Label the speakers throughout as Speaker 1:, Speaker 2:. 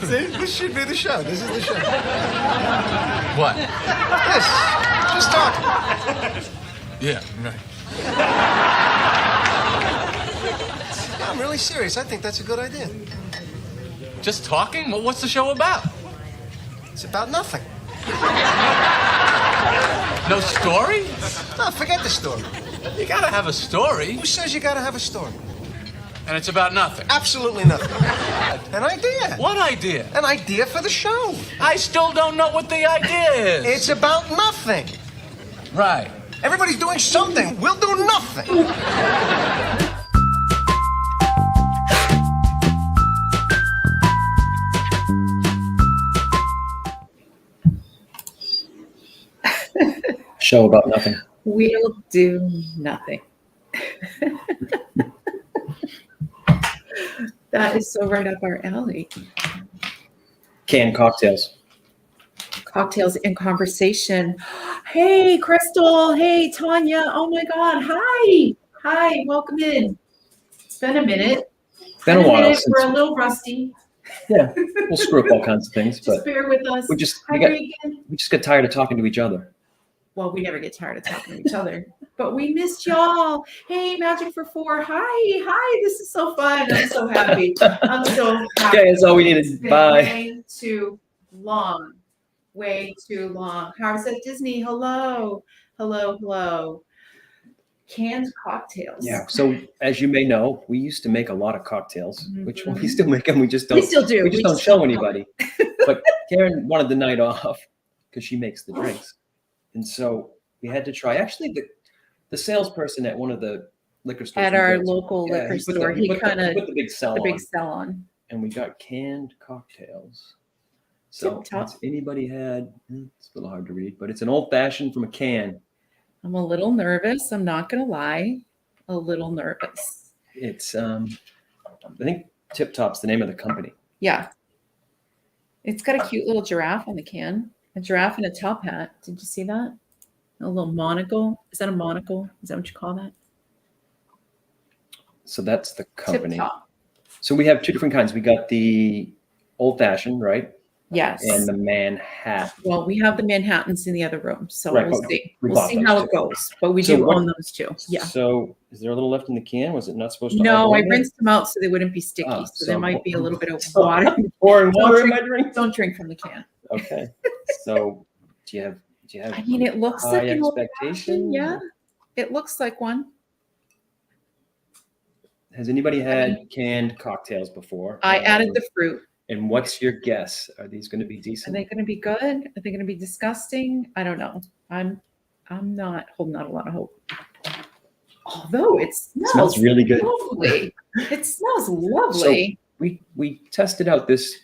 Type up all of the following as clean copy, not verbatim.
Speaker 1: See, this should be the show. This is the show.
Speaker 2: What?
Speaker 1: This. Just talking.
Speaker 2: Yeah, right.
Speaker 1: Yeah, I'm really serious. I think that's a good idea.
Speaker 2: Just talking? Well, what's the show about?
Speaker 1: It's about nothing.
Speaker 2: No story?
Speaker 1: No, forget the story.
Speaker 2: You gotta have a story.
Speaker 1: Who says you gotta have a story?
Speaker 2: And it's about nothing.
Speaker 1: Absolutely nothing. An idea.
Speaker 2: What idea?
Speaker 1: An idea for the show.
Speaker 2: I still don't know what the idea is.
Speaker 1: It's about nothing.
Speaker 2: Right.
Speaker 1: Everybody's doing something. We'll do nothing.
Speaker 3: Show about nothing.
Speaker 4: We'll do nothing. That is so right up our alley.
Speaker 3: Canned cocktails.
Speaker 4: Cocktails in conversation. Hey, Crystal. Hey, Tanya. Oh my God. Hi. Hi. Welcome in. It's been a minute.
Speaker 3: It's been a while.
Speaker 4: We're a little rusty.
Speaker 3: Yeah, we'll screw up all kinds of things,
Speaker 4: Just
Speaker 3: but
Speaker 4: bear with us.
Speaker 3: we just
Speaker 4: Hi,
Speaker 3: we
Speaker 4: Regan.
Speaker 3: got tired of talking to each other.
Speaker 4: Well, we never get tired of talking to each other, but we missed y'all. Hey, Magic for Four. Hi. Hi. This is so fun. I'm so happy. I'm so happy.
Speaker 3: Okay, that's all we needed.
Speaker 4: It's been
Speaker 3: Bye.
Speaker 4: Way too long. Way too long. Howard's at Disney. Hello. Hello. Hello. Canned cocktails.
Speaker 3: Yeah. So as you may know, we used to make a lot of cocktails, which
Speaker 4: Mhm.
Speaker 3: we still make them. We just don't.
Speaker 4: We still do.
Speaker 3: We just don't show anybody. But Karen wanted the night off because she makes the drinks, and so we had to try. Actually, the salesperson at one of the liquor stores
Speaker 4: At our local
Speaker 3: yeah,
Speaker 4: liquor
Speaker 3: he put
Speaker 4: store,
Speaker 3: the,
Speaker 4: he
Speaker 3: put
Speaker 4: kind of
Speaker 3: the big sell
Speaker 4: the
Speaker 3: on,
Speaker 4: big sell on.
Speaker 3: and we got canned cocktails. So
Speaker 4: Tip-top.
Speaker 3: has anybody had? It's a little hard to read, but it's an old fashioned from a can.
Speaker 4: I'm a little nervous. I'm not gonna lie. A little nervous.
Speaker 3: It's I think Tip Top's the name of the company.
Speaker 4: Yeah. It's got a cute little giraffe on the can. A giraffe in a top hat. Did you see that? A little monocle. Is that a monocle? Is that what you call that?
Speaker 3: So that's the company.
Speaker 4: Tip-top.
Speaker 3: So we have two different kinds. We got the old fashioned, right?
Speaker 4: Yes.
Speaker 3: And the Manhattan.
Speaker 4: Well, we have the Manhattans in the other room, so
Speaker 3: Right,
Speaker 4: we'll
Speaker 3: but
Speaker 4: see.
Speaker 3: we
Speaker 4: We'll
Speaker 3: bought
Speaker 4: see
Speaker 3: those
Speaker 4: how
Speaker 3: too.
Speaker 4: it goes. But we
Speaker 3: So
Speaker 4: do
Speaker 3: what-
Speaker 4: own those too. Yeah.
Speaker 3: So is there a little left in the can? Was it not supposed to?
Speaker 4: No,
Speaker 3: all go
Speaker 4: I
Speaker 3: in there?
Speaker 4: rinsed them out so they wouldn't be sticky.
Speaker 3: Oh,
Speaker 4: so there
Speaker 3: so-
Speaker 4: might be a little bit of
Speaker 3: So
Speaker 4: water.
Speaker 3: Pouring
Speaker 4: Don't
Speaker 3: water in
Speaker 4: drink-
Speaker 3: my drink.
Speaker 4: Don't drink from the can.
Speaker 3: Okay. So do you have
Speaker 4: I mean, it looks
Speaker 3: high
Speaker 4: like an old
Speaker 3: expectations?
Speaker 4: yeah. It looks like one.
Speaker 3: Has anybody had canned cocktails before?
Speaker 4: I added the fruit.
Speaker 3: And what's your guess? Are these going to be
Speaker 4: Are
Speaker 3: decent?
Speaker 4: they going to be good? Are they going to be disgusting? I don't know. I'm not holding out a lot of hope. Although it
Speaker 3: Smells really good.
Speaker 4: Lovely. It smells lovely.
Speaker 3: We tested out this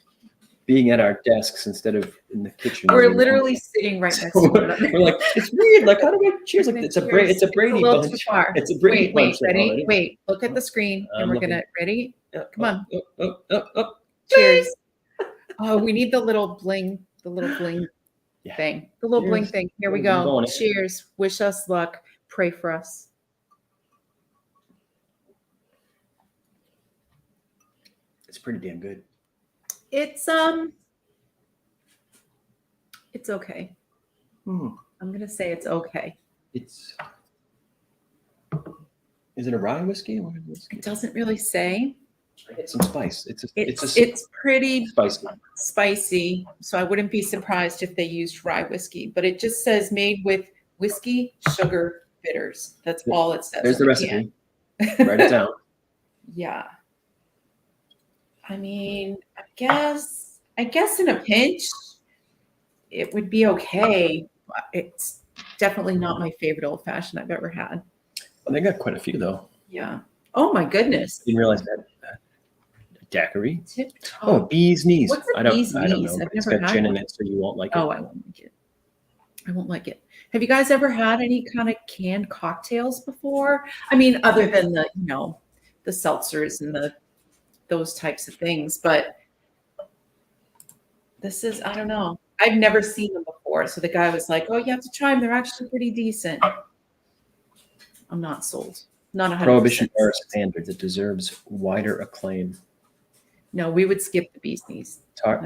Speaker 3: being at our desks instead of in the kitchen.
Speaker 4: We're literally sitting right next
Speaker 3: So
Speaker 4: to one another.
Speaker 3: we're like, it's weird. Like, how do we cheers? Like, it's a Brady. It's a Brady
Speaker 4: a little
Speaker 3: bunch.
Speaker 4: too far.
Speaker 3: It's a Brady
Speaker 4: Wait,
Speaker 3: bunch.
Speaker 4: ready?
Speaker 3: already.
Speaker 4: Wait, look at the screen, and
Speaker 3: I'm
Speaker 4: we're
Speaker 3: looking.
Speaker 4: gonna ready. Come on.
Speaker 3: Oh.
Speaker 4: Cheers. Oh, we need the little bling
Speaker 3: Yeah.
Speaker 4: thing. The little bling
Speaker 3: Cheers.
Speaker 4: thing. Here we
Speaker 3: We're
Speaker 4: go.
Speaker 3: going.
Speaker 4: Cheers. Wish us luck. Pray for us.
Speaker 3: It's pretty damn good.
Speaker 4: It's okay.
Speaker 3: Hmm.
Speaker 4: I'm gonna say it's okay.
Speaker 3: It's. Is it a rye whiskey? What is whiskey?
Speaker 4: It doesn't really say.
Speaker 3: I get some spice.
Speaker 4: It's pretty
Speaker 3: spicy.
Speaker 4: spicy, so I wouldn't be surprised if they used rye whiskey. But it just says made with whiskey, sugar, bitters. That's all it says.
Speaker 3: There's the
Speaker 4: on
Speaker 3: recipe.
Speaker 4: can.
Speaker 3: Write it down.
Speaker 4: Yeah. I mean, I guess in a pinch, it would be okay. It's definitely not my favorite old fashioned I've ever had.
Speaker 3: Well, they got quite a few though.
Speaker 4: Yeah. Oh my goodness.
Speaker 3: Didn't realize that. Daiquiri.
Speaker 4: Tip top.
Speaker 3: Oh, bee's knees.
Speaker 4: What's a
Speaker 3: I don't
Speaker 4: bee's
Speaker 3: know.
Speaker 4: knees? I've
Speaker 3: It's
Speaker 4: never
Speaker 3: got
Speaker 4: had
Speaker 3: gin in
Speaker 4: one.
Speaker 3: it, so you won't like it.
Speaker 4: Oh, I won't like it. I won't like it. Have you guys ever had any kind of canned cocktails before? I mean, other than the seltzers and those types of things, but this is, I don't know. I've never seen them before. So the guy was like, "Oh, you have to try them. They're actually pretty decent." I'm not sold. Not 100%.
Speaker 3: Prohibition era standard that deserves wider acclaim.
Speaker 4: No, we would skip the bee's knees.
Speaker 3: Tart,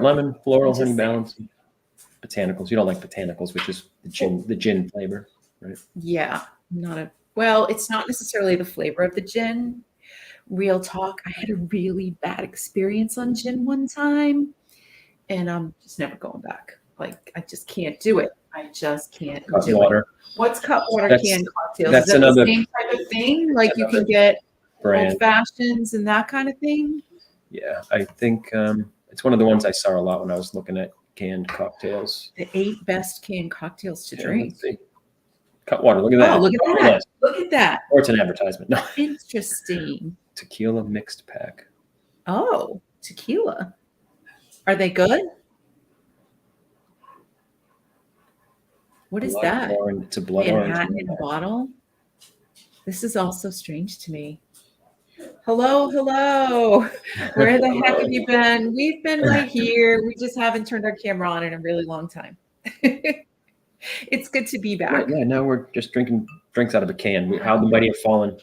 Speaker 3: lemon, floral,
Speaker 4: Just
Speaker 3: honey
Speaker 4: saying.
Speaker 3: balance, botanicals. You don't like botanicals, which is the gin flavor, right?
Speaker 4: Yeah, well, it's not necessarily the flavor of the gin. Real talk, I had a really bad experience on gin one time, and I'm just never going back. Like, I just can't do it. I just can't
Speaker 3: Cut
Speaker 4: do
Speaker 3: water.
Speaker 4: it. What's cut water
Speaker 3: That's-
Speaker 4: canned cocktails?
Speaker 3: that's
Speaker 4: Is that
Speaker 3: another-
Speaker 4: the same type of thing? Like you can
Speaker 3: another
Speaker 4: get
Speaker 3: brand.
Speaker 4: old fashions and that kind of thing?
Speaker 3: Yeah, I think it's one of the ones I saw a lot when I was looking at canned cocktails.
Speaker 4: The 8 best canned cocktails to
Speaker 3: Yeah,
Speaker 4: drink.
Speaker 3: let's see. Cut water. Look at that.
Speaker 4: Oh, look at that. Look at that.
Speaker 3: Or it's an advertisement. No.
Speaker 4: Interesting.
Speaker 3: Tequila mixed pack.
Speaker 4: Oh, tequila. Are they good? What is that?
Speaker 3: Orange. It's a blood orange.
Speaker 4: Manhattan in a bottle? This is also strange to me. Hello, hello. Where the heck have you been? We've been right here. We just haven't turned our camera on in a really long time. It's good to be back.
Speaker 3: Yeah, now we're just drinking drinks out of a can. How the mighty have fallen.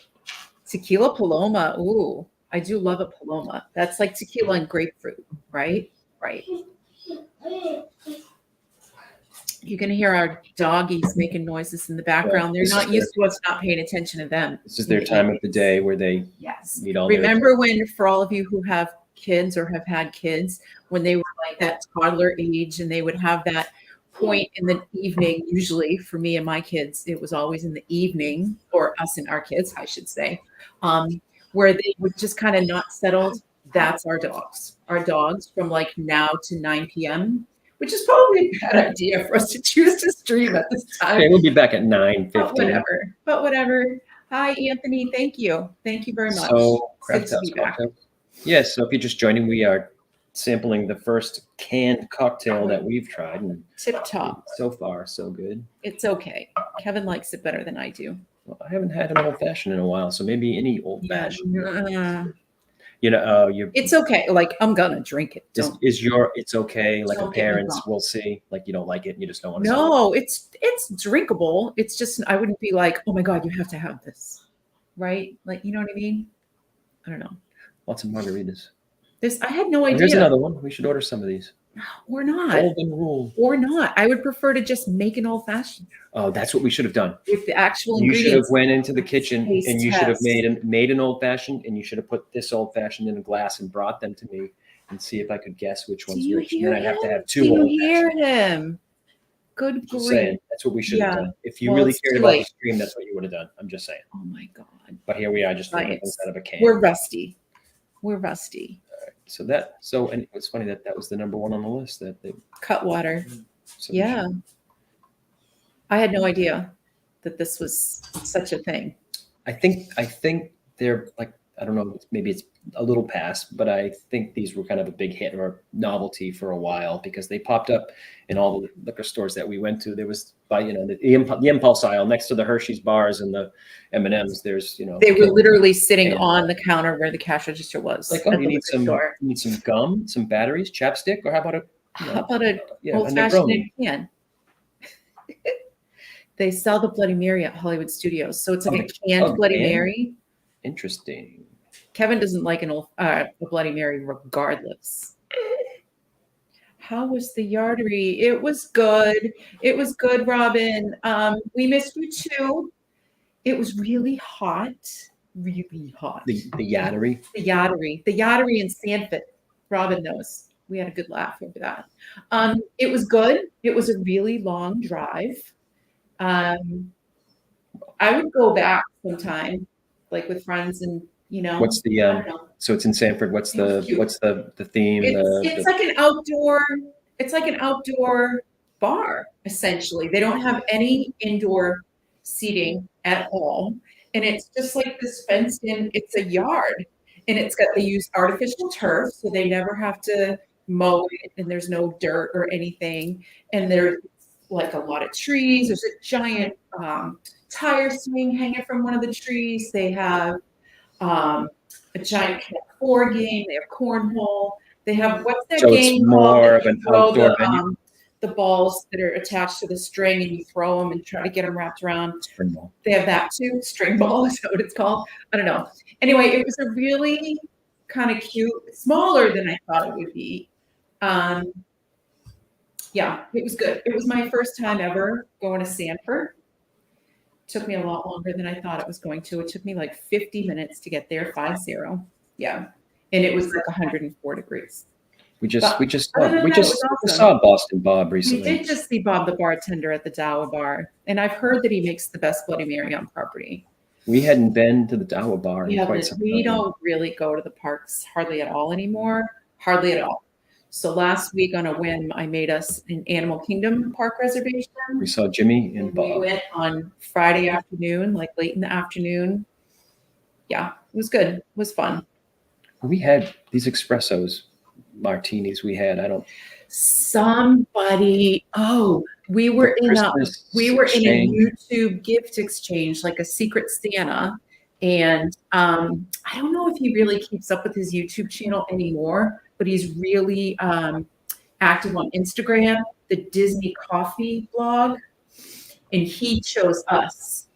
Speaker 4: Tequila Paloma. Ooh, I do love a Paloma. That's like tequila and grapefruit, right? Right. You can hear our doggies making noises in the background. They're
Speaker 3: This is
Speaker 4: not used to us not paying attention to them.
Speaker 3: This is their time of the day where they
Speaker 4: Yes.
Speaker 3: need all
Speaker 4: Remember when, for all of you who have kids or have had kids, when they were like that toddler age and they would have that point in the evening, usually for me and my kids, it was always in the evening, or us and our kids, I should say, where they would just kind of not settled. That's our dogs. Our dogs from like now to 9 p.m., which is probably a bad idea for us to choose to stream at this time.
Speaker 3: Okay, we'll be back at 9:15.
Speaker 4: But whatever. Hi, Anthony. Thank you. Thank you very much.
Speaker 3: So,
Speaker 4: It's good
Speaker 3: craft
Speaker 4: to
Speaker 3: house
Speaker 4: be back.
Speaker 3: cocktails. Yes, so if you're just joining, we are sampling the first canned cocktail that we've tried, and
Speaker 4: Tip top.
Speaker 3: so far so good.
Speaker 4: It's okay. Kevin likes it better than I do.
Speaker 3: Well, I haven't had an old fashioned in a while, so maybe any old fashioned. You
Speaker 4: It's okay. Like, I'm gonna drink it. Don't.
Speaker 3: it's okay. Like
Speaker 4: Don't
Speaker 3: a
Speaker 4: get me
Speaker 3: parents
Speaker 4: wrong.
Speaker 3: will see, like you don't like it and you just don't want to.
Speaker 4: No, it's drinkable. It's just I wouldn't be like, oh my god, you have to have this, right? Like, you know what I mean? I don't know.
Speaker 3: Lots of margaritas.
Speaker 4: I had no
Speaker 3: Oh, here's
Speaker 4: idea.
Speaker 3: another one. We should order some of these.
Speaker 4: Or not.
Speaker 3: Golden rule.
Speaker 4: Or not. I would prefer to just make an old fashioned
Speaker 3: Oh, that's what we should have done.
Speaker 4: with the actual
Speaker 3: You should have
Speaker 4: ingredients.
Speaker 3: went into the kitchen
Speaker 4: Taste
Speaker 3: and you should have
Speaker 4: test.
Speaker 3: made an old fashioned, and you should have put this old fashioned in a glass and brought them to me and see if I could guess which
Speaker 4: Do
Speaker 3: one's
Speaker 4: you
Speaker 3: which.
Speaker 4: hear
Speaker 3: And then I'd have to
Speaker 4: him?
Speaker 3: have
Speaker 4: Do
Speaker 3: two
Speaker 4: you
Speaker 3: old
Speaker 4: hear
Speaker 3: fashioned.
Speaker 4: him? Good
Speaker 3: Just
Speaker 4: grief.
Speaker 3: saying, that's what we should have
Speaker 4: Yeah.
Speaker 3: done. If you
Speaker 4: Well,
Speaker 3: really
Speaker 4: it's
Speaker 3: cared
Speaker 4: too
Speaker 3: about the
Speaker 4: late.
Speaker 3: stream, that's what you would have done. I'm just saying.
Speaker 4: Oh my god.
Speaker 3: But here we are, just drinking
Speaker 4: Right.
Speaker 3: things out of a can.
Speaker 4: We're rusty.
Speaker 3: And it's funny that was the number one on the list.
Speaker 4: Cut water.
Speaker 3: So
Speaker 4: Yeah. I had no idea that this was such a thing.
Speaker 3: I think they're like, I don't know, maybe it's a little past, but I think these were kind of a big hit or novelty for a while because they popped up in all the liquor stores that we went to. There was the impulse aisle next to the Hershey's bars and the M&Ms. There's
Speaker 4: They were literally sitting
Speaker 3: and-
Speaker 4: on the counter where the cash register was.
Speaker 3: like,
Speaker 4: at
Speaker 3: oh,
Speaker 4: the
Speaker 3: you need
Speaker 4: liquor
Speaker 3: some
Speaker 4: store.
Speaker 3: gum, some batteries, chapstick, or how about a
Speaker 4: How about a
Speaker 3: yeah,
Speaker 4: old
Speaker 3: a
Speaker 4: fashioned
Speaker 3: Negroni?
Speaker 4: in can? They sell the Bloody Mary at Hollywood Studios, so it's like a canned Bloody
Speaker 3: can?
Speaker 4: Mary.
Speaker 3: Interesting.
Speaker 4: Kevin doesn't like a Bloody Mary regardless. How was the yardery? It was good. It was good, Robin. We missed you too. It was really hot. Really hot.
Speaker 3: The Yattery.
Speaker 4: The Yardery in Sanford. Robin knows. We had a good laugh over that. It was good. It was a really long drive. I would go back sometime, like with friends, and
Speaker 3: What's the
Speaker 4: I don't know.
Speaker 3: so it's in Sanford. What's
Speaker 4: It was
Speaker 3: the theme?
Speaker 4: It's like an outdoor. It's like an outdoor bar essentially. They don't have any indoor seating at all, and it's just like this fenced in. It's a yard, and they use artificial turf, so they never have to mow it, and there's no dirt or anything. And there's like a lot of trees. There's a giant tire swing hanging from one of the trees. They have a giant Connect 4 game. They have cornhole. They have what's that
Speaker 3: So it's
Speaker 4: game
Speaker 3: more
Speaker 4: called?
Speaker 3: of an
Speaker 4: You throw
Speaker 3: outdoor venue?
Speaker 4: the balls that are attached to the string, and you throw them and try to get them wrapped around.
Speaker 3: Spring ball.
Speaker 4: They have that too. String ball is that what it's called? I don't know. Anyway, it was a really kind of cute, smaller than I thought it would be. Yeah, it was good. It was my first time ever going to Sanford. Took me a lot longer than I thought it was going to. It took me like 50 minutes to get there, 50. Yeah. And it was like 104 degrees.
Speaker 3: We just
Speaker 4: other than that, it was awesome.
Speaker 3: saw Boston Bob
Speaker 4: We
Speaker 3: recently.
Speaker 4: did just see Bob the bartender at the Dawa bar. And I've heard that he makes the best Bloody Mary on property.
Speaker 3: We hadn't been to the Dawa bar in
Speaker 4: Yeah,
Speaker 3: quite
Speaker 4: but
Speaker 3: some
Speaker 4: we
Speaker 3: time.
Speaker 4: don't really go to the parks hardly at all anymore. Hardly at all. So last week on a whim, I made us an Animal Kingdom park reservation.
Speaker 3: We saw Jimmy and
Speaker 4: And we
Speaker 3: Bob.
Speaker 4: went on Friday afternoon, like late in the afternoon. Yeah, it was good. It was fun.
Speaker 3: We had these espressos martinis.
Speaker 4: Somebody, we were in a
Speaker 3: exchange.
Speaker 4: YouTube gift exchange, like a secret Santa. And I don't know if he really keeps up with his YouTube channel anymore, but he's really active on Instagram, the Disney Coffee blog, and he chose us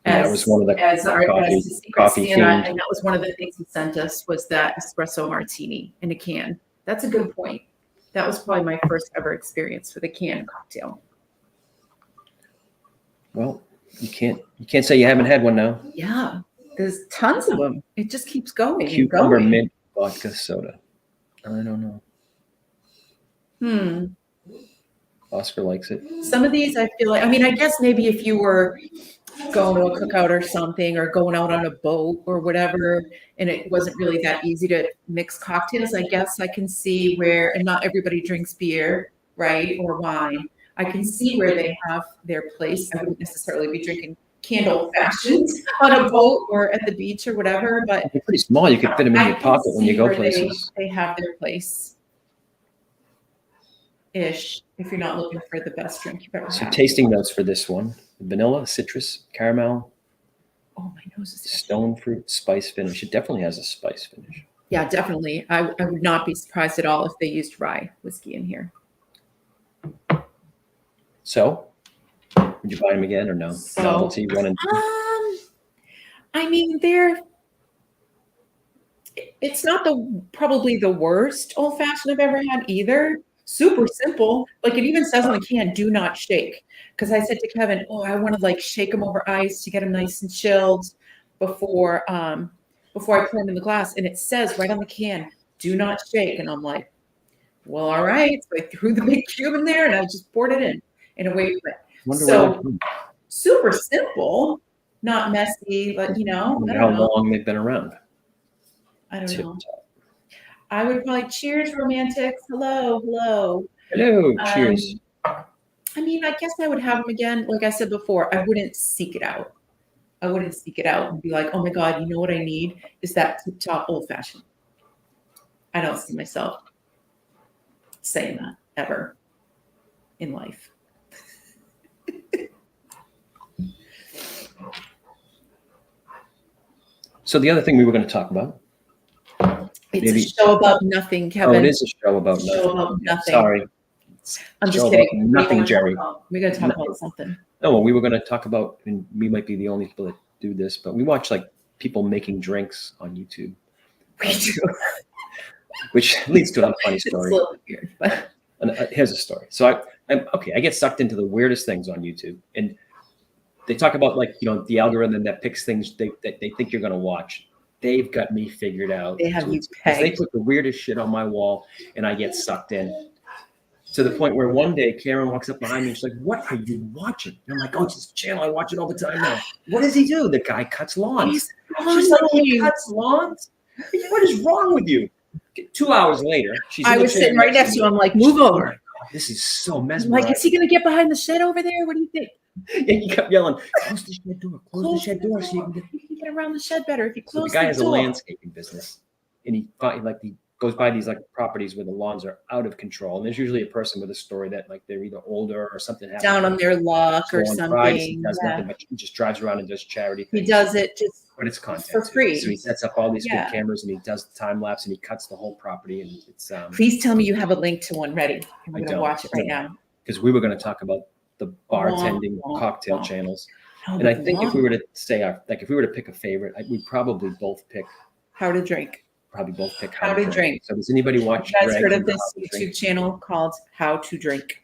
Speaker 3: That was one of the
Speaker 4: as his secret
Speaker 3: coffee
Speaker 4: Santa,
Speaker 3: themed.
Speaker 4: and that was one of the things he sent us was that espresso martini in a can. That's a good point. That was probably my first ever experience with a canned cocktail.
Speaker 3: Well, you can't say you haven't had one now.
Speaker 4: Yeah, there's tons of them. It just keeps going.
Speaker 3: Cucumber
Speaker 4: and going.
Speaker 3: mint vodka soda. I don't know. Oscar likes it.
Speaker 4: Some of these I feel like, I guess maybe if you were going to a cookout or something or going out on a boat or whatever, and it wasn't really that easy to mix cocktails, I guess I can see where, and not everybody drinks beer, right, or wine. I can see where they have their place. I wouldn't necessarily be drinking canned old fashions on a boat or at the beach or whatever, but
Speaker 3: They're pretty small. You could fit them in your pocket when you go places.
Speaker 4: They have their place ish if you're not looking for the best drink you've ever
Speaker 3: So
Speaker 4: had.
Speaker 3: tasting notes for this one: vanilla, citrus, caramel,
Speaker 4: Oh, my nose is
Speaker 3: stone fruit, spice finish. It definitely has a spice finish.
Speaker 4: Yeah, definitely. I would not be surprised at all if they used rye whiskey in here.
Speaker 3: So, would you buy them again or no?
Speaker 4: So,
Speaker 3: Novelty, one and two.
Speaker 4: It's not probably the worst old fashioned I've ever had either. Super simple. Like it even says on the can, do not shake. Because I said to Kevin, I want to like shake them over ice to get them nice and chilled before I pour them in the glass. And it says right on the can, do not shake. And I'm like, well, all right. So I threw the big cube in there and I just poured it in and away from it.
Speaker 3: Wonder
Speaker 4: So
Speaker 3: where they're
Speaker 4: super simple, not messy, but I
Speaker 3: wonder
Speaker 4: don't
Speaker 3: how
Speaker 4: know.
Speaker 3: long they've been around.
Speaker 4: I don't
Speaker 3: Tip
Speaker 4: know.
Speaker 3: top.
Speaker 4: I would probably cheers, romantics. Hello.
Speaker 3: Hello, cheers.
Speaker 4: I guess I would have them again. Like I said before, I wouldn't seek it out. I wouldn't seek it out and be like, oh my God, you know what I need is that tip top old fashioned. I don't see myself saying that ever in life.
Speaker 3: So the other thing we were going to talk about.
Speaker 4: It's
Speaker 3: Maybe-
Speaker 4: a show about nothing, Kevin.
Speaker 3: Oh, it is a show about
Speaker 4: It's a show about nothing.
Speaker 3: Sorry.
Speaker 4: I'm
Speaker 3: Show
Speaker 4: just
Speaker 3: about
Speaker 4: kidding.
Speaker 3: nothing, Jerry.
Speaker 4: We're going to talk about something.
Speaker 3: No, well, we were going to talk about, and we might be the only people that do this, but we watch like people making drinks on YouTube,
Speaker 4: We do.
Speaker 3: which leads to a funny
Speaker 4: It's a
Speaker 3: story.
Speaker 4: little weird, but
Speaker 3: And here's a story. So I get sucked into the weirdest things on YouTube, and they talk about like the algorithm that picks things that they think you're going to watch. They've got me figured out.
Speaker 4: they have you
Speaker 3: 'Cause they
Speaker 4: pegged.
Speaker 3: put the weirdest shit on my wall, and I get sucked in. To the point where one day Karen walks up behind me and she's like, "What are you watching?" And I'm like, "Oh, it's this channel. I watch it all the time now." What does he do? The guy cuts lawns. She's like, "He cuts lawns? What is wrong with you?" 2 hours later, she's in
Speaker 4: I
Speaker 3: the
Speaker 4: was
Speaker 3: chair
Speaker 4: sitting right next to you. I'm like, move
Speaker 3: Oh
Speaker 4: over.
Speaker 3: my God, this is so
Speaker 4: I'm
Speaker 3: mesmerizing.
Speaker 4: like, is he going to get behind the shed over there? What do you think?
Speaker 3: And he kept yelling, "Close the shed door. Close the shed door so you can get."
Speaker 4: You can get around the shed better if you
Speaker 3: So the
Speaker 4: close
Speaker 3: guy
Speaker 4: the
Speaker 3: has a
Speaker 4: door.
Speaker 3: landscaping business, and he goes by these like properties where the lawns are out of control, and there's usually a person with a story that like they're either older or something happened
Speaker 4: Down on their luck
Speaker 3: So
Speaker 4: or
Speaker 3: on
Speaker 4: something.
Speaker 3: Fridays, he does
Speaker 4: Yeah.
Speaker 3: nothing but he just drives around and does charity
Speaker 4: He
Speaker 3: things.
Speaker 4: does it just
Speaker 3: but it's content
Speaker 4: for
Speaker 3: too.
Speaker 4: free.
Speaker 3: So he sets up all these
Speaker 4: Yeah.
Speaker 3: good cameras and he does the time lapse and he cuts the whole property, and it's
Speaker 4: Please tell me you have a link to one ready. I'm
Speaker 3: I
Speaker 4: going to
Speaker 3: don't.
Speaker 4: watch it right
Speaker 3: No.
Speaker 4: now.
Speaker 3: because we were going to talk about the bartending
Speaker 4: Wah, wah,
Speaker 3: cocktail
Speaker 4: wah.
Speaker 3: channels,
Speaker 4: Oh,
Speaker 3: and I think if
Speaker 4: wow.
Speaker 3: we were to say if we were to pick a favorite, we'd probably both pick
Speaker 4: How to drink.
Speaker 3: probably both pick
Speaker 4: How to Drink.
Speaker 3: So does anybody watch
Speaker 4: You guys
Speaker 3: Greg
Speaker 4: heard of
Speaker 3: and
Speaker 4: this
Speaker 3: How to Drink?
Speaker 4: YouTube channel called How to Drink?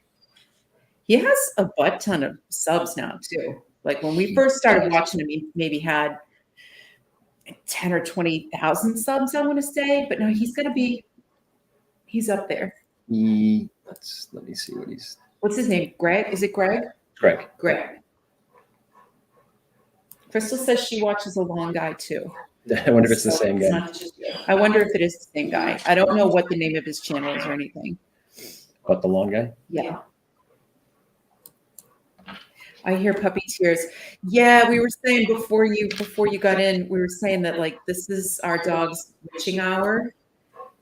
Speaker 4: He has a butt ton of subs now too. Like when we first started watching him, he maybe had 10 or 20,000 subs, I want to say, but now he's up there.
Speaker 3: Let me see what
Speaker 4: What's his name? Greg? Is it Greg?
Speaker 3: Greg.
Speaker 4: Greg. Crystal says she watches a long guy too.
Speaker 3: I wonder if it's the same
Speaker 4: It's
Speaker 3: guy.
Speaker 4: not just you. I wonder if it is the same guy. I don't know what the name of his channel is or anything.
Speaker 3: What, the long guy?
Speaker 4: Yeah. I hear puppy tears. Yeah, we were saying before you got in, we were saying that like this is our dog's witching hour.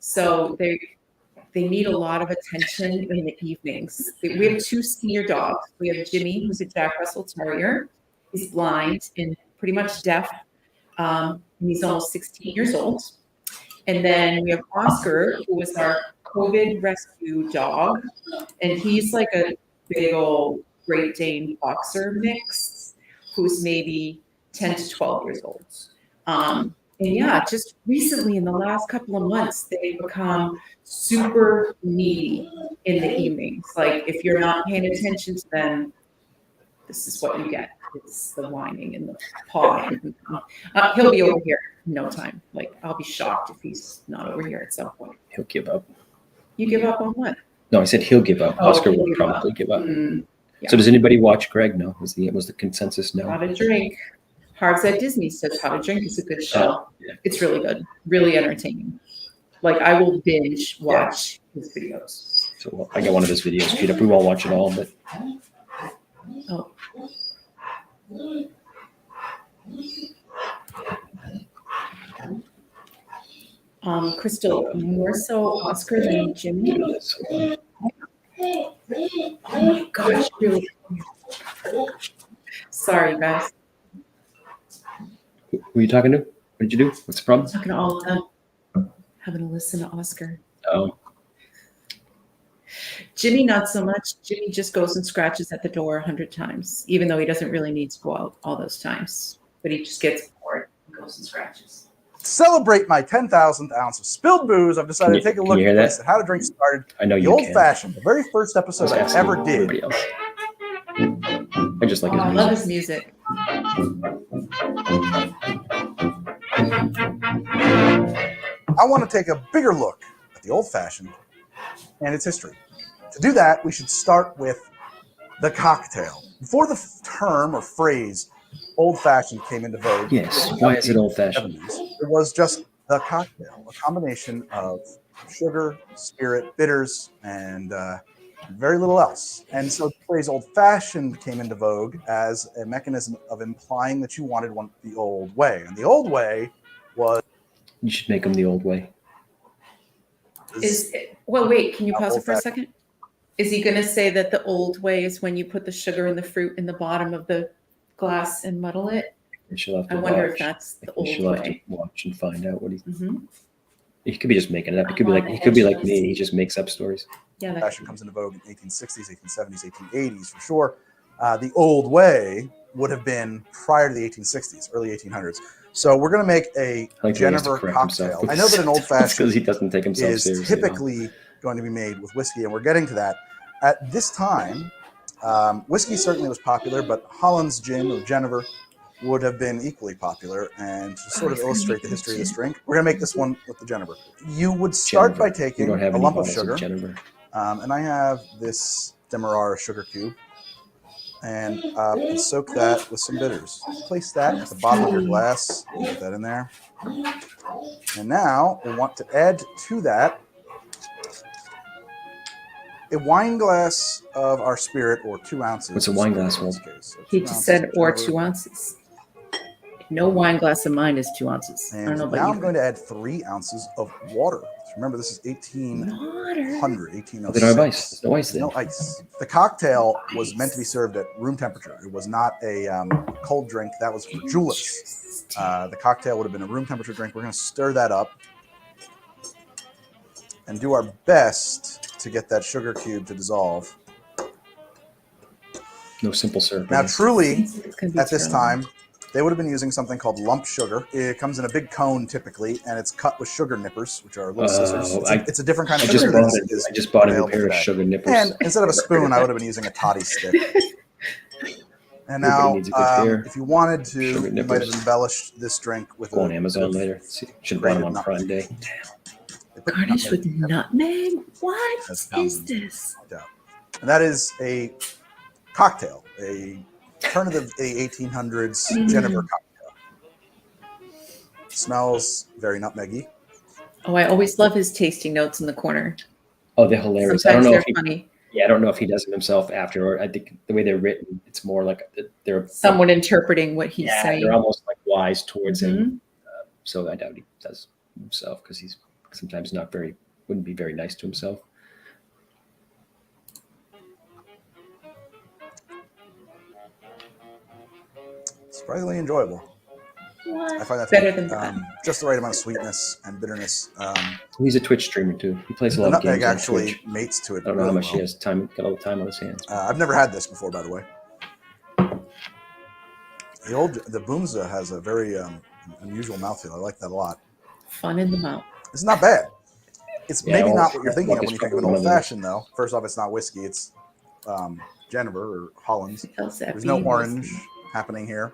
Speaker 4: So they need a lot of attention in the evenings. We have 2 senior dogs. We have Jimmy, who's a Jack Russell Terrier. He's blind and pretty much deaf. And he's almost 16 years old. And then we have Oscar, who is our COVID rescue dog. And he's like a big old Great Dane boxer mix, who's maybe 10 to 12 years old. And yeah, just recently in the last couple of months, they've become super needy in the evenings. Like if you're not paying attention to them, this is what you get. It's the whining and the pawing. He'll be over here in no time. Like I'll be shocked if he's not over here at some point.
Speaker 3: He'll give up.
Speaker 4: You give up on what?
Speaker 3: No, I said he'll give up.
Speaker 4: Oh,
Speaker 3: Oscar
Speaker 4: he'll
Speaker 3: will
Speaker 4: give
Speaker 3: probably
Speaker 4: up.
Speaker 3: give up.
Speaker 4: Yeah.
Speaker 3: So does anybody watch Greg? No. Was the consensus no?
Speaker 4: How to Drink. Harv's at Disney says How to Drink is a good show.
Speaker 3: Yeah.
Speaker 4: It's really good, really entertaining. Like I will binge watch his videos.
Speaker 3: So I got one of his videos queued up. We won't watch it all, but
Speaker 4: Oh. Crystal, more so Oscar than Jimmy. Oh my gosh, really. Sorry, guys.
Speaker 3: who are you talking to? What did you do? What's the problem?
Speaker 4: Talking to all of them. Having to listen to Oscar.
Speaker 3: Oh,
Speaker 4: Jimmy, not so much. Jimmy just goes and scratches at the door 100 times, even though he doesn't really need to go out all those times. But he just gets bored and goes and scratches.
Speaker 5: Celebrate my 10,000th ounce of spilled booze. I've decided to take a look
Speaker 3: hear
Speaker 5: at
Speaker 3: that?
Speaker 5: this and How to Drink started.
Speaker 3: I know
Speaker 5: The
Speaker 3: you
Speaker 5: old
Speaker 3: can.
Speaker 5: fashioned, the very first episode I
Speaker 3: Asking
Speaker 5: ever did.
Speaker 3: everybody else. I just like his
Speaker 4: I
Speaker 3: music.
Speaker 4: love his music.
Speaker 5: I want to take a bigger look at the old fashioned and its history. To do that, we should start with the cocktail. Before the term or phrase old fashioned came into vogue,
Speaker 3: Yes. Why is it old-fashioned?
Speaker 5: it was just the cocktail, a combination of sugar, spirit, bitters, and very little else. And so the phrase old fashioned came into vogue as a mechanism of implying that you wanted one the old way. And the old way was
Speaker 3: You should make them the old way.
Speaker 4: Well, wait, can you pause it for a second? Is he going to say that the old way is when you put the sugar and the fruit in the bottom of the glass and muddle it?
Speaker 3: She'll have to
Speaker 4: I wonder if
Speaker 3: watch.
Speaker 4: that's the
Speaker 3: I think
Speaker 4: old
Speaker 3: she'll have to
Speaker 4: way.
Speaker 3: watch and find out what he.
Speaker 4: Mhm.
Speaker 3: He could be just making it up. He could be like me. He just makes up stories.
Speaker 4: Yeah, that
Speaker 5: fashion comes into vogue in 1860s, 1870s, 1880s for sure. The old way would have been prior to the 1860s, early 1800s. So we're going to make a
Speaker 3: I like that he has to
Speaker 5: Jennifer
Speaker 3: correct
Speaker 5: cocktail.
Speaker 3: himself.
Speaker 5: I know that an old
Speaker 3: because
Speaker 5: fashioned
Speaker 3: he doesn't take himself
Speaker 5: is
Speaker 3: seriously.
Speaker 5: typically going to be made with whiskey, and we're getting to that. At this time, whiskey certainly was popular, but Holland's gin or Jennifer would have been equally popular. And to sort of illustrate the history of this drink, we're going to make this one with the Jennifer. You would start by
Speaker 3: We
Speaker 5: taking
Speaker 3: don't have
Speaker 5: a
Speaker 3: any
Speaker 5: lump of
Speaker 3: bottles
Speaker 5: sugar,
Speaker 3: Jennifer.
Speaker 5: and I have this Demerara sugar cube, and soak that with some bitters. Place that at the bottom of your glass. Put that in there. And now we want to add to that a wine glass of our spirit, or 2 ounces.
Speaker 3: What's a wine glass
Speaker 5: in this
Speaker 3: of?
Speaker 5: case. So
Speaker 4: he
Speaker 5: 2
Speaker 4: just
Speaker 5: ounces
Speaker 4: said
Speaker 5: of
Speaker 4: or
Speaker 5: Jennifer.
Speaker 4: 2 ounces. No wine glass of mine is 2 ounces. I don't
Speaker 5: And
Speaker 4: know
Speaker 5: now
Speaker 4: about
Speaker 5: I'm
Speaker 4: you.
Speaker 5: going to add 3 ounces of water. Remember, this is 1800,
Speaker 4: Water.
Speaker 5: 1806.
Speaker 3: They don't have ice. There's no ice there.
Speaker 5: No ice. The cocktail was meant to be served at room temperature. It was not a cold drink. That was for Julius. The cocktail would have been a room temperature drink. We're going to stir that up and do our best to get that sugar cube to dissolve.
Speaker 3: No simple syrup.
Speaker 5: Now, truly,
Speaker 4: It's gonna be
Speaker 5: at this
Speaker 4: terrible.
Speaker 5: time, they would have been using something called lump sugar. It comes in a big cone typically, and it's cut with sugar nippers, which are little scissors. It's a different kind of sugar.
Speaker 3: I just bought a pair of sugar nippers.
Speaker 5: And instead of a spoon, I would have been using a toddy stick. And now, if you wanted to, you might have embellished this drink with
Speaker 3: go on Amazon later. Should buy them on Prime Day.
Speaker 4: Garnish with nutmeg? What is this?
Speaker 5: And that is a cocktail, a turn of the 1800s Jennifer cocktail. Smells very nutmeggy.
Speaker 4: Oh, I always love his tasting notes in the corner.
Speaker 3: Oh, they're hilarious.
Speaker 4: Sometimes they're funny.
Speaker 3: Yeah, I don't know if he does them himself after, or I think the way they're written, it's more like they're
Speaker 4: someone interpreting what he's saying.
Speaker 3: They're almost like wise towards him. So I doubt he does himself because he's sometimes wouldn't be very nice to himself.
Speaker 5: Surprisingly enjoyable.
Speaker 4: What?
Speaker 5: I find that
Speaker 4: better than that.
Speaker 5: Just the right amount of sweetness and bitterness.
Speaker 3: He's a Twitch streamer too. He plays a lot of games.
Speaker 5: Nutmeg actually mates to it.
Speaker 3: I don't know how much he has time. Got all the time on his hands.
Speaker 5: I've never had this before, by the way. The Boomza has a very unusual mouthfeel. I like that a lot.
Speaker 4: Fun in the mouth.
Speaker 5: It's not bad. It's maybe not what you're thinking of when you think of an old fashioned, though. First off, it's not whiskey. It's Jennifer or Hollands. There's no orange happening here.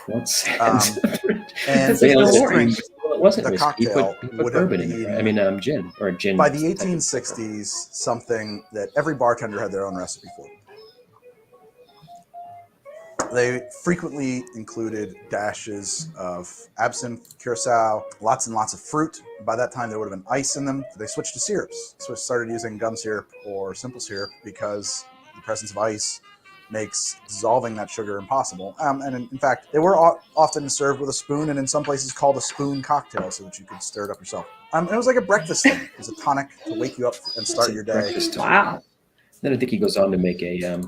Speaker 3: What's
Speaker 5: and
Speaker 3: no
Speaker 5: drink,
Speaker 3: well, it wasn't
Speaker 5: the
Speaker 3: whiskey.
Speaker 5: cocktail
Speaker 3: He put
Speaker 5: would have
Speaker 3: bourbon in it. Right? I mean, gin or gin.
Speaker 5: By the 1860s, something that every bartender had their own recipe for. They frequently included dashes of absinthe, curacao, lots and lots of fruit. By that time, there would have been ice in them. They switched to syrups. So started using gum syrup or simple syrup because the presence of ice makes dissolving that sugar impossible. And in fact, they were often served with a spoon, and in some places called a spoon cocktail, so that you could stir it up yourself. It was like a breakfast thing. It was a tonic to wake you up and start your day.
Speaker 4: Wow.
Speaker 3: Then I think he goes on to make a.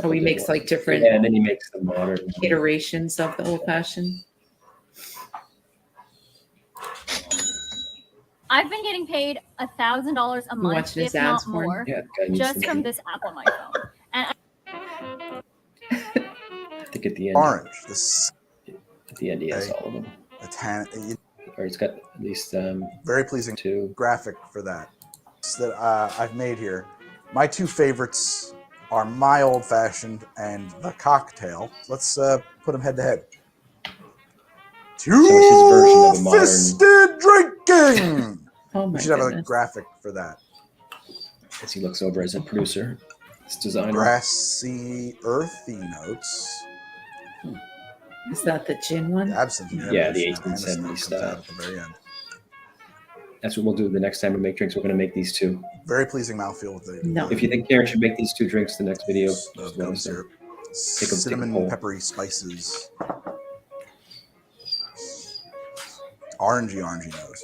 Speaker 4: He makes like different.
Speaker 3: Yeah, and then he makes the modern
Speaker 4: iterations of the old fashioned.
Speaker 6: I've been getting paid $1,000 a month, if not more, just from this app on my phone. And
Speaker 3: I think at the end,
Speaker 5: orange.
Speaker 3: At the end, he has all of them. Or he's got at least
Speaker 5: very pleasing graphic for that I've made here. My two favorites are my old fashioned and the cocktail. Let's put them head to head. Two-fisted drinking.
Speaker 4: Oh my
Speaker 5: we should have a graphic for that.
Speaker 3: As he looks over as a producer, his designer.
Speaker 5: Grassy, earthy notes.
Speaker 4: Is that the gin one?
Speaker 5: Absinthe.
Speaker 3: Yeah, the 1870s style.
Speaker 5: At the very end.
Speaker 3: That's what we'll do the next time we make drinks. We're going to make these two.
Speaker 5: Very pleasing mouthfeel with the.
Speaker 3: If you think Karen should make these two drinks the next video,
Speaker 5: gum syrup, cinnamon, peppery spices, orangey nose.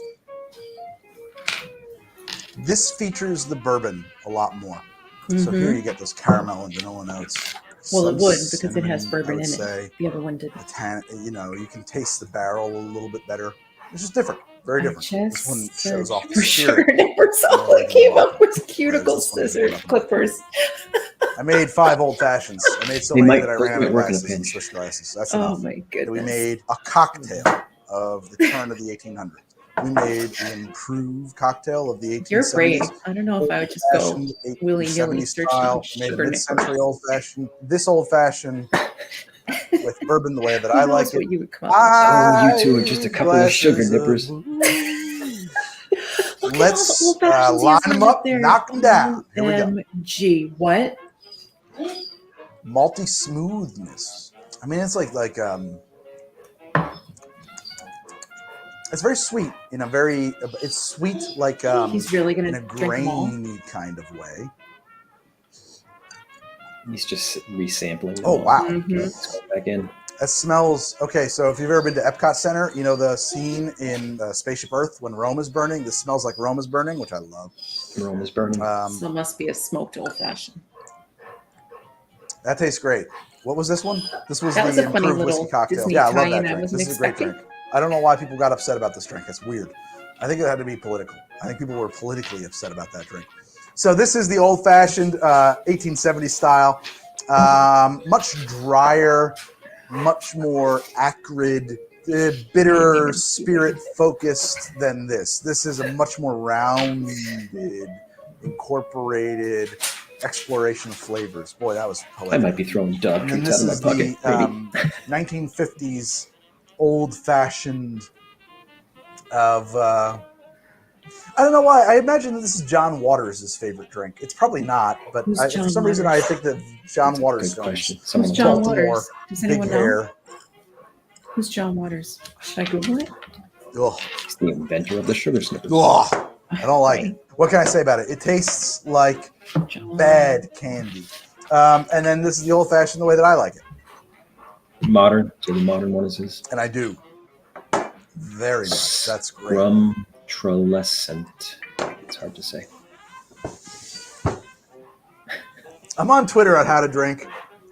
Speaker 5: This features the bourbon a lot more. So here you get those caramel and vanilla notes.
Speaker 4: Well, it would because it has bourbon in it. The other one didn't.
Speaker 5: You can taste the barrel a little bit better. It's just different. Very different. This one shows off the
Speaker 4: for sure. Never saw it came up with cuticle scissors clippers.
Speaker 5: I made 5 old fashions. I made so many that I ran out of glasses and switched glasses. That's enough.
Speaker 4: Oh my goodness.
Speaker 5: We made a cocktail of the turn of the 1800s. We made an improved cocktail of the 1870s.
Speaker 4: You're great. I don't know if I would just go willy-nilly searching
Speaker 5: made a mid-century old fashioned. This old fashioned with bourbon the way that I like it.
Speaker 4: You
Speaker 3: you two are just a couple of sugar nippers.
Speaker 5: Let's line them up, knock them down. Here we go.
Speaker 4: Gee, what?
Speaker 5: Malty smoothness. I mean, it's like it's very sweet in a very. It's sweet like
Speaker 4: he's really gonna
Speaker 5: in a grainy kind of way.
Speaker 3: He's just resampling.
Speaker 5: Oh wow!
Speaker 3: Let's go back in.
Speaker 5: That smells okay. So if you've ever been to Epcot Center, you know the scene in Spaceship Earth when Rome is burning. This smells like Rome is burning, which I love.
Speaker 3: Rome is burning.
Speaker 4: So it must be a smoked old fashioned.
Speaker 5: That tastes great. What was this one? This was
Speaker 4: the
Speaker 5: improved whiskey cocktail.
Speaker 4: Disney
Speaker 5: yeah, I love that
Speaker 4: Italian
Speaker 5: drink. This is a great drink. I don't know why people got upset about this drink. It's weird. I think it had to be political. I think people were politically upset about that drink. So this is the old-fashioned 1870 style. Much drier, much more acrid, bitter spirit focused than this. This is a much more rounded, incorporated exploration of flavors. Boy, that was hilarious.
Speaker 3: I might be throwing dog
Speaker 5: And
Speaker 3: treats
Speaker 5: this
Speaker 3: out
Speaker 5: is
Speaker 3: of my pocket.
Speaker 5: the 1950s old-fashioned of I don't know why. I imagine that this is John Waters' favorite drink. It's probably not, but for some reason I think that John Waters films.
Speaker 4: Who's John Waters? Does
Speaker 5: big
Speaker 4: anyone know?
Speaker 5: hair.
Speaker 4: Who's John Waters? Should I Google it?
Speaker 5: Ugh.
Speaker 3: He's the inventor of the sugar snippers.
Speaker 5: Ugh. I don't like it. What can I say about it? It tastes like bad candy. And then this is the old-fashioned the way that I like it.
Speaker 3: Modern. So the modern one is his.
Speaker 5: And I do. Very much. That's great.
Speaker 3: Tralescent. It's hard to say.
Speaker 5: I'm on Twitter at How to Drink.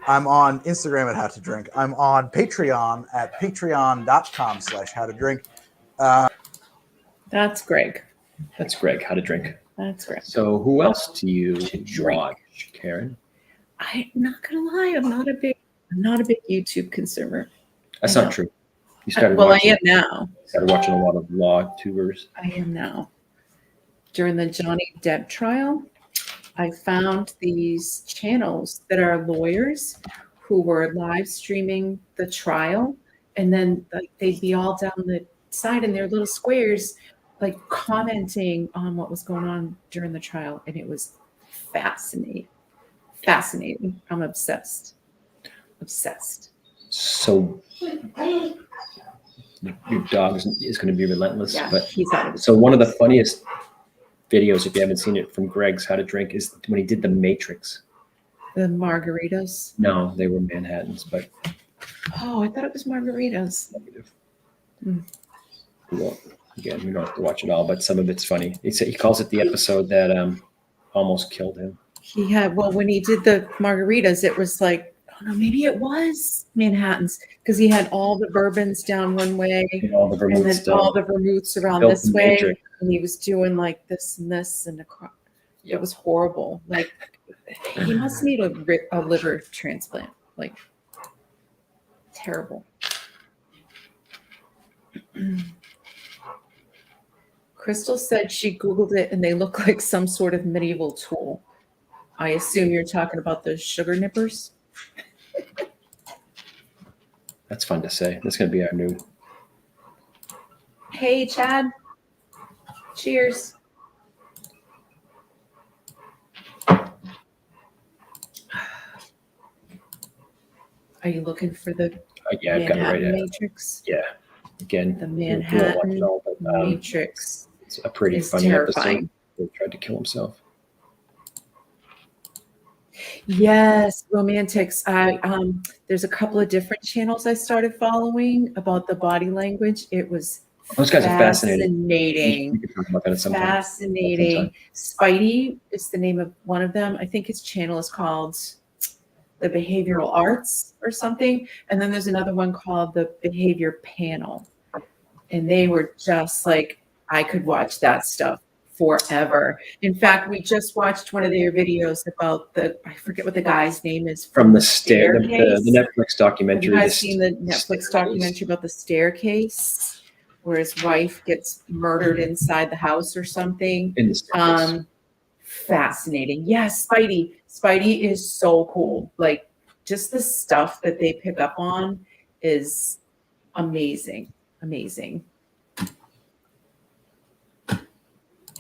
Speaker 5: I'm on Instagram at How to Drink. I'm on Patreon at patreon.com/How to Drink.
Speaker 4: That's Greg.
Speaker 3: That's Greg. How to Drink.
Speaker 4: That's Greg.
Speaker 3: So who else do you watch, Karen?
Speaker 4: I'm not gonna lie. I'm not a big YouTube consumer.
Speaker 3: That's not true. You started.
Speaker 4: Well,
Speaker 3: watching,
Speaker 4: I am now.
Speaker 3: Started watching a lot of vlog tubers.
Speaker 4: I am now. During the Johnny Depp trial, I found these channels that are lawyers who were live streaming the trial, and then like they'd be all down the side in their little squares, like commenting on what was going on during the trial, and it was fascinating. Fascinating. I'm obsessed. Obsessed.
Speaker 3: So your dog is going to be relentless.
Speaker 4: Yeah,
Speaker 3: but
Speaker 4: he's out of his
Speaker 3: so one of the funniest videos, if you haven't seen it, from Greg's How to Drink is when he did the Matrix.
Speaker 4: The margaritas.
Speaker 3: No, they were Manhattans, but
Speaker 4: Oh, I thought it was margaritas.
Speaker 3: negative. Well, again, we don't have to watch it all, but some of it's funny. He calls it the episode that almost killed him.
Speaker 4: He had, well, when he did the margaritas, it was like, oh no, maybe it was Manhattan's because he had all the bourbons down one way
Speaker 3: And all the vermouth
Speaker 4: and then
Speaker 3: stuff.
Speaker 4: all the vermouths around
Speaker 3: Built
Speaker 4: this
Speaker 3: the
Speaker 4: way.
Speaker 3: Matrix.
Speaker 4: And he was doing like this and this and it was horrible. Like he must need a liver transplant. Like terrible. Crystal said she Googled it and they look like some sort of medieval tool. I assume you're talking about the sugar nippers.
Speaker 3: That's fun to say. That's going to be our new.
Speaker 4: Hey, Chad. Cheers. Are you looking for the
Speaker 3: Yeah, I've got it right
Speaker 4: Manhattan
Speaker 3: here.
Speaker 4: Matrix?
Speaker 3: Yeah. Again,
Speaker 4: The
Speaker 3: we won't watch
Speaker 4: Manhattan
Speaker 3: it all, but,
Speaker 4: Matrix.
Speaker 3: it's a pretty
Speaker 4: is
Speaker 3: funny
Speaker 4: terrifying.
Speaker 3: episode. He tried to kill himself.
Speaker 4: Yes, romantics. There's a couple of different channels I started following about the body language. It was
Speaker 3: Those guys are fascinating.
Speaker 4: fascinating.
Speaker 3: We can talk about that at some point.
Speaker 4: Fascinating. Spidey is the name of one of them. I think his channel is called The Behavioral Arts or something. And then there's another one called The Behavior Panel. And they were just like, I could watch that stuff forever. In fact, we just watched one of their videos about I forget what the guy's name is.
Speaker 3: From the staircase. The Netflix
Speaker 4: Have
Speaker 3: documentary.
Speaker 4: you guys seen the Netflix documentary about the staircase where his wife gets murdered inside the house or something?
Speaker 3: In the staircase.
Speaker 4: Fascinating. Yes, Spidey. Spidey is so cool. Like just the stuff that they pick up on is amazing. Amazing.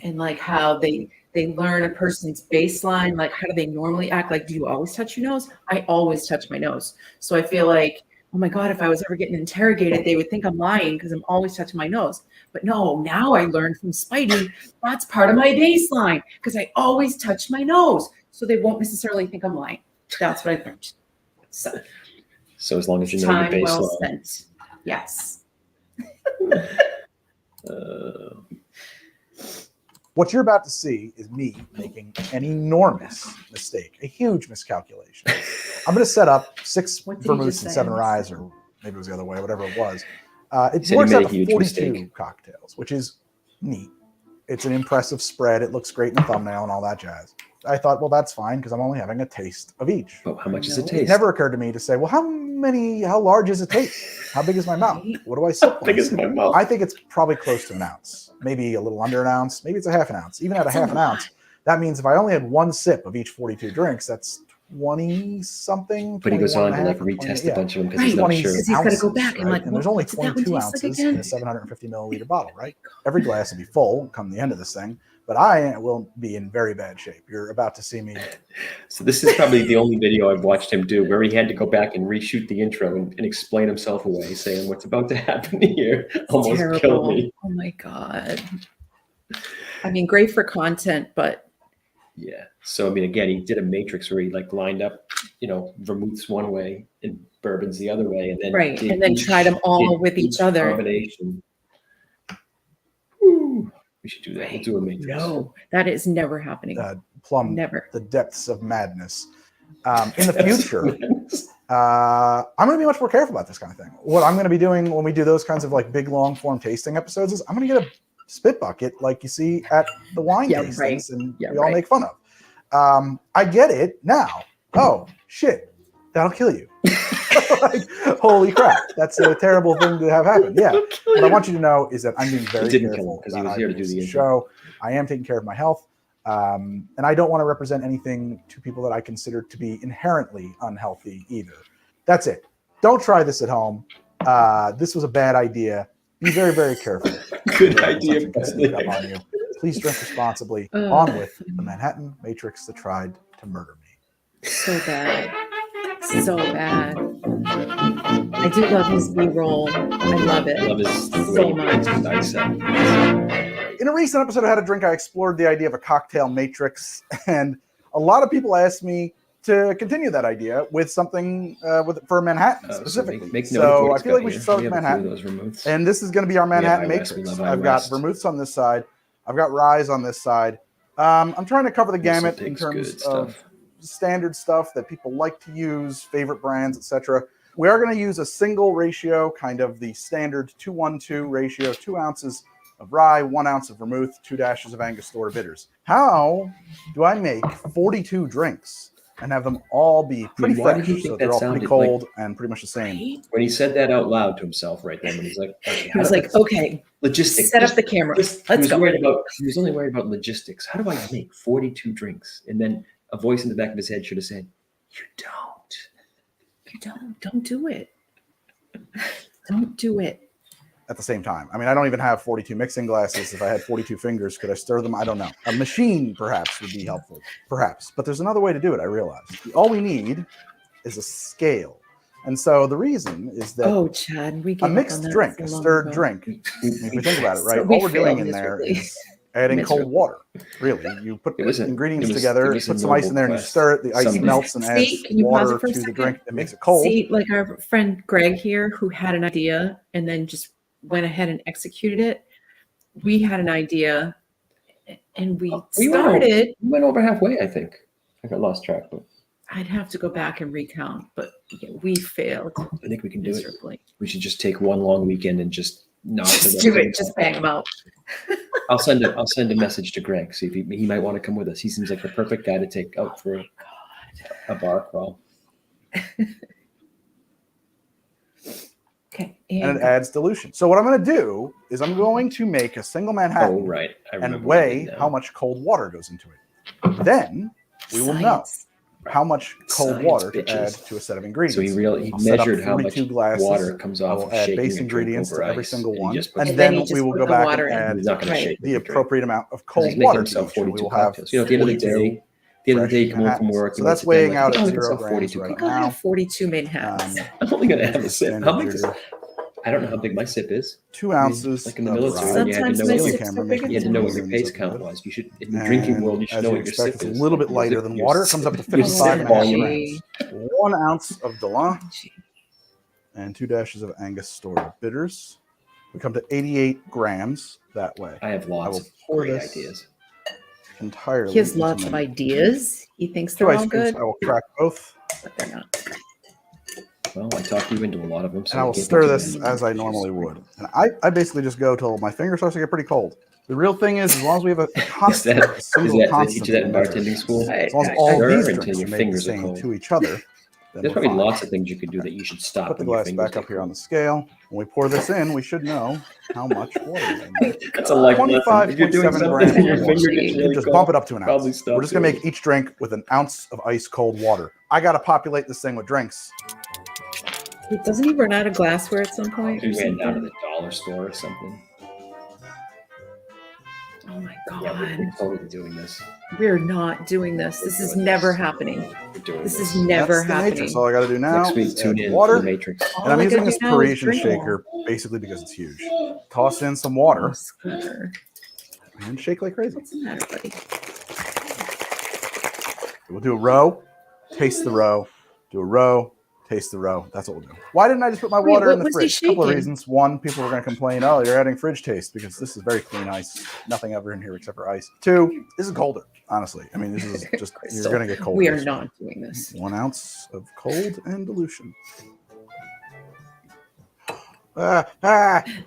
Speaker 4: And like how they learn a person's baseline, like how do they normally act? Like, do you always touch your nose? I always touch my nose. So I feel like, oh my God, if I was ever getting interrogated, they would think I'm lying because I'm always touching my nose. But no, now I learned from Spidey, that's part of my baseline because I always touch my nose. So they won't necessarily think I'm lying. That's what I learned. So
Speaker 3: as long as you know your
Speaker 4: time
Speaker 3: baseline.
Speaker 4: well spent. Yes.
Speaker 5: What you're about to see is me making an enormous mistake, a huge miscalculation. I'm going to set up 6
Speaker 4: What did you
Speaker 5: vermouths
Speaker 4: just
Speaker 5: and
Speaker 4: say?
Speaker 5: 7 ryes, or maybe it was the other way, whatever it was. It
Speaker 3: said you
Speaker 5: works
Speaker 3: made
Speaker 5: out
Speaker 3: a
Speaker 5: to
Speaker 3: huge
Speaker 5: 42
Speaker 3: mistake.
Speaker 5: cocktails, which is neat. It's an impressive spread. It looks great in the thumbnail and all that jazz. I thought, well, that's fine because I'm only having a taste of each.
Speaker 3: But how much is it
Speaker 5: It
Speaker 3: taste?
Speaker 5: never occurred to me to say, well, how large is it taste? How big is my mouth? What do I sip?
Speaker 3: How big is my mouth?
Speaker 5: I think it's probably close to an ounce, maybe a little under an ounce, maybe it's a half an ounce. Even at a half an ounce, that means if I only had one sip of each 42 drinks, that's 20 something.
Speaker 3: But he goes on to like
Speaker 5: 21
Speaker 3: retest a bunch of them because
Speaker 4: Right.
Speaker 3: he's not
Speaker 5: 20
Speaker 3: sure.
Speaker 4: Because he's got to go back and
Speaker 5: right?
Speaker 4: like,
Speaker 5: And there's only
Speaker 4: what's that one
Speaker 5: 22
Speaker 4: taste like
Speaker 5: ounces
Speaker 4: again?
Speaker 5: in a 750 milliliter bottle, right? Every glass will be full come the end of this thing, but I will be in very bad shape. You're about to see me.
Speaker 3: So this is probably the only video I've watched him do where he had to go back and reshoot the intro and explain himself away, saying what's about to happen here almost
Speaker 4: Terrible.
Speaker 3: killed me.
Speaker 4: Oh my God. I mean, great for content, but
Speaker 3: Yeah. So I mean, again, he did a matrix where he like lined up, vermouths one way and bourbons the other way, and then
Speaker 4: right. And then tried them all with each other.
Speaker 3: Combination. Woo. We should do that. We'll do a matrix.
Speaker 4: No, that is never happening.
Speaker 5: Plumb
Speaker 4: Never.
Speaker 5: the depths of madness. In the future, I'm going to be much more careful about this kind of thing. What I'm going to be doing when we do those kinds of like big long form tasting episodes is I'm going to get a spit bucket like you see at the wine tastings and we all make fun of. I get it now. Oh shit, that'll kill you. Like, holy crap, that's a terrible thing to have happen. Yeah, what I want you to know is that I'm being very careful
Speaker 3: because he was here to do the
Speaker 5: show. I am taking care of my health, and I don't want to represent anything to people that I consider to be inherently unhealthy either. That's it. Don't try this at home. This was a bad idea. Be very, very careful.
Speaker 3: Good idea.
Speaker 5: On you. Please drink responsibly. On with the Manhattan Matrix that tried to murder me.
Speaker 4: So bad. So bad. I do love his B-roll. I love it.
Speaker 3: Love his
Speaker 4: so much.
Speaker 5: In a recent episode of How to Drink, I explored the idea of a cocktail matrix, and a lot of people asked me to continue that idea with something for Manhattan specifically. So I feel like we should start with Manhattan. And this is going to be our Manhattan matrix. I've got vermouths on this side. I've got ryes on this side. I'm trying to cover the gamut in terms of standard stuff that people like to use, favorite brands, etc. We are going to use a single ratio, kind of the standard 2-1-2 ratio, 2 ounces of rye, 1 ounce of vermouth, 2 dashes of Angostura bitters. How do I make 42 drinks and have them all be pretty fresh, so they're all pretty cold and pretty much the same?
Speaker 3: When he said that out loud to himself right then, when he's like, okay,
Speaker 4: he was like, okay,
Speaker 3: logistics.
Speaker 4: Set up the camera. Let's go.
Speaker 3: He was only worried about logistics. How do I make 42 drinks? And then a voice in the back of his head should have said,
Speaker 4: don't do it. Don't do it.
Speaker 5: At the same time. I mean, I don't even have 42 mixing glasses. If I had 42 fingers, could I stir them? I don't know. A machine perhaps would be helpful. Perhaps. But there's another way to do it, I realized. All we need is a scale. And so the reason is that
Speaker 4: Chad,
Speaker 5: a mixed drink, a stirred drink, if we think about it, right? All we're doing in there is adding cold water. Really. You put ingredients together, put some ice in there, and you stir it. The ice melts and adds water to the drink. It makes it cold.
Speaker 4: See, like our friend Greg here, who had an idea and then just went ahead and executed it. We had an idea and we started.
Speaker 3: We went over halfway, I think. I got lost track, but
Speaker 4: I'd have to go back and recount, but we failed.
Speaker 3: I think we can do
Speaker 4: miserably.
Speaker 3: it. We should just take one long weekend and just knock
Speaker 4: just do it. Just bang them out.
Speaker 3: I'll send a message to Greg, see if he might want to come with us. He seems like the perfect guy to take out for a bar crawl.
Speaker 4: Okay.
Speaker 5: And it adds dilution. So what I'm going to do is I'm going to make a single Manhattan and weigh how much cold water goes into it. Then we will know how much cold water to add to a set of ingredients.
Speaker 3: So he measured how much water comes off.
Speaker 5: I will add base ingredients to every single one, and
Speaker 4: then
Speaker 5: then we will go back and add the appropriate amount of cold water to each. We will have
Speaker 3: at the end of the day. You come home from work.
Speaker 5: So that's weighing out at 0 grams right now.
Speaker 4: Have 42 Manhattans.
Speaker 3: I'm only going to have a sip. How big is it? I don't know how big my sip is.
Speaker 5: 2 ounces.
Speaker 3: Like in the military, you had to know what your pace count was. You should, in the drinking world, you should know what your sip is.
Speaker 5: It's a little bit lighter than water. It comes up to 55 grams. 1 ounce of Delon and 2 dashes of Angostura bitters. We come to 88 grams that way.
Speaker 3: I have lots of great ideas.
Speaker 5: Entirely.
Speaker 4: He has lots of ideas. He thinks they're all good.
Speaker 5: I will crack both.
Speaker 4: But they're not.
Speaker 3: Well, I talked you into a lot of them. So
Speaker 5: And I will stir this as I normally would. And I basically just go till my finger starts to get pretty cold. The real thing is, as long as we have a constant, a single constant.
Speaker 3: Teach you that in bartending school?
Speaker 5: As long as all these drinks
Speaker 3: your
Speaker 5: are made the
Speaker 3: fingers are
Speaker 5: same
Speaker 3: cold.
Speaker 5: to each other.
Speaker 3: There's probably lots of things you could do that you should stop.
Speaker 5: Put the glass back up here on the scale. When we pour this in, we should know how much water is in there.
Speaker 3: That's a life lesson.
Speaker 5: 25.7 grams.
Speaker 3: Your finger gets really
Speaker 5: just
Speaker 3: cold,
Speaker 5: bump it up to an ounce.
Speaker 3: probably stop
Speaker 5: We're just going to make each drink with an ounce of ice cold water. I got to populate this thing with drinks.
Speaker 4: Doesn't he run out of glassware at some point?
Speaker 3: We ran down to the dollar store or something.
Speaker 4: Oh my God.
Speaker 3: Yeah, we're totally doing this.
Speaker 4: We're not doing this. This is never happening.
Speaker 3: We're doing
Speaker 4: This
Speaker 3: this.
Speaker 4: is never
Speaker 5: That's the
Speaker 4: happening.
Speaker 5: Matrix. All I got to do now
Speaker 3: Next week,
Speaker 5: is
Speaker 3: tune
Speaker 5: add
Speaker 3: in
Speaker 5: water.
Speaker 3: to the Matrix.
Speaker 5: And I'm
Speaker 4: All I
Speaker 5: using
Speaker 4: gotta
Speaker 5: this
Speaker 4: do now is
Speaker 5: Parisian
Speaker 4: drink
Speaker 5: shaker basically because it's huge. Toss in some water and shake like crazy.
Speaker 4: What's the matter, buddy?
Speaker 5: We'll do a row, taste the row, do a row, taste the row. That's what we'll do. Why didn't I just put my water in the fridge? A couple of reasons. One, people were going to complain, oh, you're adding fridge taste because this is very clean ice. Nothing ever in here except for ice. Two, this is colder, honestly. I mean, this is just, you're going to get colder.
Speaker 4: We are not doing this.
Speaker 5: 1 ounce of cold and dilution.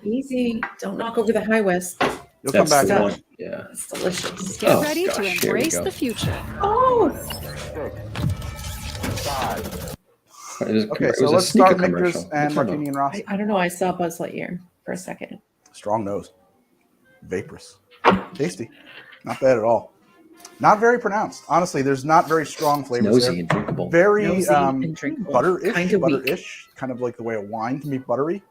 Speaker 4: Easy. Don't knock over the high west.
Speaker 5: You'll come back.
Speaker 3: The one. Yeah.
Speaker 4: It's delicious.
Speaker 6: Get ready
Speaker 3: gosh,
Speaker 6: to
Speaker 3: here we
Speaker 6: embrace
Speaker 3: go.
Speaker 6: the future.
Speaker 4: Oh,
Speaker 5: Okay, so let's start Mictors and Martini and Ross.
Speaker 4: I don't know. I saw Buzz Lightyear for a second.
Speaker 5: Strong nose. Vaporous. Tasty. Not bad at all. Not very pronounced. Honestly, there's not very strong flavors
Speaker 3: Nosy
Speaker 5: there.
Speaker 3: and drinkable.
Speaker 5: Very
Speaker 4: Nosy and drinkable.
Speaker 5: butter-ish.
Speaker 4: Kind of weak.
Speaker 5: Butter-ish. Kind of like the way a wine can be buttery.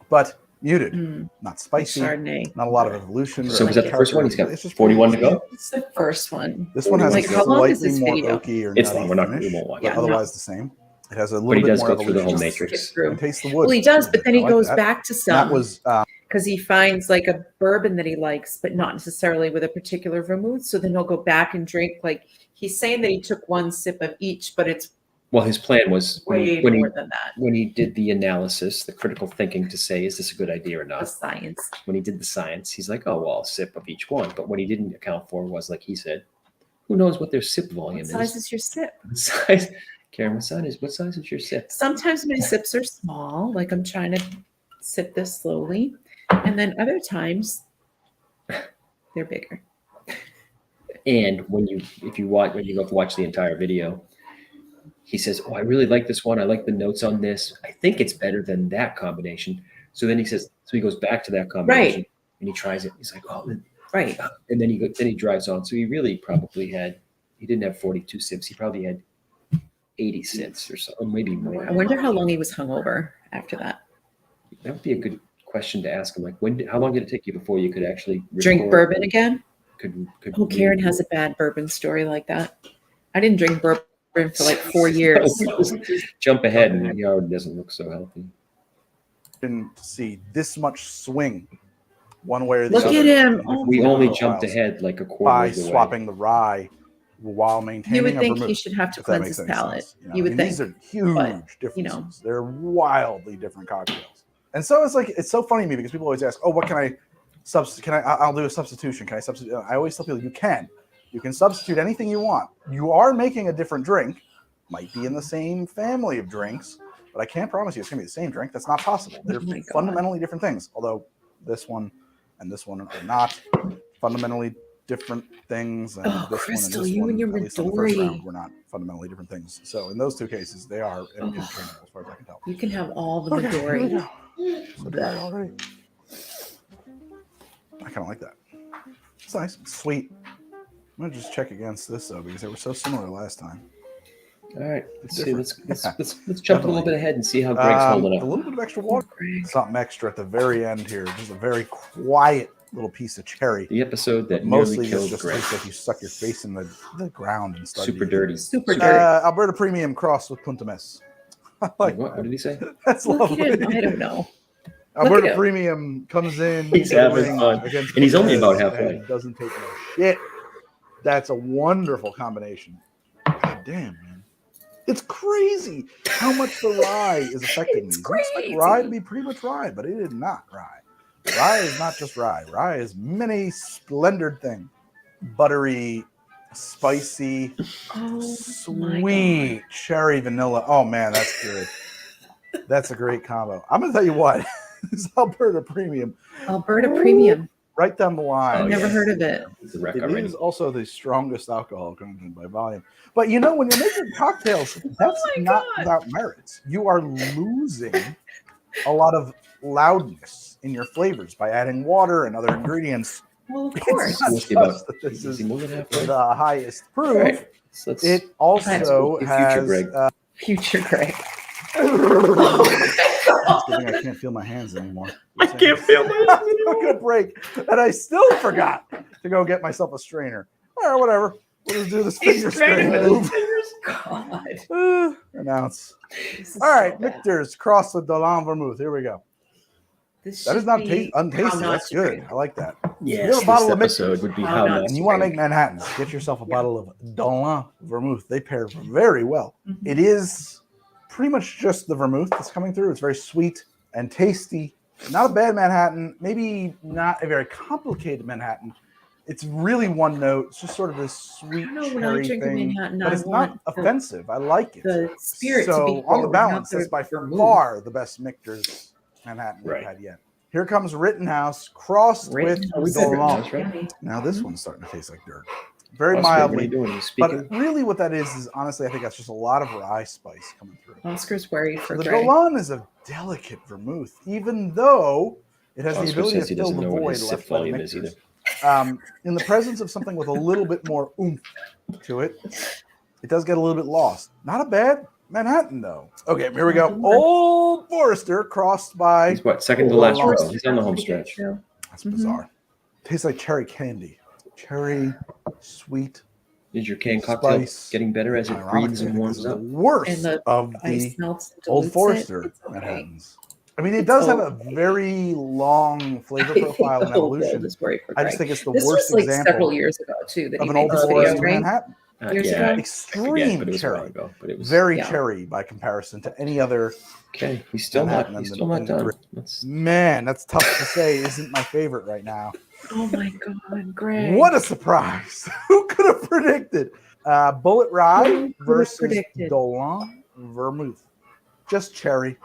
Speaker 5: But muted. Not spicy.
Speaker 4: Chardonnay.
Speaker 5: Not a lot of evolution.
Speaker 3: So was that the first one? He's got
Speaker 5: It's just
Speaker 3: 41 to go?
Speaker 4: It's the first one.
Speaker 5: This one has
Speaker 4: Like,
Speaker 5: a
Speaker 4: how long is
Speaker 5: slightly
Speaker 4: this
Speaker 5: more
Speaker 4: video?
Speaker 5: oaky or
Speaker 3: It's
Speaker 5: nutty
Speaker 3: long. We're not.
Speaker 5: finish,
Speaker 3: We won't watch
Speaker 5: but
Speaker 3: it.
Speaker 5: otherwise the same. It has a little
Speaker 3: But he
Speaker 5: bit
Speaker 3: does
Speaker 5: more
Speaker 3: go through the whole
Speaker 5: evolution.
Speaker 3: matrix.
Speaker 4: Skip through.
Speaker 5: And taste the wood.
Speaker 4: Well, he does, but then he
Speaker 5: I like
Speaker 4: goes
Speaker 5: that.
Speaker 4: back to
Speaker 5: That
Speaker 4: some
Speaker 5: was
Speaker 4: because he finds like a bourbon that he likes, but not necessarily with a particular vermouth. So then he'll go back and drink. Like he's saying that he took one sip of each, but it's
Speaker 3: Well, his plan was
Speaker 4: way
Speaker 3: when
Speaker 4: more than that.
Speaker 3: he did the analysis, the critical thinking to say, is this a good idea or
Speaker 4: The
Speaker 3: not?
Speaker 4: science.
Speaker 3: When he did the science, he's like, oh, well, a sip of each one. But what he didn't account for was, like he said, who knows what their sip volume
Speaker 4: What size
Speaker 3: is?
Speaker 4: is your sip?
Speaker 3: What size? Karen, what size is your sip?
Speaker 4: Sometimes my sips are small, like I'm trying to sip this slowly, and then other times they're bigger.
Speaker 3: And when you go to watch the entire video, he says, oh, I really like this one. I like the notes on this. I think it's better than that combination. So then he says, so he goes back to that combination and he tries it. He's like, oh,
Speaker 4: Right.
Speaker 3: and then he drives on. So he really probably he didn't have 42 sips. He probably had 80 sips or so, or maybe more.
Speaker 4: I wonder how long he was hungover after that.
Speaker 3: That would be a good question to ask him. Like, how long did it take you before you could actually
Speaker 4: Drink
Speaker 3: record?
Speaker 4: bourbon again?
Speaker 3: Could
Speaker 4: Oh, Karen has a bad bourbon story like that. I didn't drink bourbon for like 4 years.
Speaker 3: Jump ahead, and he already doesn't look so healthy.
Speaker 5: didn't see this much swing one way or the
Speaker 4: Look
Speaker 5: other.
Speaker 4: at him.
Speaker 5: in
Speaker 3: We
Speaker 5: different
Speaker 3: only
Speaker 5: profiles
Speaker 3: jumped ahead like a quarter
Speaker 5: by
Speaker 3: of the way.
Speaker 5: swapping the rye while maintaining
Speaker 4: You would
Speaker 5: a
Speaker 4: think
Speaker 5: vermouth,
Speaker 4: he should have to
Speaker 5: if that
Speaker 4: cleanse
Speaker 5: makes
Speaker 4: his
Speaker 5: any
Speaker 4: palate.
Speaker 5: sense, you know?
Speaker 4: You would
Speaker 5: I mean,
Speaker 4: think.
Speaker 5: these are huge
Speaker 4: but,
Speaker 5: differences.
Speaker 4: you know.
Speaker 5: They're wildly different cocktails. And so it's so funny to me because people always ask, "Oh, what can I I'll do a substitution. Can I substitute?" I always tell people you can substitute anything you want. You are making a different drink, might be in the same family of drinks, but I can't promise you it's going to be the same drink. That's not possible. They're
Speaker 4: my God.
Speaker 5: fundamentally different things. Although this one and this one are not fundamentally different things. And
Speaker 4: Oh,
Speaker 5: this
Speaker 4: Crystal,
Speaker 5: one and this
Speaker 4: you
Speaker 5: one,
Speaker 4: and your
Speaker 5: at least on the first
Speaker 4: Midori.
Speaker 5: round, were not fundamentally different things. So in those two cases, they are interchangeable as far as I can tell.
Speaker 4: You can have all the
Speaker 5: Okay, here we
Speaker 4: Midori.
Speaker 5: go. So dry already. I kind of like that. It's nice. It's sweet. I'm gonna just check against this though because they were so similar last time.
Speaker 3: All right, let's see.
Speaker 5: Different.
Speaker 3: Let's jump a little bit ahead and see how Greg's holding
Speaker 5: A
Speaker 3: up.
Speaker 5: little bit of extra water.
Speaker 4: Greg.
Speaker 5: Something extra at the very end here. Just a very quiet little piece of cherry.
Speaker 3: The episode that
Speaker 5: Mostly
Speaker 3: nearly
Speaker 5: this
Speaker 3: killed
Speaker 5: just
Speaker 3: Greg.
Speaker 5: tastes like you suck your face in the ground and start
Speaker 3: Super
Speaker 5: eating.
Speaker 3: dirty.
Speaker 4: Super dirty.
Speaker 5: Alberta Premium crossed with Punta Mes.
Speaker 3: What did he say?
Speaker 5: That's
Speaker 4: Look at
Speaker 5: lovely.
Speaker 4: him. I don't know.
Speaker 5: Alberta
Speaker 4: at him.
Speaker 5: Premium comes in.
Speaker 3: He's
Speaker 5: to the
Speaker 3: having
Speaker 5: ring
Speaker 3: fun.
Speaker 5: against
Speaker 3: And he's only
Speaker 5: Punta
Speaker 3: about
Speaker 5: Mes
Speaker 3: halfway.
Speaker 5: and doesn't take no shit. That's a wonderful combination. God damn, man. It's crazy how much the rye is affecting
Speaker 4: It's
Speaker 5: these. You expect
Speaker 4: crazy.
Speaker 5: rye to be pretty much rye, but it is not rye. Rye is not just rye. Rye is many splendid things. Buttery, spicy,
Speaker 4: Oh, my
Speaker 5: sweet cherry vanilla. Oh man, that's good. That's a great combo. I'm going to tell you what. This is Alberta Premium.
Speaker 4: Alberta Premium.
Speaker 5: Right down the line.
Speaker 4: I've never heard of it.
Speaker 5: It is also the strongest alcohol content by volume. But you know, when you're making cocktails, that's not without merits. You are losing a lot of loudness in your flavors by adding water and other ingredients.
Speaker 4: Well, of course.
Speaker 5: It's not just that this is the highest proof.
Speaker 3: Right. So
Speaker 5: it also has
Speaker 4: Future Greg.
Speaker 5: I can't feel my hands anymore.
Speaker 3: I can't feel my hands anymore.
Speaker 5: Took a break, and I still forgot to go get myself a strainer. All right, whatever. We'll just do this finger strain move.
Speaker 4: God.
Speaker 5: Announce. All right, Michter's crossed with Dolan Vermouth. Here we go. That is not untasty. That's good. I like that.
Speaker 3: Yes,
Speaker 5: you have a bottle of
Speaker 3: episode would be how not.
Speaker 5: And you want to make Manhattans. Get yourself a bottle of Dolan Vermouth. They pair very well.
Speaker 4: Mm-hmm.
Speaker 5: It is pretty much just the vermouth that's coming through. It's very sweet and tasty. Not a bad Manhattan. Maybe not a very complicated Manhattan. It's really one note. It's just sort of this sweet cherry thing. But it's not offensive. I like it.
Speaker 4: The spirit
Speaker 5: so
Speaker 4: to be
Speaker 5: on the balance, that's by far the best Michter's Manhattan we've had yet. Here comes Rittenhouse crossed with Dolan.
Speaker 4: Right?
Speaker 5: Now this one's starting to taste like dirt. Very mildly. But really what that is honestly, I think that's just a lot of rye spice coming through.
Speaker 4: Oscar's worried for
Speaker 5: the
Speaker 4: Greg.
Speaker 5: Dolan is a delicate vermouth, even though it has the ability to fill the void left by the Michter's. In the presence of something with a little bit more oomph to it, it does get a little bit lost. Not a bad Manhattan, though. Okay, here we go. Old Forester crossed by...
Speaker 3: He's what, second to last row. He's on the home stretch.
Speaker 5: That's bizarre. Tastes like cherry candy. Cherry, sweet.
Speaker 3: Is your canned cocktail getting better as it breathes and warms up?
Speaker 5: Worst of the Old Forester Manhattans. I mean, it does have a very long flavor profile and evolution. I just think it's the worst example
Speaker 4: several years ago too
Speaker 5: of an Old Forester Manhattan.
Speaker 3: Extreme
Speaker 5: cherry, very cherry by comparison to any other.
Speaker 3: Okay, he's still not done.
Speaker 5: Man, that's tough to say. Isn't my favorite right now.
Speaker 4: Oh my God, Greg!
Speaker 5: What a surprise! Who could have predicted? Bullet Rye versus Dolan Vermouth. Just cherry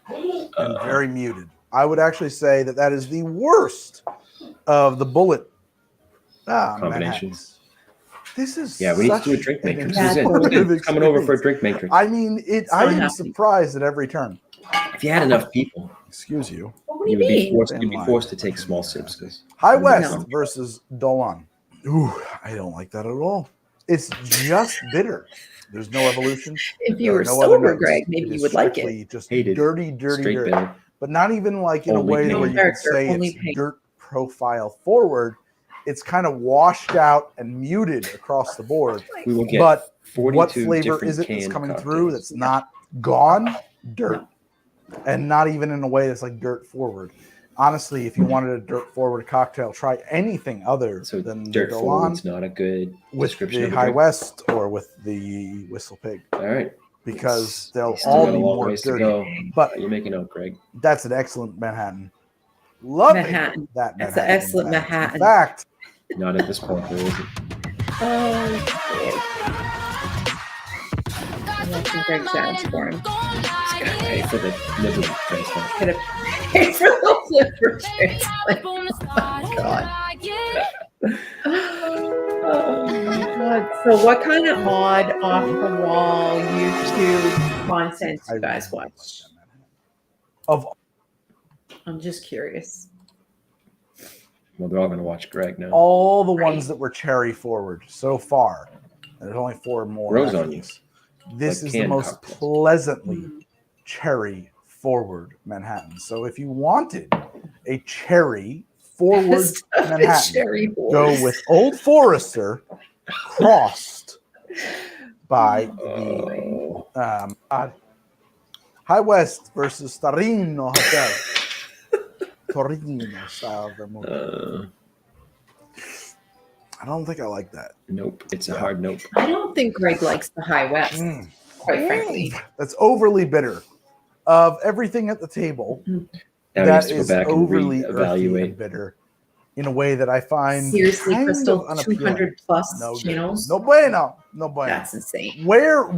Speaker 5: and very muted. I would actually say that is the worst of the Bullet combinations. This is
Speaker 3: we need to do a drink maker. Who's coming over for a drink maker?
Speaker 5: I mean, I am surprised at every turn.
Speaker 3: If you had enough people,
Speaker 5: excuse you,
Speaker 4: you'd be
Speaker 3: forced to take small sips.
Speaker 5: High West versus Dolan. Ooh, I don't like that at all. It's just bitter. There's no evolution.
Speaker 4: If you were sober, Greg, maybe you would like it.
Speaker 5: Just dirty dirt.
Speaker 3: Bitter.
Speaker 5: But not even like in a way where you could say it's dirt profile forward. It's kind of washed out and muted across the board.
Speaker 3: We will get
Speaker 5: but what flavor is it that's coming through that's not gone? Dirt. And not even in a way that's like dirt forward. Honestly, if you wanted a dirt forward cocktail, try anything other than
Speaker 3: dirt
Speaker 5: the
Speaker 3: forward. It's not a good description
Speaker 5: with the High West or with the Whistle Pig.
Speaker 3: All right.
Speaker 5: Because they'll all be more dirty. But
Speaker 3: you're making out, Greg.
Speaker 5: That's an excellent Manhattan. Love
Speaker 4: Manhattan.
Speaker 5: That Manhattan.
Speaker 4: That's an excellent Manhattan.
Speaker 5: In fact,
Speaker 3: not at this point, there isn't.
Speaker 4: I'm watching Greg sounds for him.
Speaker 3: Pay for the liver transplant.
Speaker 4: Gonna pay for the liver transplant. Oh my God. So what kind of odd off the wall YouTube content you guys watch? I'm just curious.
Speaker 3: Well, they're all going to watch Greg now.
Speaker 5: All the ones that were cherry forward so far. There's only 4 more.
Speaker 3: Grows on you.
Speaker 5: This is the most pleasantly cherry forward Manhattan. So if you wanted a cherry forward Manhattan, go with Old Forester crossed by the High West versus Torino Hotel. Torino style vermouth. I don't think I like that.
Speaker 3: Nope. It's a hard nope.
Speaker 4: I don't think Greg likes the High West, quite frankly.
Speaker 5: That's overly bitter. Of everything at the table, that is overly earthy and bitter in a way that I find
Speaker 4: seriously,
Speaker 5: kind
Speaker 4: Crystal,
Speaker 5: of
Speaker 4: 200 plus channels.
Speaker 5: No bueno.
Speaker 4: That's insane.
Speaker 5: Where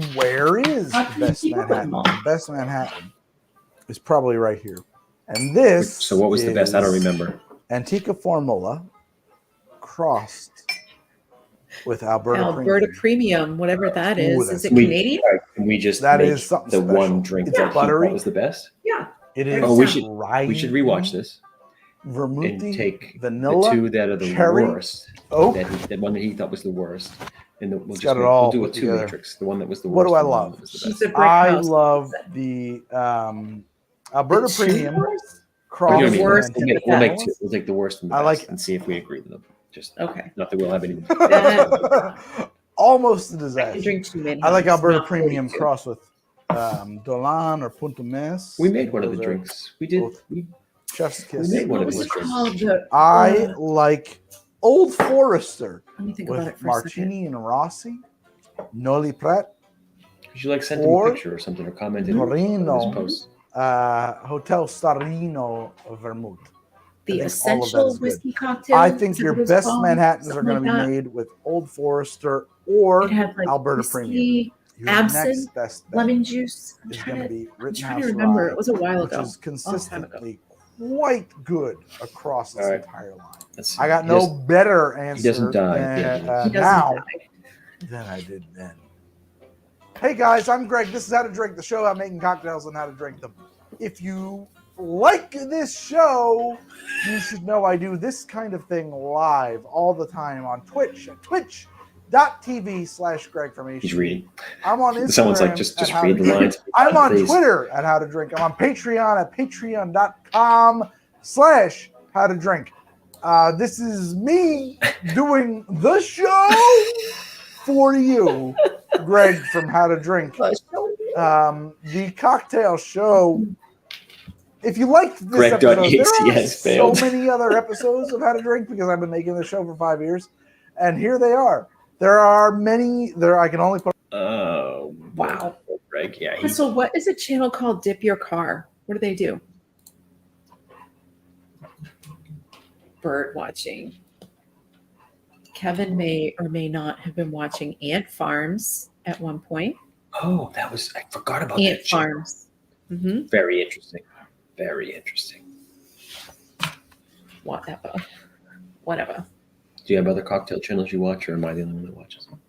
Speaker 5: is the best Manhattan? The best Manhattan is probably right here. And this.
Speaker 3: So what was the best? I don't remember.
Speaker 5: Antica Formula crossed with
Speaker 4: Alberta Premium, whatever that is. Is it
Speaker 3: Can
Speaker 4: Canadian?
Speaker 3: Can we just
Speaker 5: that
Speaker 3: make
Speaker 5: is something
Speaker 3: the
Speaker 5: special.
Speaker 3: one drink
Speaker 5: It's
Speaker 3: that
Speaker 5: buttery.
Speaker 3: That was the best?
Speaker 4: Yeah.
Speaker 5: It is.
Speaker 3: Oh, we should rewatch this.
Speaker 5: Vermouth,
Speaker 3: and take
Speaker 5: vanilla,
Speaker 3: the two that are the
Speaker 5: cherry,
Speaker 3: worst.
Speaker 5: oak.
Speaker 3: The one that he thought was the worst. And we'll do a two
Speaker 5: together.
Speaker 3: matrix. The one that was the
Speaker 5: What
Speaker 3: worst.
Speaker 5: do I love? I love the Alberta Premium.
Speaker 3: We'll make
Speaker 5: two.
Speaker 3: We'll take the worst and the best and see if we agree with them. Just
Speaker 4: okay.
Speaker 3: Not that we'll have any.
Speaker 5: Almost a disaster.
Speaker 4: I drink too many.
Speaker 5: I like Alberta Premium cross with Dolan or Punta Mes.
Speaker 3: We made one of the drinks. We did.
Speaker 5: Chef's Kiss.
Speaker 3: We made one of the drinks.
Speaker 5: I like Old Forester
Speaker 4: Let me think
Speaker 5: with
Speaker 4: about it for
Speaker 5: Martini and Rossi, Noli Pret.
Speaker 3: You like send him a picture or something or comment in
Speaker 5: Torino,
Speaker 3: his post.
Speaker 5: Hotel Starino Vermouth.
Speaker 4: The essential whiskey cocktail.
Speaker 5: I think your best Manhattans are going to be made with Old Forester or Alberta Premium. Your
Speaker 4: absinthe, lemon juice.
Speaker 5: Is going to be
Speaker 4: I'm trying to remember. It was a while ago.
Speaker 5: Which is consistently quite good across this entire line.
Speaker 3: That's,
Speaker 5: I got no better answer
Speaker 3: he doesn't die.
Speaker 5: Now than I did then. Hey guys, I'm Greg. This is How to Drink, the show about making cocktails and how to drink them. If you like this show, you should know I do this kind of thing live all the time on Twitch at twitch.tv/GregFormation.
Speaker 3: He's reading.
Speaker 5: I'm on Instagram.
Speaker 3: Someone's like, just read the lines.
Speaker 5: I'm on Twitter at How to Drink. I'm on Patreon at patreon.com/How to Drink. This is me doing the show for you, Greg from How to Drink. The cocktail show. If you liked this episode, there are so many other episodes of How to Drink because I've been making this show for 5 years, and here they are. There are many. I can only put.
Speaker 3: Oh wow, Greg! Yeah.
Speaker 4: So, what is a channel called Dip Your Car? What do they do? Bird watching. Kevin may or may not have been watching Ant Farms at one point.
Speaker 3: Oh, I forgot about
Speaker 4: Ant
Speaker 3: that
Speaker 4: Farms.
Speaker 3: Mm-hmm. Very interesting. Very interesting.
Speaker 4: Whatever.
Speaker 3: Do you have other cocktail channels you watch, or am I the only one that watches them?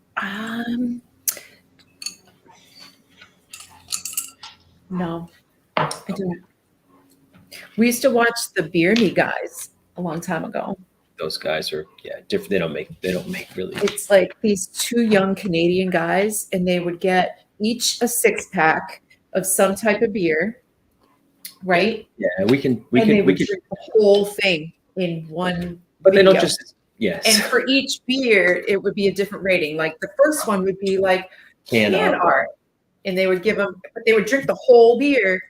Speaker 4: No, I don't. We used to watch the Beer Me guys a long time ago.
Speaker 3: Those guys are different. They don't make really.
Speaker 4: It's like these two young Canadian guys, and they would get each a 6-pack of some type of beer, right?
Speaker 3: Yeah, we can
Speaker 4: drink the whole thing in one.
Speaker 3: But
Speaker 4: video.
Speaker 3: They don't just. Yes.
Speaker 4: And for each beer, it would be a different rating. Like the first one would be like can art, and they would give them, but they would drink the whole beer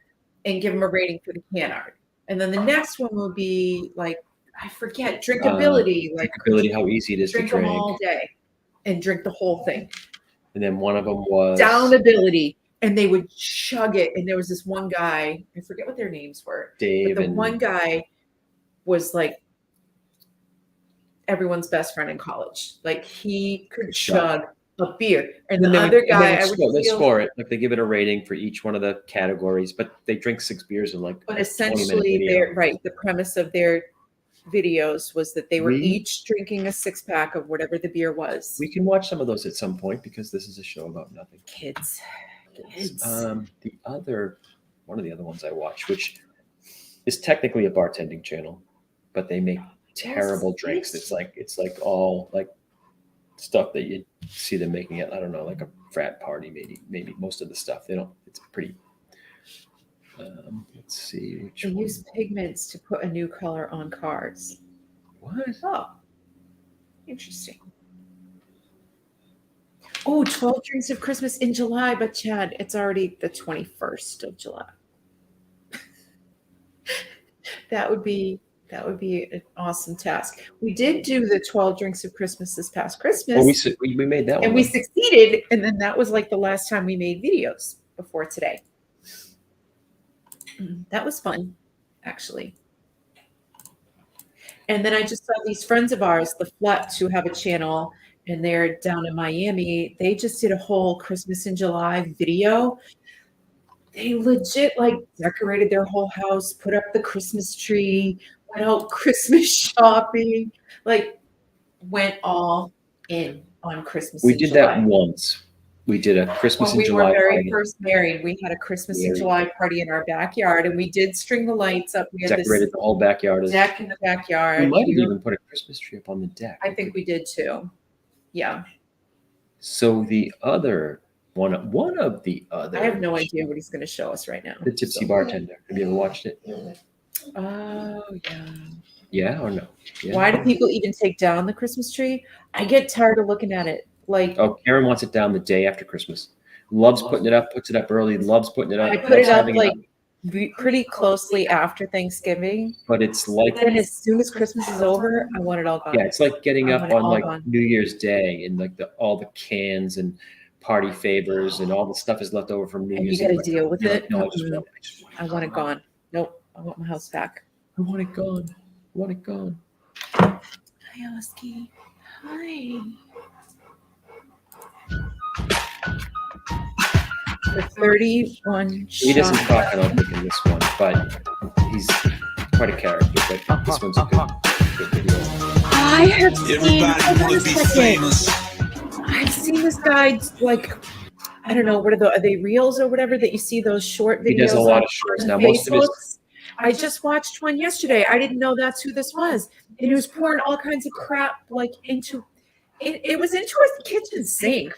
Speaker 4: and give them a rating for the can art. And then the next one would be like, I forget, drinkability.
Speaker 3: Drinkability, how easy it is to drink.
Speaker 4: Drink them all day and drink the whole thing.
Speaker 3: And then one of them was
Speaker 4: downability, and they would chug it. And there was this one guy, I forget what their names were.
Speaker 3: Dave.
Speaker 4: But the one guy was like everyone's best friend in college. Like he could chug a beer, and the other guy,
Speaker 3: they score it. Like they give it a rating for each one of the categories, but they drink 6 beers in like.
Speaker 4: But essentially, the premise of their videos was that they were each drinking a 6-pack of whatever the beer was.
Speaker 3: We can watch some of those at some point because this is a show about nothing.
Speaker 4: Kids.
Speaker 3: One of the other ones I watch, which is technically a bartending channel, but they make terrible drinks. It's like all like stuff that you see them making at, I don't know, like a frat party, maybe most of the stuff. They don't, it's pretty, let's see.
Speaker 4: They use pigments to put a new color on cards.
Speaker 3: What?
Speaker 4: Oh, interesting. Oh, 12 Drinks of Christmas in July, but Chad, it's already the 21st of July. That would be an awesome task. We did do the 12 Drinks of Christmas this past Christmas.
Speaker 3: Well, we made that one.
Speaker 4: And we succeeded. And then that was like the last time we made videos before today. That was fun, actually. And then I just saw these friends of ours, the Fluts, who have a channel, and they're down in Miami. They just did a whole Christmas in July video. they legit like decorated their whole house, put up the Christmas tree, went out Christmas shopping, like went all in on Christmas.
Speaker 3: We did that once. We did a Christmas in July.
Speaker 4: When we were very first married, we had a Christmas in July party in our backyard, and we did string the lights up. We had
Speaker 3: decorated the whole backyard.
Speaker 4: Deck in the backyard.
Speaker 3: We might have even put a Christmas tree up on the deck.
Speaker 4: I think we did too. Yeah.
Speaker 3: So the other one of the other.
Speaker 4: I have no idea what he's going to show us right now.
Speaker 3: The Tipsy Bartender. Have you ever watched it?
Speaker 4: Oh yeah.
Speaker 3: Yeah or no? Yeah.
Speaker 4: Why do people even take down the Christmas tree? I get tired of looking at it. Like,
Speaker 3: oh, Karen wants it down the day after Christmas. Loves putting it up, puts it up early, loves putting it up.
Speaker 4: I put it up like pretty closely after Thanksgiving.
Speaker 3: But it's like,
Speaker 4: then as soon as Christmas is over, I want it all gone.
Speaker 3: Yeah, it's like getting up on like New Year's Day and like all the cans and party favors and all the stuff is left over from New Year's.
Speaker 4: You got to deal with it.
Speaker 3: No,
Speaker 4: I want it gone. Nope, I want my house back.
Speaker 3: I want it gone. I want it gone.
Speaker 4: Hi, Oski. Hi. The 31
Speaker 3: He doesn't talk, I don't think, in this one, but he's quite a character. But this one's a good video.
Speaker 4: I have seen this guy, like, I don't know, are they reels or whatever that you see those short videos?
Speaker 3: He does a lot of shorts now. Most of his.
Speaker 4: I just watched one yesterday. I didn't know that's who this was, and he was pouring all kinds of crap like into it. It was into his kitchen sink.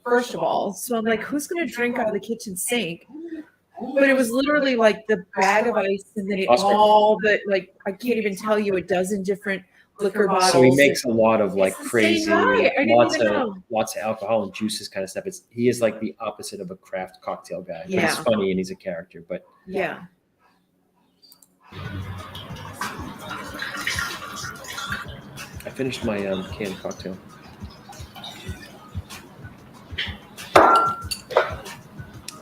Speaker 4: First of all, so I'm like, who's going to drink out of the kitchen sink? But it was literally like the bag of ice, and then all the, like, I can't even tell you, a dozen different liquor bottles.
Speaker 3: So he makes a lot of like crazy, lots of alcohol and juices kind of stuff. He is like the opposite of a craft cocktail guy. Yeah. He's funny and he's a character, but
Speaker 4: yeah.
Speaker 3: I finished my canned cocktail.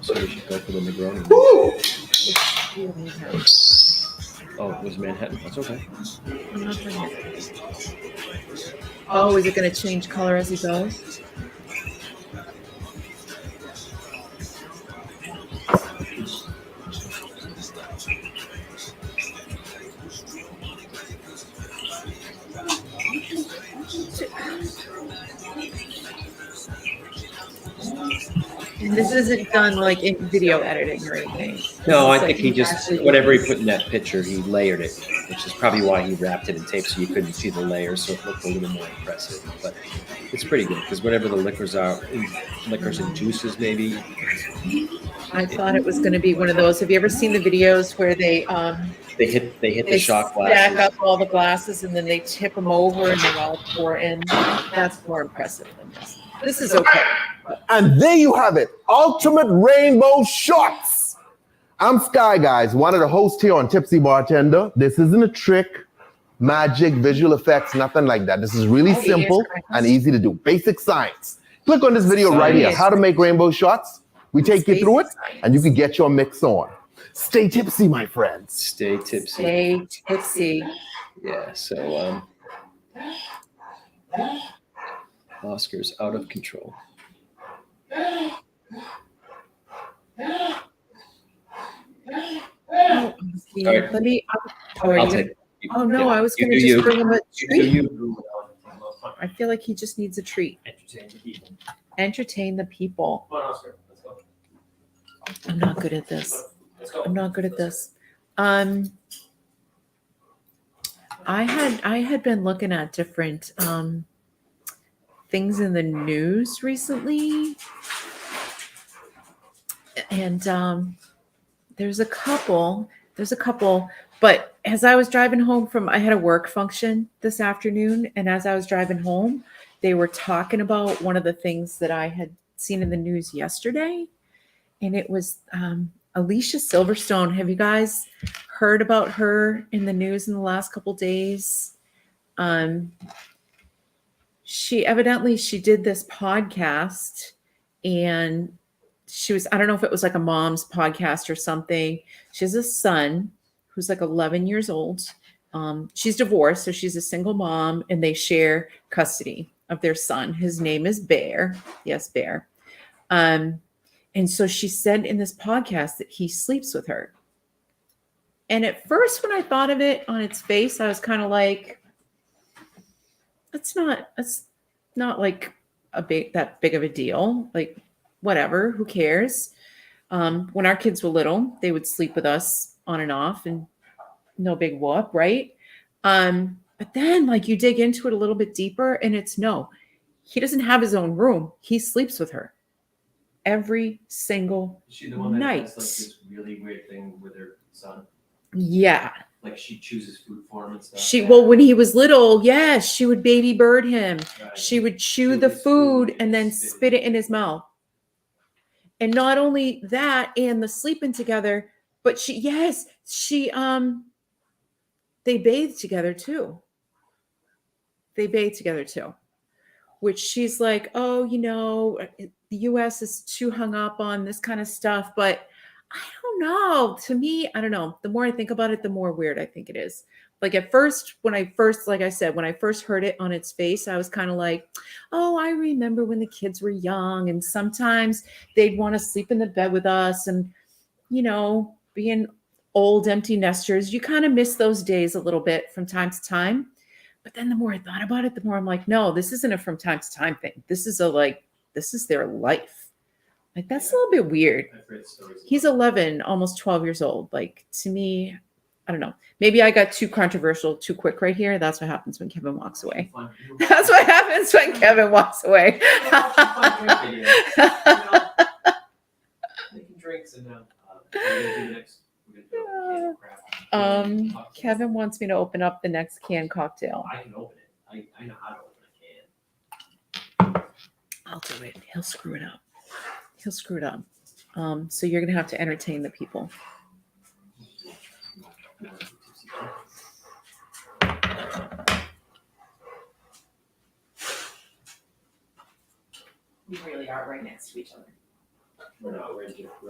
Speaker 3: So we should go for the Negroni. Oh, it was Manhattan. That's okay.
Speaker 4: Oh, is it going to change color as he goes? And this isn't done like in video editing or anything.
Speaker 3: No, I think he just, whatever he put in that picture, he layered it, which is probably why he wrapped it in tape so you couldn't see the layers, so it looked a little more impressive. But it's pretty good because whatever the liquors are, liquors and juices maybe.
Speaker 4: I thought it was going to be one of those. Have you ever seen the videos where they
Speaker 3: hit the shot glasses,
Speaker 4: stack up all the glasses, and then they tip them over and they all pour in? That's more impressive than this. This is okay.
Speaker 7: And there you have it, ultimate rainbow shots. I'm Sky Guys, one of the hosts here on Tipsy Bartender. This isn't a trick, magic, visual effects, nothing like that. This is really simple and easy to do. Basic science. Click on this video right here, how to make rainbow shots. We take you through it, and you can get your mix on. Stay tipsy, my friends.
Speaker 3: Stay tipsy.
Speaker 4: Stay tipsy.
Speaker 3: Yeah, so Oscar's out of control.
Speaker 4: Oh,
Speaker 3: right.
Speaker 4: Let me.
Speaker 3: Oh
Speaker 4: no, I was going to just bring him a treat. I feel like he just needs a treat. Entertain the people.
Speaker 2: Come on, Oscar. Let's go.
Speaker 4: I'm not good at this. I'm not good at this. I had been looking at different things in the news recently, and there's a couple, but as I was driving home I had a work function this afternoon, and as I was driving home, they were talking about one of the things that I had seen in the news yesterday, and it was Alicia Silverstone. Have you guys heard about her in the news in the last couple days? She did this podcast, and I don't know if it was like a mom's podcast or something. She has a son who's like 11 years old. She's divorced, so she's a single mom, and they share custody of their son. His name is Bear. Yes, Bear. And so she said in this podcast that he sleeps with her. And at first, when I thought of it on its face, I was kind of like, that's not like that big of a deal. Like, whatever, who cares? When our kids were little, they would sleep with us on and off and no big whoop, right? But then like you dig into it a little bit deeper and it's no, he doesn't have his own room. He sleeps with her every single
Speaker 3: Is she the one that
Speaker 4: night.
Speaker 3: has like this really weird thing with her son?
Speaker 4: Yeah.
Speaker 3: Like she chooses food for him and stuff.
Speaker 4: Well, when he was little, yes, she would baby bird him.
Speaker 3: Right.
Speaker 4: She would chew the food and then spit it in his mouth. And not only that, and the sleeping together, but they bathe together too. Which she's like, oh, the US is too hung up on this kind of stuff, but I don't know. To me, I don't know. The more I think about it, the more weird I think it is. Like at first, like I said, when I first heard it on its face, I was kind of like, oh, I remember when the kids were young and sometimes they'd want to sleep in the bed with us and, being old empty nesters, you kind of miss those days a little bit from time to time. But then the more I thought about it, the more I'm like, no, this isn't a from time to time thing. This is their life. Like, that's a little bit weird. He's 11, almost 12 years old. Like, to me, I don't know. Maybe I got too controversial too quick right here. That's what happens when Kevin walks away. That's what happens when Kevin walks away.
Speaker 3: Making drinks and
Speaker 4: Kevin wants me to open up the next canned cocktail.
Speaker 3: I can open it. I know how to open a can.
Speaker 4: I'll do it. He'll screw it up. So you're gonna have to entertain the people. We really are right next to each other.
Speaker 3: No, we're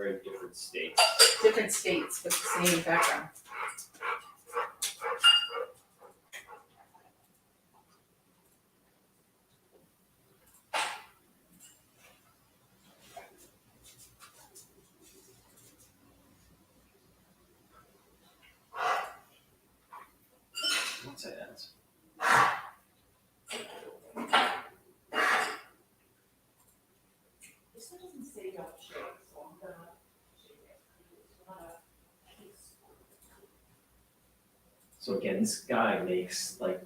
Speaker 3: in different states.
Speaker 4: Different states, but the same background.
Speaker 3: What's that?
Speaker 4: This one doesn't say don't shake, so I'm gonna shake it.
Speaker 3: So again, this guy makes like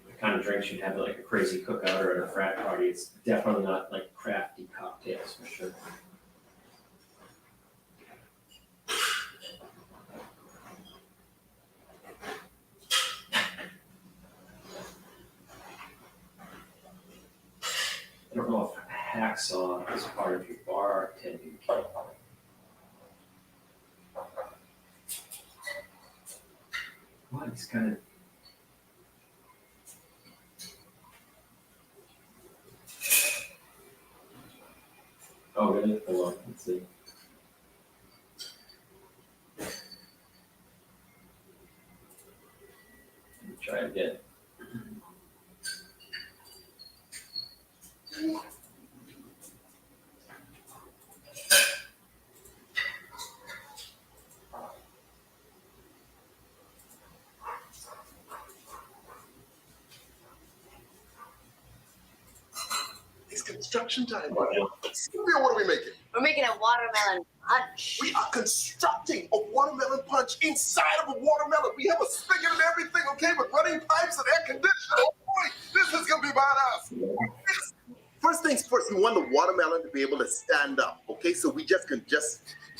Speaker 3: the kind of drinks you'd have at like a crazy cookout or at a frat party. It's definitely not like crafty cocktails for sure. I don't know if hacksaw is part of your bartending kit. What? He's kind of. Oh, really? Hold on. Let's see. Let me try it again.
Speaker 8: It's construction time. What are we making?
Speaker 9: We're making a watermelon punch.
Speaker 8: We are constructing a watermelon punch inside of a watermelon. We have a spigot and everything, okay, with running pipes and air conditioning. Oh boy, this is gonna be badass. First things first, we want the watermelon to be able to stand up, okay? So we can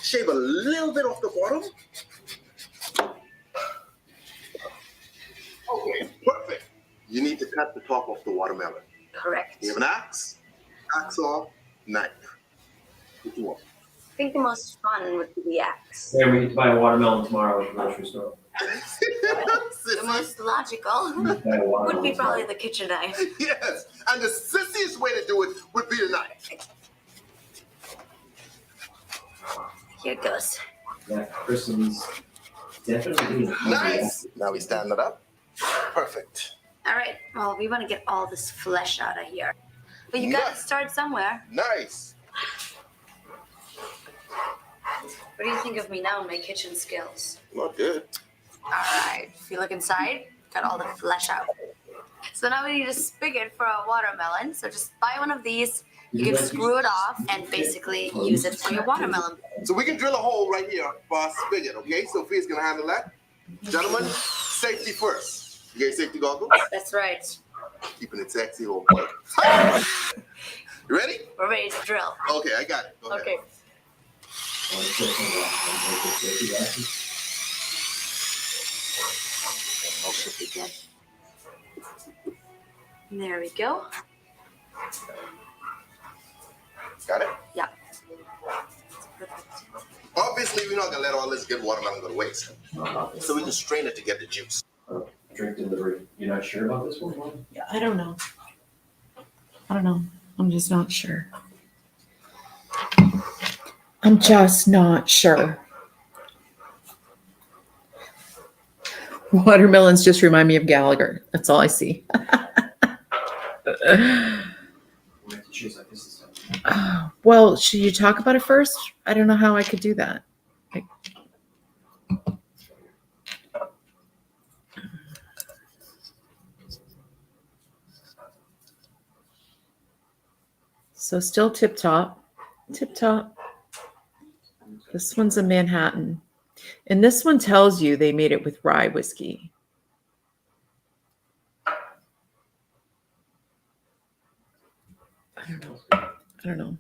Speaker 8: shave a little bit off the bottom. Okay, perfect. You need to cut the top off the watermelon.
Speaker 9: Correct.
Speaker 8: You have an axe, hacksaw, knife. What do you want?
Speaker 9: I think the most fun would be the axe.
Speaker 3: Yeah, we need to buy a watermelon tomorrow at the grocery store.
Speaker 9: The most logical would be probably the kitchen knife.
Speaker 8: Yes, and the sissiest way to do it would be the knife.
Speaker 9: Here it goes.
Speaker 3: Yeah, Kristen's definitely
Speaker 8: Nice. Now we stand it up. Perfect.
Speaker 9: All right. Well, we want to get all this flesh out of here. But you got to start somewhere.
Speaker 8: Nice.
Speaker 9: What do you think of me now and my kitchen skills?
Speaker 8: Not good.
Speaker 9: All right. If you look inside, got all the flesh out. So now we need a spigot for a watermelon. So just buy one of these. You can screw it off and basically use it for your watermelon.
Speaker 8: So we can drill a hole right here for our spigot, okay? Sophia's gonna handle that. Gentlemen, safety first. You guys safety goggles?
Speaker 9: That's right.
Speaker 8: Keeping it sexy, old boy. You ready?
Speaker 9: We're ready to drill.
Speaker 8: Okay, I got it. Go ahead.
Speaker 9: Okay. That should be good. There we go.
Speaker 8: Got it?
Speaker 9: Yeah.
Speaker 8: Obviously, we're not gonna let all this good watermelon go to waste. So we can strain it to get the juice.
Speaker 3: Drink delivery. You're not sure about this one?
Speaker 4: Yeah, I don't know. I'm just not sure. I'm just not sure. Watermelons just remind me of Gallagher. That's all I see. Well, should you talk about it first? I don't know how I could do that. So still tip top. This one's a Manhattan. And this one tells you they made it with rye whiskey. I don't know.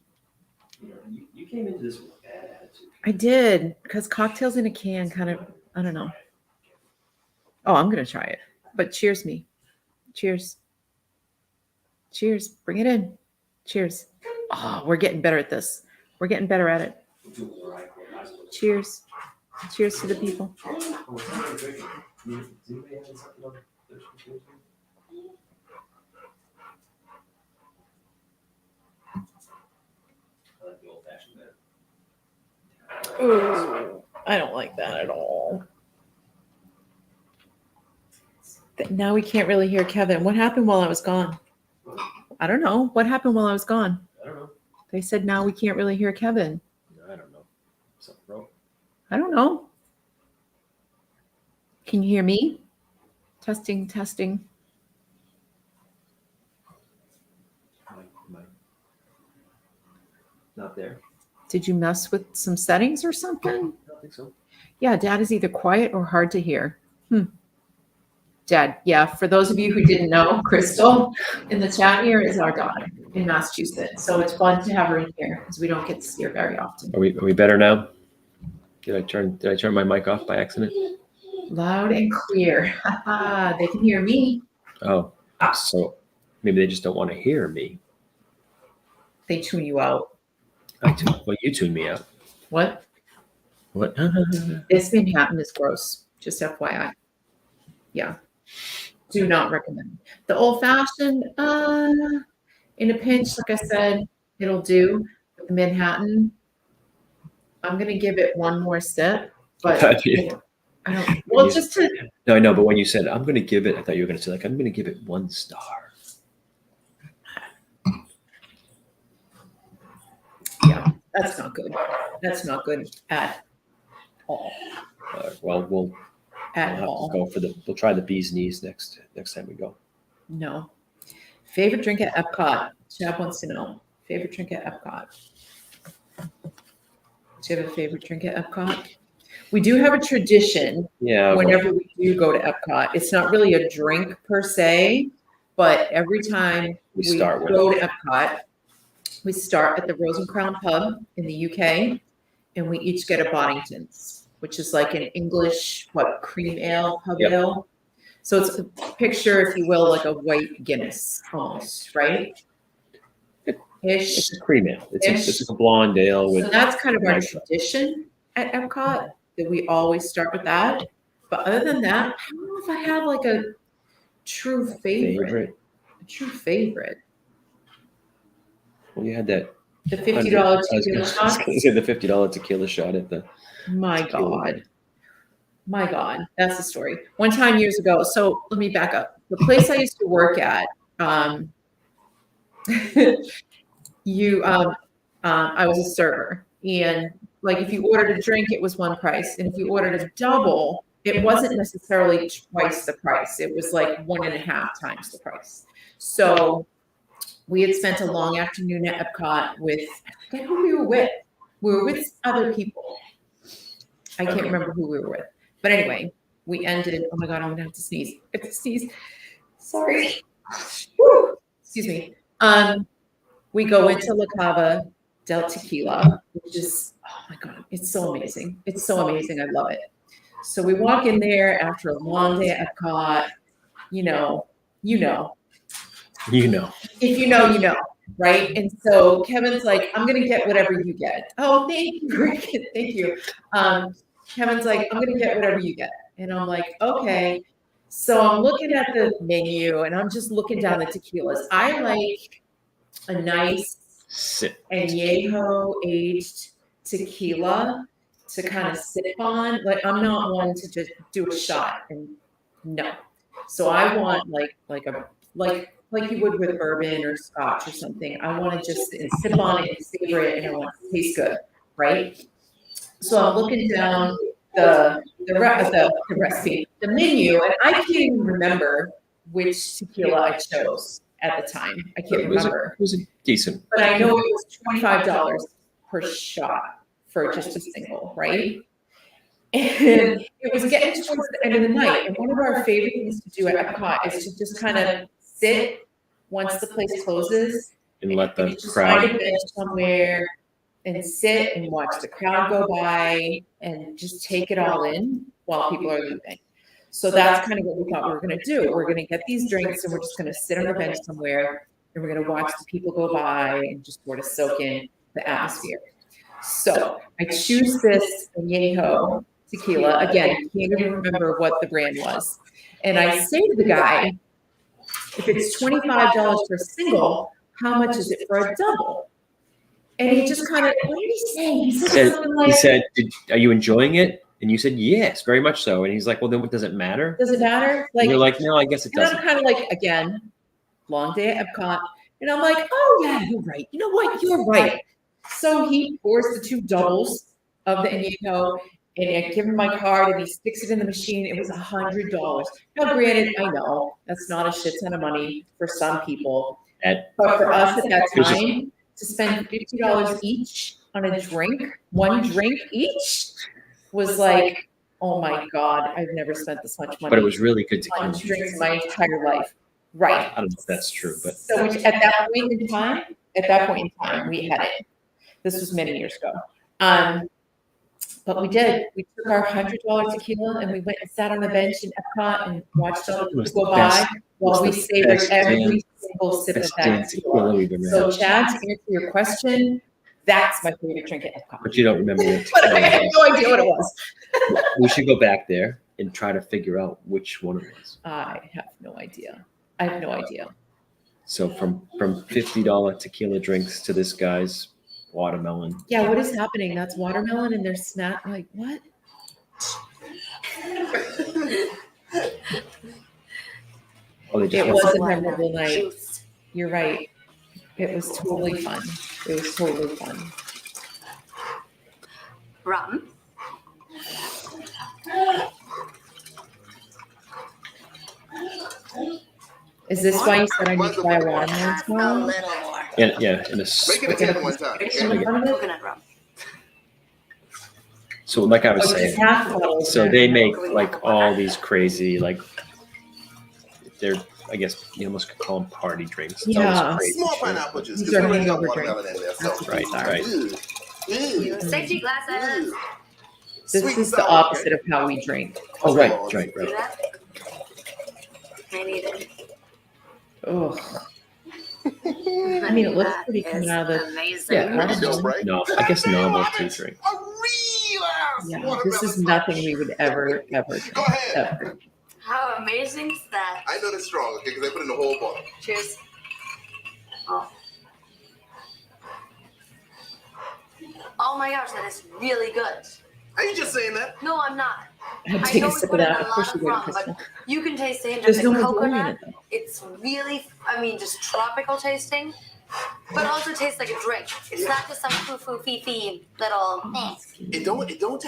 Speaker 3: You came into this with a bad attitude.
Speaker 4: I did, because cocktails in a can kind of, I don't know. Oh, I'm going to try it. But cheers me. Cheers. Cheers. Bring it in. Cheers. Oh, we're getting better at this. We're getting better at it. Cheers. Cheers to the people. Ooh, I don't like that at all. Now we can't really hear Kevin. What happened while I was gone? I don't know. What happened while I was gone?
Speaker 3: I don't know.
Speaker 4: They said now we can't really hear Kevin.
Speaker 3: I don't know. Something wrong.
Speaker 4: I don't know. Can you hear me? Testing.
Speaker 3: Not there.
Speaker 4: Did you mess with some settings or something?
Speaker 3: I don't think so.
Speaker 4: Yeah, Dad is either quiet or hard to hear. Dad, yeah, for those of you who didn't know, Crystal in the chat here is our daughter in Massachusetts. So it's fun to have her in here because we don't get to see her very often.
Speaker 3: Are we better now? Did I turn my mic off by accident?
Speaker 4: Loud and clear. They can hear me.
Speaker 3: Oh, so maybe they just don't want to hear me.
Speaker 4: They tune you out.
Speaker 3: Well, you tune me out.
Speaker 4: What?
Speaker 3: What?
Speaker 4: This Manhattan is gross. Just FYI. Yeah. Do not recommend. The old fashioned, in a pinch, like I said, it'll do. But the Manhattan, I'm gonna give it one more sip. But I don't. Well, just to.
Speaker 3: No, I know. But when you said I'm gonna give it, I thought you were gonna say like I'm gonna give it 1 star.
Speaker 4: Yeah, that's not good. That's not good at all.
Speaker 3: Well, we'll
Speaker 4: At all.
Speaker 3: go for we'll try the bee's knees next time we go.
Speaker 4: No. Favorite drink at Epcot? Chad wants to know. Favorite drink at Epcot? Do you have a favorite drink at Epcot? We do have a tradition.
Speaker 3: Yeah.
Speaker 4: Whenever we do go to Epcot, it's not really a drink per se, but every time we go to Epcot, we start at the Rose and Crown Pub in the UK, and we each get a Boddington's, which is like an English, cream ale, pub ale. So it's a picture, if you will, like a white Guinness almost, right? It's a
Speaker 3: cream ale. It's a blonde ale.
Speaker 4: So that's kind of our tradition at Epcot, that we always start with that. But other than that, I don't know if I have like a true favorite. A true favorite.
Speaker 3: Well, you had that.
Speaker 4: The $50 tequila shot.
Speaker 3: I was going to say the $50 tequila shot at the.
Speaker 4: My God, that's the story. One time years ago. So let me back up. The place I used to work at, I was a server, and like if you ordered a drink, it was one price. And if you ordered a double, it wasn't necessarily twice the price. It was like 1.5 times the price. So we had spent a long afternoon at Epcot with, I forget who we were with. We were with other people. I can't remember who we were with. But anyway, we ended, oh my God, I'm gonna have to sneeze. I have to sneeze. Sorry. Woo. Excuse me. We go into La Cava del Tequila, which is, oh my God, it's so amazing. It's so amazing. I love it. So we walk in there after a long day at Epcot. You know. If you know, you know, right? And so Kevin's like, I'm gonna get whatever you get. Oh, thank you. Thank you. Kevin's like, I'm gonna get whatever you get. And I'm like, okay. So I'm looking at the menu and I'm just looking down the tequilas. I like a nice añejo aged tequila to kind of sip on. Like I'm not one to just do a shot and no. So I want like you would with bourbon or scotch or something. I want to just sip on it and savor it, and I want it to taste good, right? So I'm looking down the recipe, the menu, and I can't even remember which tequila I chose at the time. I can't remember.
Speaker 3: It was decent,
Speaker 4: but I know it was $25 per shot for just a single, right? And it was getting towards the end of the night, and one of our favorite things to do at Epcot is to just kind of sit once the place closes
Speaker 3: and let the
Speaker 4: just
Speaker 3: crowd
Speaker 4: find a bench somewhere and sit and watch the crowd go by and just take it all in while people are leaving. So that's kind of what we thought we were going to do. We're going to get these drinks and we're just going to sit on a bench somewhere and we're going to watch the people go by and just sort of soak in the atmosphere. So I choose this añejo tequila. Again, I can't even remember what the brand was. And I say to the guy, if it's $25 for a single, how much is it for a double? And he just kind of, what did he say? He
Speaker 3: said, are you enjoying it? And you said, yes, very much so. And he's like, well, then what does it matter?
Speaker 4: Does it matter?
Speaker 3: Like, and you're like, no, I guess it doesn't.
Speaker 4: And I'm kind of like, again, long day at Epcot. And I'm like, oh, yeah, you're right. You know what? You're right. So he pours the 2 doubles of the añejo, and I give him my card, and he sticks it in the machine. It was $100. Now, granted, I know that's not a shit ton of money for some people. But for us at that time, to spend $50 each on a drink, one drink each, was like, oh my God, I've never spent this much money.
Speaker 3: But it was really good
Speaker 4: on drinks in my entire life. Right.
Speaker 3: I don't know if that's true, but
Speaker 4: so at that point in time, we had it. This was many years ago. But we did. We took our $100 tequila and we went and sat on the bench in Epcot and watched all the people go by while we savored every single sip of that tequila. So, Chad, to answer your question, that's my favorite drink at Epcot.
Speaker 3: But you don't remember it.
Speaker 4: But I have no idea what it was.
Speaker 3: We should go back there and try to figure out which one it was.
Speaker 4: I have no idea. I have no idea.
Speaker 3: So from $50 tequila drinks to this guy's watermelon.
Speaker 4: Yeah, what is happening? That's watermelon and they're snack. Like, what? It was a memorable night. You're right. It was totally fun. It was totally fun.
Speaker 9: Rum.
Speaker 4: Is this why you said I need to buy a watermelon tomorrow?
Speaker 9: A little more.
Speaker 3: Yeah, in a
Speaker 8: Make it a 10 one time.
Speaker 9: Coconut rum.
Speaker 3: So like I was saying, so they make like all these crazy, like they're, I guess you almost could call them party drinks. It's
Speaker 4: Yeah.
Speaker 8: Small pineapple juice.
Speaker 4: These are hangover
Speaker 8: watermelon in there. So.
Speaker 3: Right.
Speaker 9: Safety glasses.
Speaker 4: This is the opposite of how we drink.
Speaker 3: Oh, right.
Speaker 9: See that? I need it.
Speaker 4: Oh. I mean, it looks pretty coming out of the.
Speaker 9: Amazing.
Speaker 4: Yeah,
Speaker 3: No, I guess novelty drink.
Speaker 4: Yeah, this is nothing we would ever drink.
Speaker 8: Go ahead.
Speaker 4: Ever.
Speaker 9: How amazing is that?
Speaker 8: I know it's strong, okay, because I put in the whole bottle.
Speaker 9: Cheers. Oh. Oh my gosh, that is really good.
Speaker 8: Are you just saying that?
Speaker 9: No, I'm not.
Speaker 4: I'd
Speaker 9: I
Speaker 4: take
Speaker 9: know
Speaker 4: a
Speaker 9: we
Speaker 4: sip
Speaker 9: put
Speaker 4: of
Speaker 9: in
Speaker 4: that.
Speaker 9: a
Speaker 4: Of course
Speaker 9: lot
Speaker 4: you
Speaker 9: of
Speaker 4: would,
Speaker 9: rum,
Speaker 4: Crystal.
Speaker 9: but you can taste the hint
Speaker 4: There's
Speaker 9: of
Speaker 4: no
Speaker 9: the
Speaker 4: more brewing in
Speaker 9: coconut.
Speaker 4: it, though.
Speaker 9: It's really, I mean, just tropical tasting. but also tastes like a drink. It's not just some foo-foo fee-fee little.
Speaker 8: It don't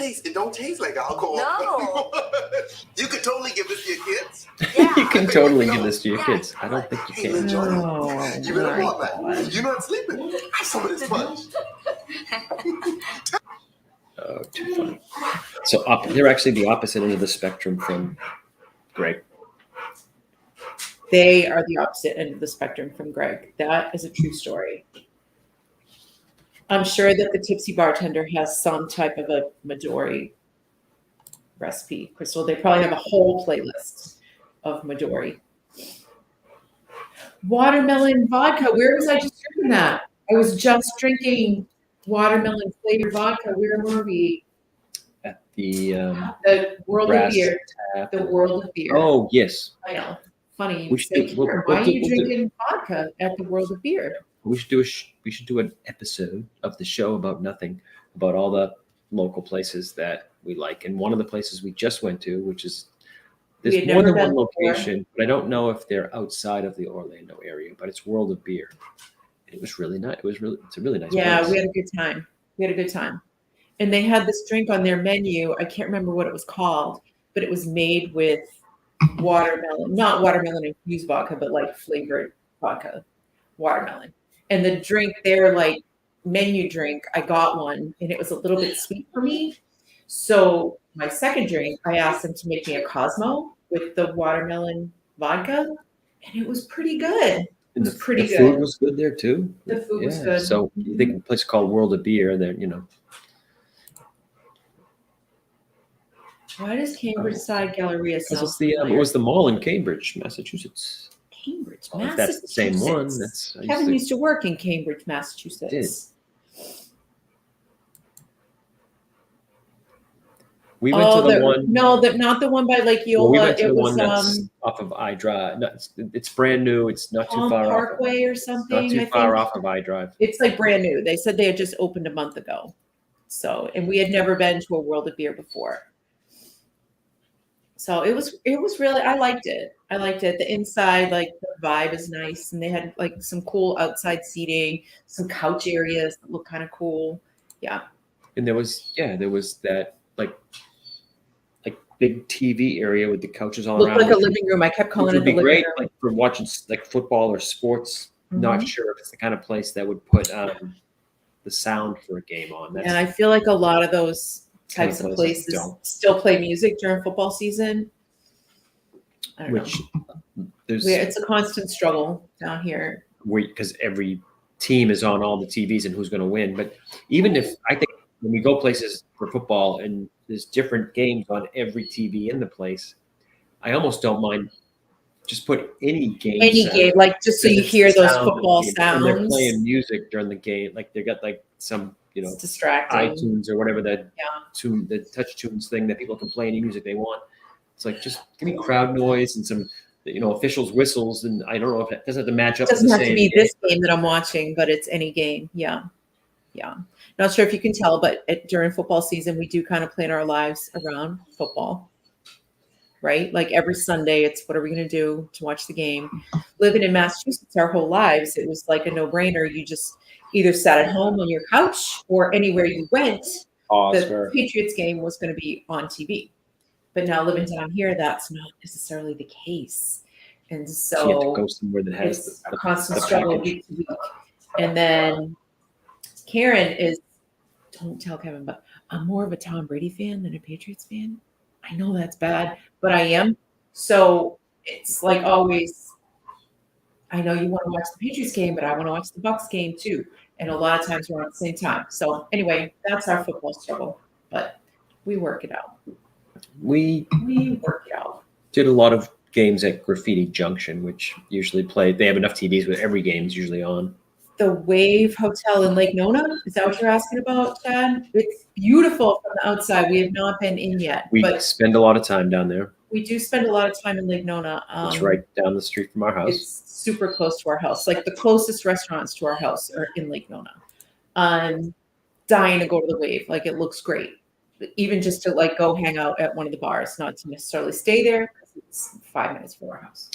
Speaker 8: taste like alcohol.
Speaker 9: No.
Speaker 8: You could totally give this to your kids.
Speaker 9: Yeah.
Speaker 3: You can totally give this to your kids. I don't think you
Speaker 8: Hey,
Speaker 3: can.
Speaker 8: enjoy
Speaker 4: Oh,
Speaker 8: it. You better
Speaker 4: my
Speaker 8: want that. You're not sleeping. Have some of this punch.
Speaker 3: Oh, too funny. So they're actually the opposite end of the spectrum from Greg.
Speaker 4: They are the opposite end of the spectrum from Greg. That is a true story. I'm sure that the tipsy bartender has some type of a Midori recipe. Crystal, they probably have a whole playlist of Midori. Watermelon vodka. Where was I just drinking that? I was just drinking watermelon flavored vodka. Where were we?
Speaker 3: At the
Speaker 4: World of
Speaker 3: Brass
Speaker 4: Beer.
Speaker 3: Tap.
Speaker 4: The World of Beer.
Speaker 3: Oh, yes.
Speaker 4: I know. Funny.
Speaker 3: We should do-
Speaker 4: Karen, why are you drinking vodka at the World of Beer?
Speaker 3: We should do an episode of the show about nothing, about all the local places that we like. And one of the places we just went to, which is
Speaker 4: We
Speaker 3: there's
Speaker 4: had
Speaker 3: more
Speaker 4: never
Speaker 3: than one
Speaker 4: been before.
Speaker 3: location, but I don't know if they're outside of the Orlando area. But it's World of Beer. It was really nice. It's a really nice
Speaker 4: Yeah,
Speaker 3: place.
Speaker 4: we had a good time. And they had this drink on their menu. I can't remember what it was called, but it was made with watermelon, not watermelon infused vodka, but like flavored vodka, watermelon. And the drink, their like menu drink, I got one and it was a little bit sweet for me. So my second drink, I asked them to make me a Cosmo with the watermelon vodka, and it was pretty good.
Speaker 3: And
Speaker 4: was pretty
Speaker 3: the
Speaker 4: good.
Speaker 3: food was good there too.
Speaker 4: The food was
Speaker 3: Yeah,
Speaker 4: good.
Speaker 3: So I think a place called World of Beer, and then
Speaker 4: Why does Cambridge Side Galleria
Speaker 3: because
Speaker 4: sound
Speaker 3: it's the it
Speaker 4: familiar?
Speaker 3: was the mall in Cambridge, Massachusetts.
Speaker 4: Cambridge,
Speaker 3: Oh, if that's the same one,
Speaker 4: Massachusetts.
Speaker 3: that's
Speaker 4: Kevin used to work in Cambridge, Massachusetts.
Speaker 3: we went to the one.
Speaker 4: No, not the one by Lake Eola.
Speaker 3: Well, we went to
Speaker 4: it
Speaker 3: the
Speaker 4: was
Speaker 3: one that's off of iDrive. No, it's brand new. It's not too
Speaker 4: Palm
Speaker 3: far
Speaker 4: Parkway or
Speaker 3: off.
Speaker 4: something.
Speaker 3: Not too
Speaker 4: I
Speaker 3: far
Speaker 4: think.
Speaker 3: off of iDrive.
Speaker 4: It's like brand new. They said they had just opened a month ago. So, and we had never been to a World of Beer before. So it was really, I liked it. The inside, like the vibe is nice. And they had like some cool outside seating, some couch areas that look kind of cool. Yeah.
Speaker 3: And there was that like big TV area with the couches all
Speaker 4: Looked
Speaker 3: around.
Speaker 4: like a living room. I kept calling
Speaker 3: Which
Speaker 4: it
Speaker 3: would
Speaker 4: the
Speaker 3: be
Speaker 4: living
Speaker 3: great
Speaker 4: room.
Speaker 3: like for watching like football or sports.
Speaker 4: Mhm.
Speaker 3: Not sure if it's the kind of place that would put the sound for a game on.
Speaker 4: And I feel like a lot of those
Speaker 3: kind
Speaker 4: types
Speaker 3: of
Speaker 4: of
Speaker 3: places
Speaker 4: places
Speaker 3: don't.
Speaker 4: still play music during football season. I don't
Speaker 3: which there's
Speaker 4: it's a constant struggle down here.
Speaker 3: because every team is on all the TVs and who's going to win. But even if I think when we go places for football and there's different games on every TV in the place, I almost don't mind just put any game.
Speaker 4: Like just so you hear those football
Speaker 3: And
Speaker 4: sounds.
Speaker 3: they're playing music during the game, like they got like some
Speaker 4: It's distracting.
Speaker 3: iTunes or whatever that
Speaker 4: Yeah.
Speaker 3: the touch tunes thing that people can play any music they want. It's like just give me crowd noise and some officials whistles, and I don't know if it doesn't have to match up.
Speaker 4: It doesn't
Speaker 3: with the
Speaker 4: have to
Speaker 3: same
Speaker 4: be
Speaker 3: game.
Speaker 4: this game that I'm watching, but it's any game. Yeah. Not sure if you can tell, but during football season, we do kind of plan our lives around football, right? Like every Sunday, it's what are we going to do to watch the game? Living in Massachusetts our whole lives, it was like a no-brainer. You just either sat at home on your couch or anywhere you went, the Patriots game was going to be on TV. But now living down here, that's not necessarily the case. And
Speaker 3: So you have to
Speaker 4: so
Speaker 3: go somewhere that has
Speaker 4: it's
Speaker 3: the
Speaker 4: a constant
Speaker 3: the
Speaker 4: struggle
Speaker 3: package.
Speaker 4: week to week. And then Karen is, don't tell Kevin, but I'm more of a Tom Brady fan than a Patriots fan. I know that's bad, but I am. So it's like always, I know you want to watch the Patriots game, but I want to watch the Bucs game too. And a lot of times we're on at the same time. So anyway, that's our football struggle, but we work it out.
Speaker 3: We
Speaker 4: work it out.
Speaker 3: did a lot of games at Graffiti Junction, which usually play. They have enough TVs where every game is usually on.
Speaker 4: The Wave Hotel in Lake Nona, is that what you're asking about, Chad? It's beautiful from the outside. We have not been in yet,
Speaker 3: We
Speaker 4: but
Speaker 3: spend a lot of time down there.
Speaker 4: we do spend a lot of time in Lake Nona.
Speaker 3: It's right down the street from our house.
Speaker 4: It's super close to our house. Like the closest restaurants to our house are in Lake Nona. I'm dying to go to the Wave. Like it looks great. Even just to like go hang out at one of the bars, not to necessarily stay there. It's 5 minutes from our house.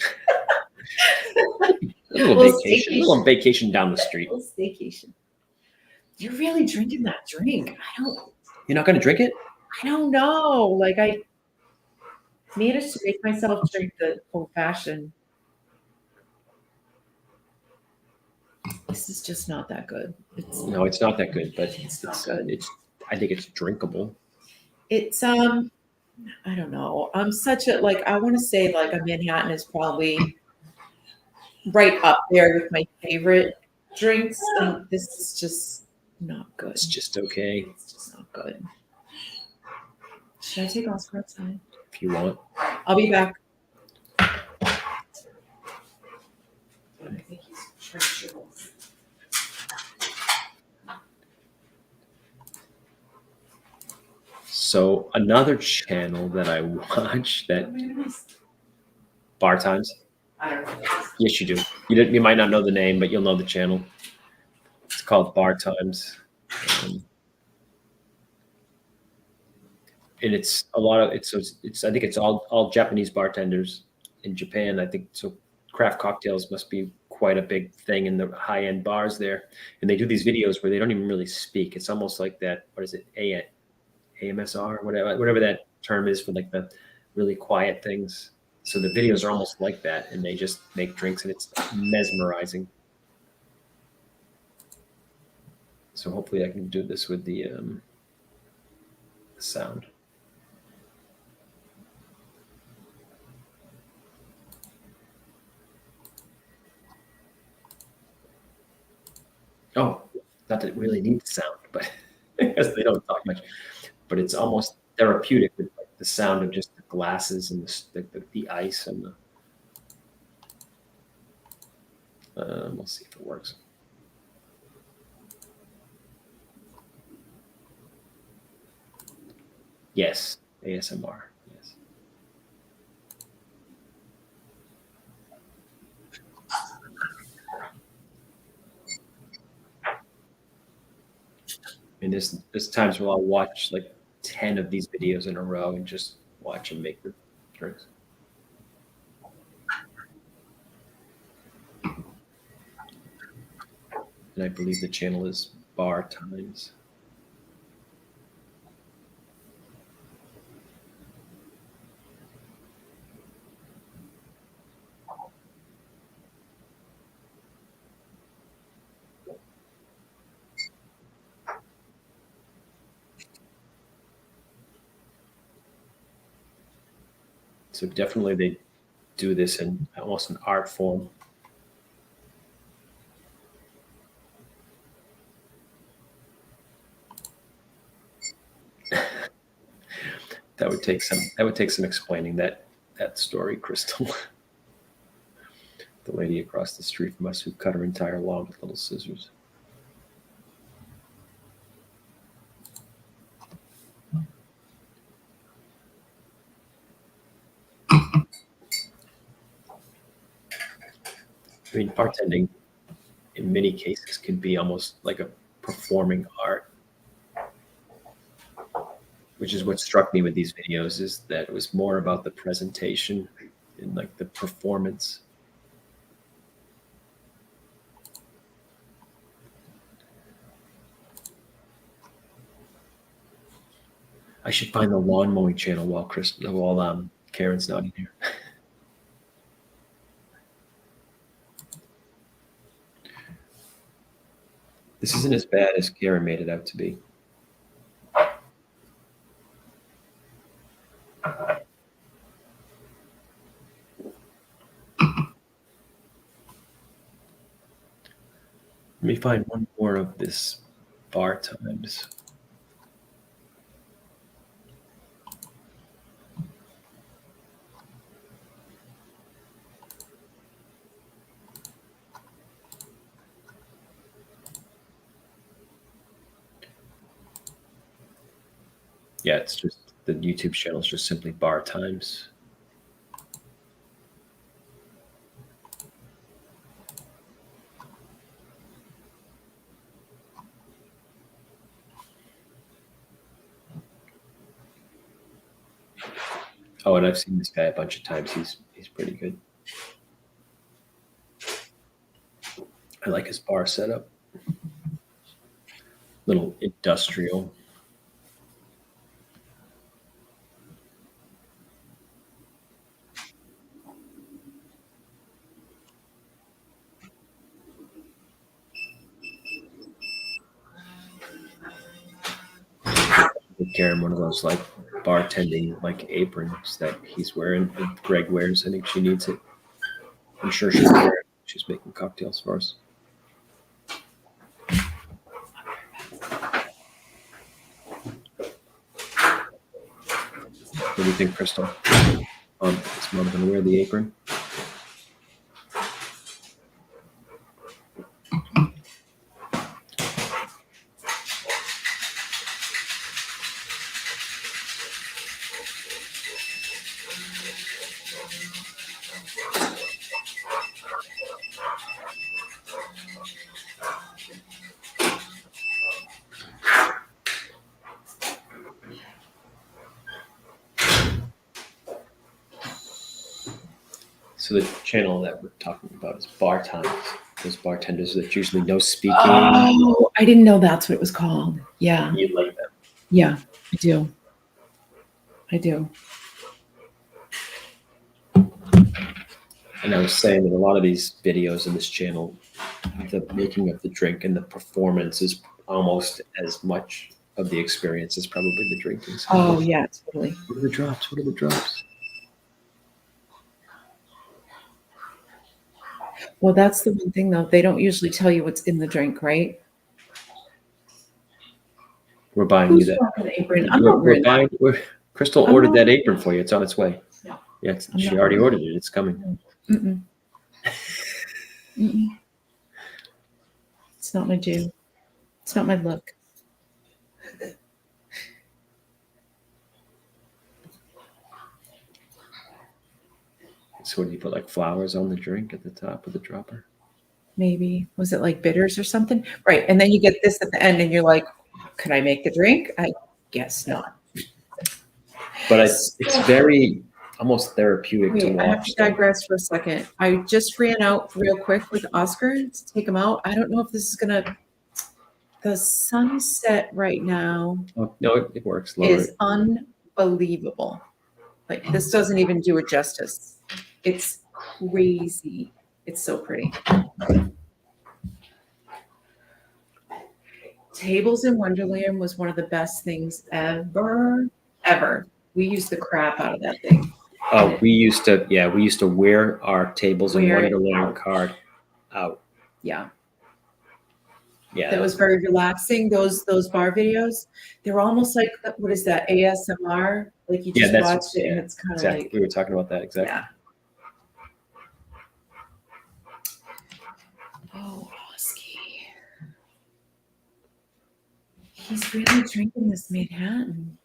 Speaker 3: A little vacation. A little vacation down the street.
Speaker 4: A little staycation. You're really drinking that drink.
Speaker 3: You're not going to drink it?
Speaker 4: I don't know. Like I managed to make myself drink the old fashioned. This is just not that good.
Speaker 3: No, it's not that good, but
Speaker 4: it's not good.
Speaker 3: I think it's drinkable.
Speaker 4: It's I don't know. I'm such a I want to say a Manhattan is probably right up there with my favorite drinks, and this is just not good.
Speaker 3: It's just okay.
Speaker 4: It's just not good. Should I take Oscar outside?
Speaker 3: If you want.
Speaker 4: I'll be back.
Speaker 3: So another channel that I watch that Bar Times.
Speaker 4: I don't know.
Speaker 3: Yes, you do. You might not know the name, but you'll know the channel. It's called Bar Times. And it's a lot of it's I think it's all Japanese bartenders in Japan. I think so. Craft cocktails must be quite a big thing in the high end bars there, and they do these videos where they don't even really speak. It's almost like that. What is it? AMSR, whatever that term is for the really quiet things. So the videos are almost like that, and they just make drinks, and it's mesmerizing. So hopefully I can do this with the sound. Oh, not that it really needs sound, but because they don't talk much. But it's almost therapeutic with the sound of just the glasses and the ice and we'll see if it works. Yes, ASMR. Yes. And there's times where I'll watch 10 of these videos in a row and just watch them make the drinks. And I believe the channel is Bar Times. So definitely they do this in almost an art form. That would take some explaining that story, Crystal. The lady across the street from us who cut her entire lawn with little scissors. I mean, bartending in many cases can be almost like a performing art, which is what struck me with these videos, is that it was more about the presentation and the performance. I should find the lawn mowing channel while Karen's not in here. This isn't as bad as Karen made it out to be. Let me find one more of this Bar Times. Yeah, it's just the YouTube channel is just simply Bar Times. Oh, and I've seen this guy a bunch of times. He's pretty good. I like his bar setup. Little industrial. Karen, one of those like bartending like aprons that he's wearing and Greg wears. I think she needs it. I'm sure she's wearing it. She's making cocktails for us. What do you think, Crystal? Is Mom gonna wear the apron? So the channel that we're talking about is Bar Times. Those bartenders that usually no speaking.
Speaker 4: Oh, I didn't know that's what it was called. Yeah.
Speaker 3: You like them?
Speaker 4: Yeah, I do. I do.
Speaker 3: And I was saying that a lot of these videos in this channel, the making of the drink and the performance is almost as much of the experience as probably the drinking. So
Speaker 4: Oh, yeah, totally.
Speaker 3: What are the drops? What are the drops?
Speaker 4: Well, that's the one thing, though. They don't usually tell you what's in the drink, right?
Speaker 3: We're buying
Speaker 4: Who's
Speaker 3: you that.
Speaker 4: rocking the apron? I'm not wearing that.
Speaker 3: Crystal
Speaker 4: I'm
Speaker 3: ordered
Speaker 4: not-
Speaker 3: that apron for you. It's on its way.
Speaker 4: No.
Speaker 3: Yeah,
Speaker 4: I'm
Speaker 3: she
Speaker 4: not
Speaker 3: already
Speaker 4: wearing
Speaker 3: ordered it. It's coming.
Speaker 4: Mm-mm. Mm-mm. It's not my do. It's not my look.
Speaker 3: So what do you put, like flowers on the drink at the top of the dropper?
Speaker 4: Maybe. Was it like bitters or something? Right. And then you get this at the end and you're like, could I make the drink? I guess not.
Speaker 3: But it's very almost therapeutic to
Speaker 4: Wait, I have
Speaker 3: watch.
Speaker 4: to digress for a second. I just ran out real quick with Oscar to take him out. I don't know if this is gonna. The sunset right now
Speaker 3: Oh, no, it works. Lower
Speaker 4: is
Speaker 3: it.
Speaker 4: unbelievable. Like this doesn't even do it justice. It's crazy. It's so pretty. Tables in Wonderland was one of the best things ever. We used the crap out of that thing.
Speaker 3: Oh, we used to wear our tables in
Speaker 4: Wear it
Speaker 3: Wonderland
Speaker 4: out.
Speaker 3: card out.
Speaker 4: Yeah.
Speaker 3: Yeah.
Speaker 4: That was very relaxing. Those bar videos, they were almost like, what is that, ASMR? Like you just watch it and it's kind of
Speaker 3: exactly.
Speaker 4: like,
Speaker 3: We were talking about that exactly.
Speaker 4: yeah. Oh, Oski. He's really drinking this Manhattan.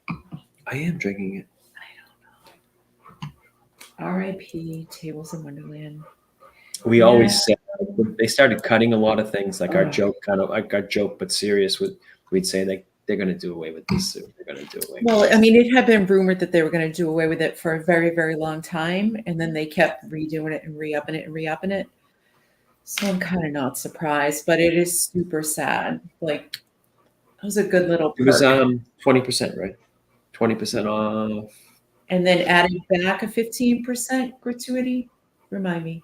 Speaker 3: I am drinking it.
Speaker 4: R.I.P. Tables in Wonderland.
Speaker 3: We always said when they started cutting a lot of things, like our
Speaker 4: Oh.
Speaker 3: joke, kind of like our joke but serious. We'd say like they're going to do away with this soon. They're going to do away.
Speaker 4: Well, I mean, it had been rumored that they were going to do away with it for a very, very long time, and then they kept redoing it and re-upping it and re-upping it. So I'm kind of not surprised, but it is super sad. Like, it was a good little
Speaker 3: It was
Speaker 4: perk.
Speaker 3: 20%, right? 20% off.
Speaker 4: And then added back a 15% gratuity. Remind me,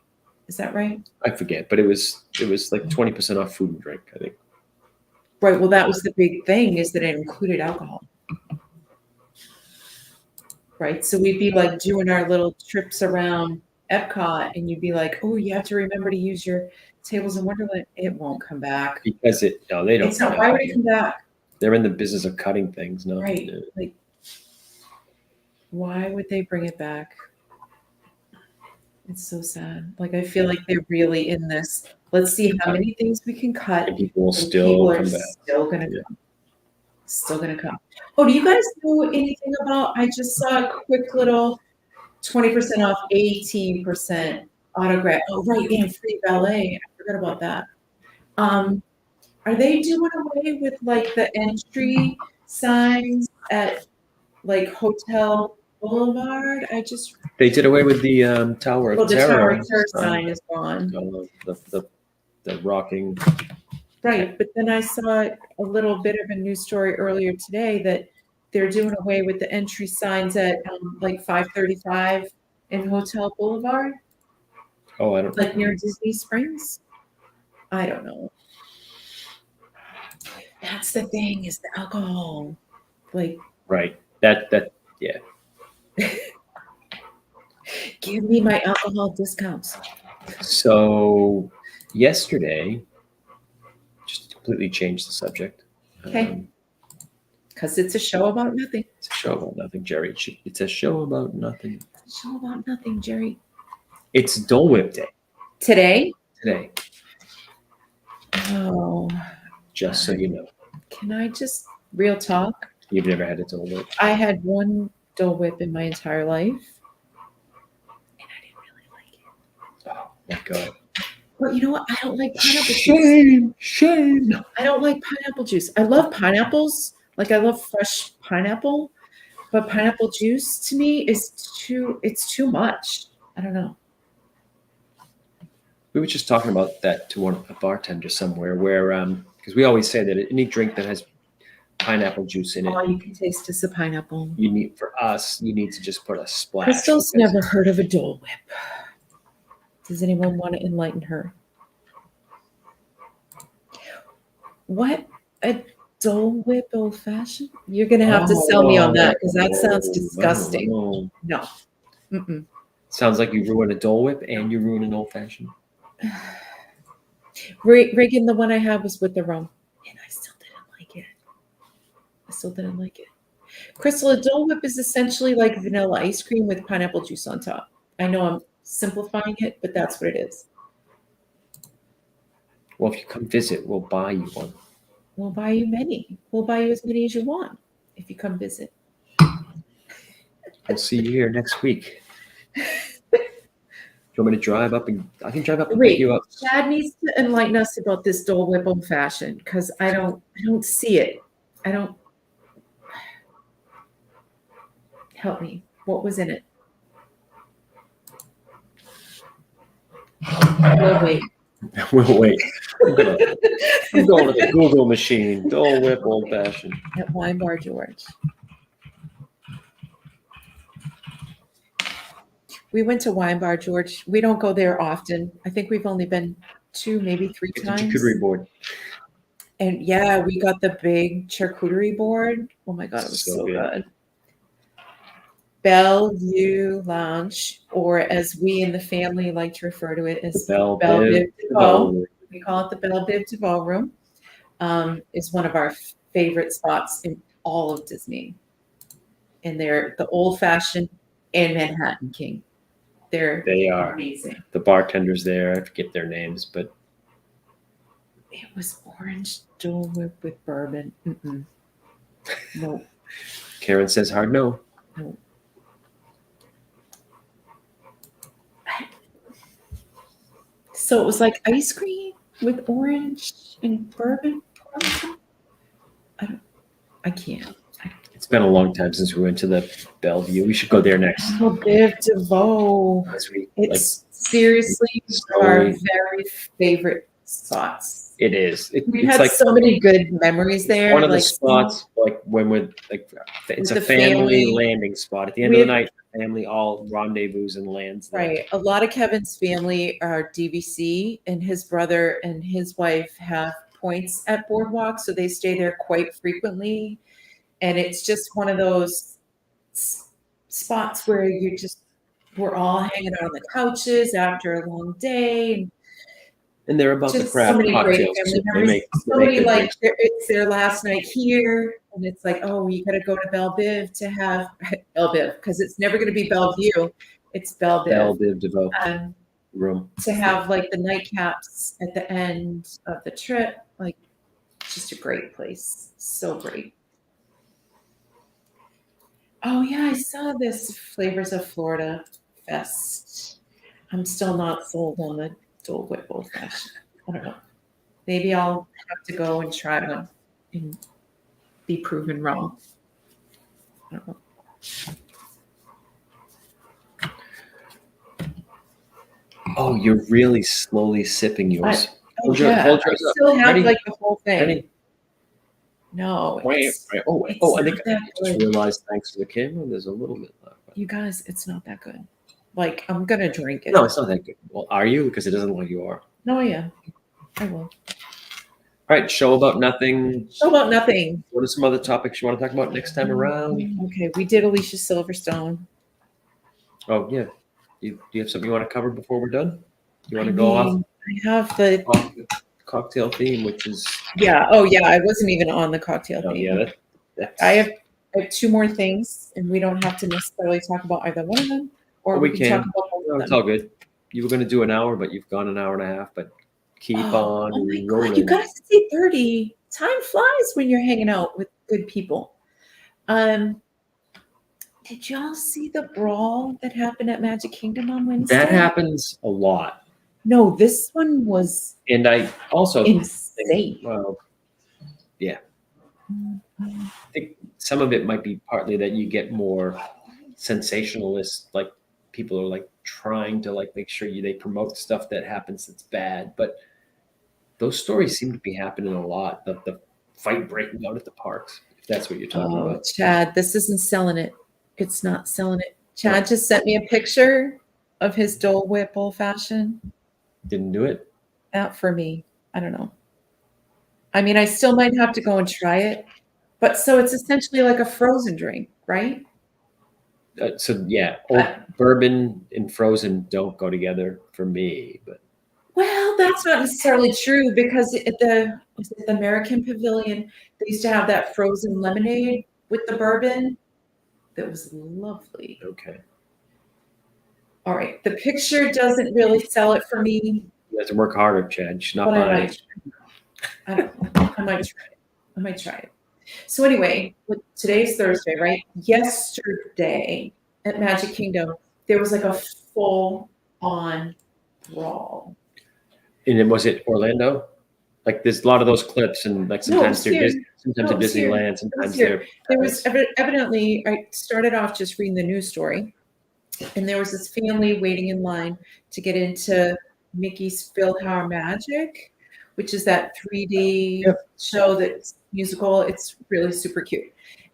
Speaker 4: is that right?
Speaker 3: I forget, but it was like 20% off food and drink, I think.
Speaker 4: Right. Well, that was the big thing, is that it included alcohol. Right. So we'd be like doing our little trips around Epcot, and you'd be like, "Oh, you have to remember to use your Tables in Wonderland." It won't come back.
Speaker 3: Because they don't.
Speaker 4: It's not. Why would it come back?
Speaker 3: They're in the business of cutting things, no?
Speaker 4: Right.
Speaker 3: Yeah.
Speaker 4: Like, why would they bring it back? It's so sad. Like, I feel like they're really in this. Let's see how many things we can cut.
Speaker 3: And people will
Speaker 4: and
Speaker 3: still
Speaker 4: people are
Speaker 3: come back.
Speaker 4: still gonna
Speaker 3: Yeah.
Speaker 4: come. Still gonna come. Oh, do you guys know anything about? I just saw a quick little 20% off, 18% autograph. Oh, right, and free ballet. I forgot about that. Are they doing away with like the entry signs at like Hotel Boulevard?
Speaker 3: They did away with the Tower
Speaker 4: Well,
Speaker 3: of
Speaker 4: the
Speaker 3: Terror.
Speaker 4: Tower of Terror sign is gone.
Speaker 3: The the rocking.
Speaker 4: Right, but then I saw a little bit of a news story earlier today that they're doing away with the entry signs at like 535 in Hotel Boulevard,
Speaker 3: Oh, I don't
Speaker 4: like near Disney Springs. I don't know. That's the thing, is the alcohol. Like,
Speaker 3: right. That yeah.
Speaker 4: give me my alcohol discounts.
Speaker 3: So yesterday, just to completely change the subject.
Speaker 4: Okay. Because it's a show about nothing.
Speaker 3: It's a show about nothing, Jerry. It's a show about nothing.
Speaker 4: It's a show about nothing, Jerry.
Speaker 3: It's Dole Whip Day.
Speaker 4: Today?
Speaker 3: Today.
Speaker 4: Oh.
Speaker 3: Just so you know.
Speaker 4: Can I just real talk?
Speaker 3: You've never had a Dole Whip?
Speaker 4: I had one Dole Whip in my entire life. And I didn't really like it.
Speaker 3: Oh my God.
Speaker 4: But you know what? I don't like pineapple juice.
Speaker 3: Shame.
Speaker 4: I don't like pineapple juice. I love pineapples. Like, I love fresh pineapple. But pineapple juice to me is it's too much. I don't know.
Speaker 3: We were just talking about that to a bartender somewhere where, because we always say that any drink that has pineapple juice in it,
Speaker 4: All you can taste is the pineapple.
Speaker 3: you need to just put a splash.
Speaker 4: Crystal's
Speaker 3: because-
Speaker 4: never heard of a Dole Whip. Does anyone want to enlighten her? What? A Dole Whip old fashioned? You're going to have to sell me on that, because that sounds disgusting. No. Mm-mm.
Speaker 3: Sounds like you ruin a Dole Whip and you ruin an old fashioned.
Speaker 4: Reagan, the one I had was with the rum, and I still didn't like it. Crystal, a Dole Whip is essentially like vanilla ice cream with pineapple juice on top. I know I'm simplifying it, but that's what it is.
Speaker 3: Well, if you come visit, we'll buy you one.
Speaker 4: We'll buy you many. We'll buy you as many as you want if you come visit.
Speaker 3: We'll see you here next week. Do you want me to drive up I can drive up and
Speaker 4: Wait,
Speaker 3: pick you up.
Speaker 4: Chad needs to enlighten us about this Dole Whip old fashioned, because I don't see it. I don't. Help me. What was in it? We'll wait.
Speaker 3: We'll wait. I'm going to the Google machine. Dole Whip old fashioned.
Speaker 4: At Wine Bar George. We went to Wine Bar George. We don't go there often. I think we've only been 2, maybe 3
Speaker 3: It's a
Speaker 4: times.
Speaker 3: charcuterie board.
Speaker 4: And yeah, we got the big charcuterie board. Oh my God, it was
Speaker 3: So
Speaker 4: so
Speaker 3: good.
Speaker 4: good. Bellevue Lounge, or as we in the family like to refer to it as
Speaker 3: Belle
Speaker 4: Biv DeVoe.
Speaker 3: DeVoe.
Speaker 4: We call it the Belle Biv DeVoe room. Is one of our favorite spots in all of Disney. And they're the old fashioned and Manhattan King.
Speaker 3: They are
Speaker 4: amazing.
Speaker 3: the bartenders there. I forget their names, but
Speaker 4: It was orange Dole Whip with bourbon. Mm-mm. Nope.
Speaker 3: Karen says hard no.
Speaker 4: Nope. So it was like ice cream with orange and bourbon. I can't.
Speaker 3: It's been a long time since we went to the Bellevue. We should go there next.
Speaker 4: Oh, Biv DeVoe.
Speaker 3: As we,
Speaker 4: It's seriously our very favorite spots.
Speaker 3: it is.
Speaker 4: We
Speaker 3: It's
Speaker 4: had
Speaker 3: like
Speaker 4: so many good memories there.
Speaker 3: one of the
Speaker 4: like,
Speaker 3: spots, like when we're like, it's
Speaker 4: With
Speaker 3: a
Speaker 4: the
Speaker 3: family
Speaker 4: family.
Speaker 3: landing spot. At the end
Speaker 4: We
Speaker 3: of the
Speaker 4: have-
Speaker 3: night, the family all rendezvous and lands there.
Speaker 4: Right. A lot of Kevin's family are DVC, and his brother and his wife have points at Boardwalk, so they stay there quite frequently. And it's just one of those spots where we're all hanging out on the couches after a long day.
Speaker 3: And they're about the
Speaker 4: Just
Speaker 3: craft
Speaker 4: so many great
Speaker 3: cocktails.
Speaker 4: family
Speaker 3: They
Speaker 4: memories.
Speaker 3: make
Speaker 4: Somebody
Speaker 3: good
Speaker 4: like it's their last night here, and it's like, oh, you got to go to Belle Biv to have Belle Biv, because it's never going to be Bellevue, it's Belle Biv.
Speaker 3: Belle Biv DeVoe room.
Speaker 4: To have like the nightcaps at the end of the trip, like just a great place, so great. Oh yeah, I saw this Flavors of Florida Fest. I'm still not sold on the Dole Whip old fashioned. I don't know. Maybe I'll have to go and try one and be proven wrong. I don't know.
Speaker 3: Oh, you're really slowly sipping yours. Hold
Speaker 4: yeah,
Speaker 3: yours
Speaker 4: I
Speaker 3: up.
Speaker 4: still have
Speaker 3: Ready?
Speaker 4: like the whole thing.
Speaker 3: Ready?
Speaker 4: No,
Speaker 3: Oh,
Speaker 4: it's
Speaker 3: I think
Speaker 4: not that
Speaker 3: I just
Speaker 4: good.
Speaker 3: realized, thanks to the camera, there's a little bit left.
Speaker 4: You guys, it's not that good. Like, I'm gonna drink it.
Speaker 3: No, it's not that good. Well, are you? Because it doesn't look like you are.
Speaker 4: No, I am. I will.
Speaker 3: All right, show about nothing.
Speaker 4: Show about nothing.
Speaker 3: What are some other topics you want to talk about next time around?
Speaker 4: Okay, we did Alicia Silverstone.
Speaker 3: Oh yeah. Do you have something you want to cover before we're done? You want to go off
Speaker 4: I have the
Speaker 3: cocktail theme, which is
Speaker 4: Oh yeah, I wasn't even on the cocktail theme.
Speaker 3: yeah. That's,
Speaker 4: I have 2 more things, and we don't have to necessarily talk about either one of them, or we can talk about both
Speaker 3: No,
Speaker 4: of
Speaker 3: it's
Speaker 4: them.
Speaker 3: all good. You were going to do an hour, but you've gone an hour and a half. But keep on
Speaker 4: Oh my
Speaker 3: rolling.
Speaker 4: god, you guys, it's 8:30. Time flies when you're hanging out with good people. Did y'all see the brawl that happened at Magic Kingdom on Wednesday?
Speaker 3: That happens a lot.
Speaker 4: No, this one was
Speaker 3: And I also
Speaker 4: insane.
Speaker 3: think, well, yeah. I think some of it might be partly that you get more sensationalist, like people are like trying to like make sure they promote stuff that happens that's bad. But those stories seem to be happening a lot. The fight breaking out at the parks, if that's what you're talking about.
Speaker 4: Chad, this isn't selling it. It's not selling it. Chad just sent me a picture of his Dole Whip Old Fashioned.
Speaker 3: Didn't do it.
Speaker 4: Not for me. I don't know. I mean, I still might have to go and try it. But so it's essentially like a frozen drink, right?
Speaker 3: So yeah, bourbon and frozen don't go together for me. But
Speaker 4: Well, that's not necessarily true, because at the American Pavilion, they used to have that frozen lemonade with the bourbon. That was lovely.
Speaker 3: okay,
Speaker 4: All right. The picture doesn't really sell it for me.
Speaker 3: you have to work harder, Chad. She's not
Speaker 4: But I
Speaker 3: buying.
Speaker 4: might. I don't know. I might try it. So anyway, today's Thursday, right? Yesterday at Magic Kingdom, there was like a full-on brawl.
Speaker 3: And then was it Orlando? Like there's a lot of those clips, and like sometimes they're
Speaker 4: here.
Speaker 3: sometimes
Speaker 4: No,
Speaker 3: at
Speaker 4: it's here.
Speaker 3: Disneyland, sometimes
Speaker 4: here.
Speaker 3: they're.
Speaker 4: There was evidently, I started off just reading the news story, and there was this family waiting in line to get into Mickey's PhilharMagic, which is that 3D show that's musical. It's really super cute.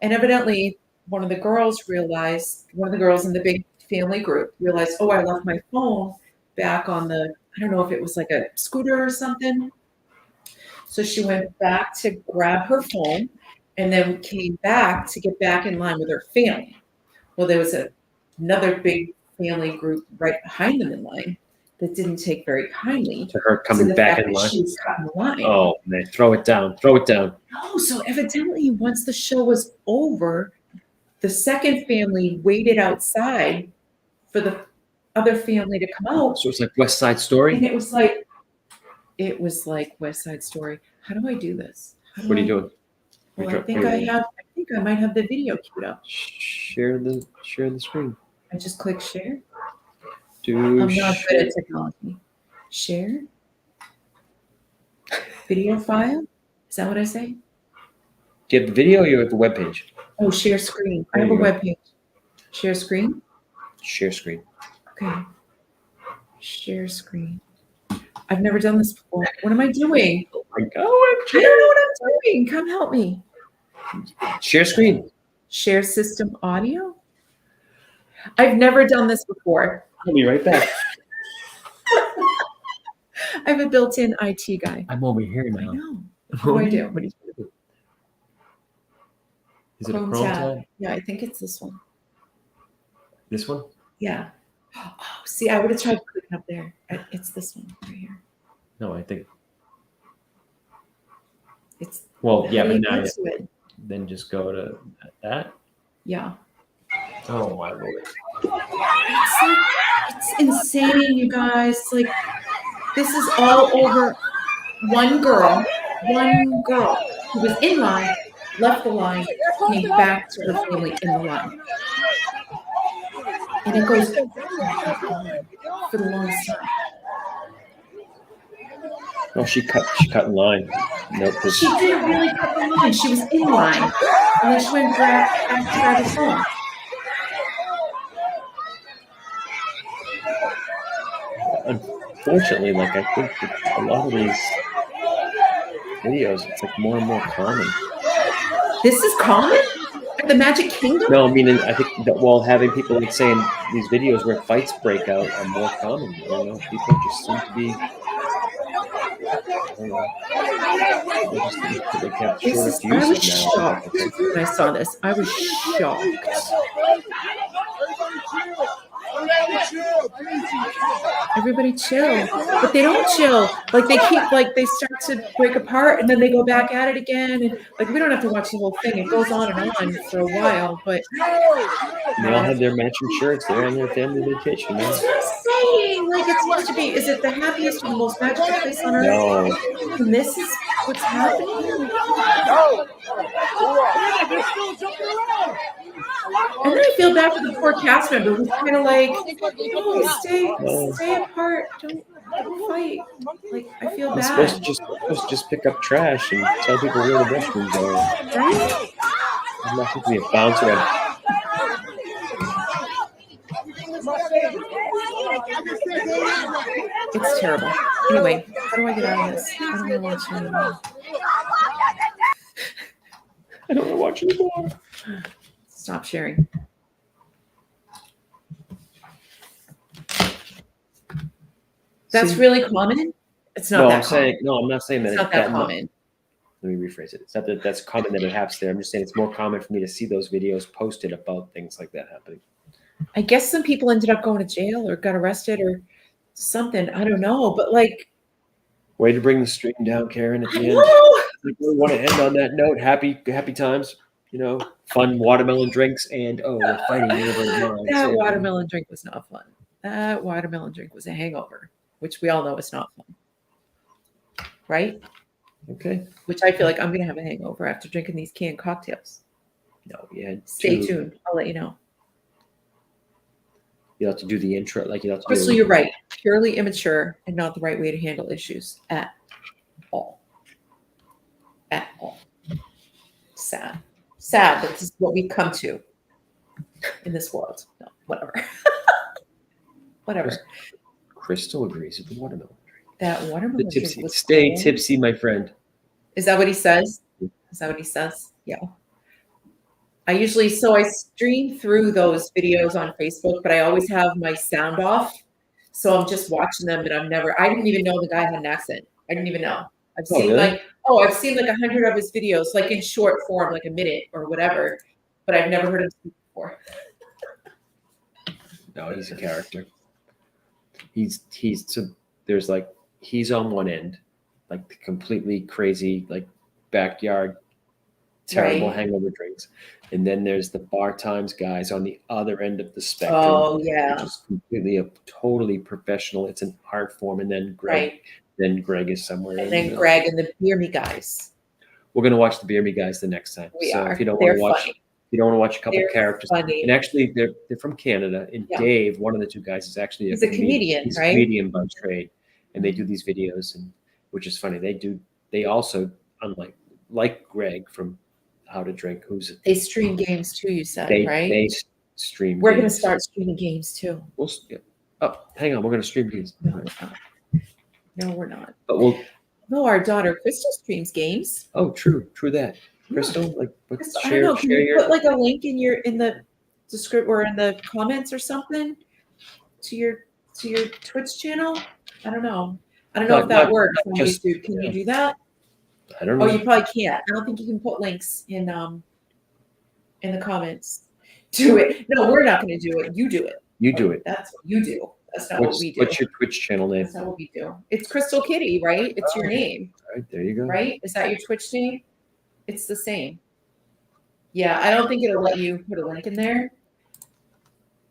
Speaker 4: And evidently, one of the girls in the big family group realized, oh, I left my phone back on the, I don't know if it was like a scooter or something. So she went back to grab her phone and then came back to get back in line with her family. Well, there was another big family group right behind them in line that didn't take very kindly
Speaker 3: To her coming
Speaker 4: the
Speaker 3: back
Speaker 4: fact
Speaker 3: in
Speaker 4: that
Speaker 3: line.
Speaker 4: She was cutting the line.
Speaker 3: Oh man, throw it down.
Speaker 4: No, so evidently once the show was over, the second family waited outside for the other family to come out.
Speaker 3: So it's like West Side Story.
Speaker 4: And it was like West Side Story. How do I do this?
Speaker 3: What are you doing?
Speaker 4: Well, I think I might have the video queued up.
Speaker 3: Share the screen.
Speaker 4: I just click share.
Speaker 3: I'm
Speaker 4: not good at technology. Share. Video file. Is that what I say?
Speaker 3: Do you have the video or you have the web page?
Speaker 4: Oh, share screen. I have a web page. Share screen.
Speaker 3: Share screen.
Speaker 4: Okay. Share screen. I've never done this before. What am I doing?
Speaker 3: Oh my god!
Speaker 4: I don't know what I'm doing. Come help me.
Speaker 3: Share screen.
Speaker 4: Share system audio. I've never done this before.
Speaker 3: I'll be right back.
Speaker 4: I have a built-in IT guy.
Speaker 3: I'm over here
Speaker 4: I
Speaker 3: now.
Speaker 4: know. What do I do?
Speaker 3: What are you supposed to do? Is it a
Speaker 4: Chrome
Speaker 3: Chrome
Speaker 4: tab.
Speaker 3: tab?
Speaker 4: Yeah, I think it's this one.
Speaker 3: This one?
Speaker 4: Yeah. Oh, see, I would have tried clicking up there. It's this one right here.
Speaker 3: No, I think.
Speaker 4: It's
Speaker 3: Well, yeah,
Speaker 4: how do
Speaker 3: but
Speaker 4: you
Speaker 3: now
Speaker 4: get to it?
Speaker 3: then just go to that.
Speaker 4: Yeah.
Speaker 3: Oh my lord!
Speaker 4: It's insane, you guys. Like, this is all over one girl who was in line, left the line, came back to her family in the line. And it goes for the longest time.
Speaker 3: Oh, she cut in line. Nope.
Speaker 4: She didn't really cut the line. She was in line. And then she went back to grab her phone.
Speaker 3: unfortunately, like I think that a lot of these videos, it's like more and more common.
Speaker 4: This is common at the Magic Kingdom?
Speaker 3: No, I mean, I think that while having people like saying these videos where fights break out are more common. I don't know. People just seem to be. I don't know. They kept
Speaker 4: This
Speaker 3: short
Speaker 4: is,
Speaker 3: of
Speaker 4: I was
Speaker 3: fuse now.
Speaker 4: shocked when I saw this. I was shocked. Everybody chill, but they don't chill. Like they keep, like they start to break apart and then they go back at it again. And like we don't have to watch the whole thing. It goes on and on for a while. But
Speaker 3: they all have their matching shirts. They're on their family vacation.
Speaker 4: That's what I'm saying. Like it's supposed to be. Is it the happiest or the most magical place on earth?
Speaker 3: No.
Speaker 4: And this is what's happening. And then I feel bad for the poor cast member who's kind of like, oh, stay apart, don't fight. Like I feel bad.
Speaker 3: Supposed to just pick up trash and tell people where the restrooms are.
Speaker 4: Right?
Speaker 3: I'm not supposed to be a bouncer.
Speaker 4: It's terrible. Anyway, how do I get out of this? I don't want to watch anymore.
Speaker 3: I don't want to watch anymore.
Speaker 4: Stop sharing. That's really common? It's not that common.
Speaker 3: I'm not saying that
Speaker 4: it's not that common.
Speaker 3: Let me rephrase it. It's not that that's common that it happens there. I'm just saying it's more common for me to see those videos posted about things like that happening.
Speaker 4: I guess some people ended up going to jail or got arrested or something. I don't know, but like.
Speaker 3: Way to bring the stream down, Karen, at the end. We really want to end on that note. Happy times, fun watermelon drinks, and we're fighting over it.
Speaker 4: That watermelon drink was not fun. That watermelon drink was a hangover, which we all know is not fun. Right?
Speaker 3: Okay.
Speaker 4: Which I feel like I'm going to have a hangover after drinking these canned cocktails.
Speaker 3: No, yeah.
Speaker 4: Stay tuned. I'll let you know.
Speaker 3: You'll have to do the intro.
Speaker 4: Crystal, you're right. Purely immature and not the right way to handle issues at all. At all. Sad. Sad that this is what we've come to in this world. No, whatever. Whatever.
Speaker 3: Crystal agrees with the watermelon drink.
Speaker 4: That watermelon drink was
Speaker 3: Stay tipsy, my friend.
Speaker 4: Is that what he says? Is that what he says? Yeah. I stream through those videos on Facebook, but I always have my sound off. So I'm just watching them, but I didn't even know the guy had an accent. I didn't even know. I've seen like 100 of his videos, like in short form, like a minute or whatever, but I've never heard him speak before.
Speaker 3: No, he's a character. He's on one end, like the completely crazy, like backyard, terrible hangover drinks. And then there's the bar times guys on the other end of the spectrum.
Speaker 4: Oh yeah.
Speaker 3: Which is completely totally professional. It's an art form. And then Greg is somewhere.
Speaker 4: And then Greg and the Beer Me guys.
Speaker 3: We're gonna watch the Beer Me guys the next time.
Speaker 4: If
Speaker 3: you don't want to watch a couple characters.
Speaker 4: Funny.
Speaker 3: And actually they're from Canada. And Dave, one of the two guys, is actually
Speaker 4: he's a comedian,
Speaker 3: he's
Speaker 4: right?
Speaker 3: A comedian by trade. And they do these videos, and which is funny. They also, unlike Greg from How to Drink,
Speaker 4: they stream games too, you said, right?
Speaker 3: They stream
Speaker 4: We're
Speaker 3: games.
Speaker 4: going to start streaming games too.
Speaker 3: Hang on, we're going to stream games.
Speaker 4: No, we're not.
Speaker 3: But
Speaker 4: our daughter Crystal streams games.
Speaker 3: Oh, true that. Crystal,
Speaker 4: Crystal, I don't know. Can you put like a link in the description or in the comments or something to your Twitch channel? I don't know if that works on YouTube. Can you do that?
Speaker 3: I don't know.
Speaker 4: Oh, you probably can't. I don't think you can put links in the comments to it. No, we're not going to do it. You do it.
Speaker 3: You do it.
Speaker 4: That's what you do. That's not what we do.
Speaker 3: What's your Twitch channel name?
Speaker 4: That's not what we do. It's Crystal Kitty, right? It's your name.
Speaker 3: All right, there you go.
Speaker 4: Right? Is that your Twitch name? It's the same. Yeah, I don't think it'll let you put a link in there.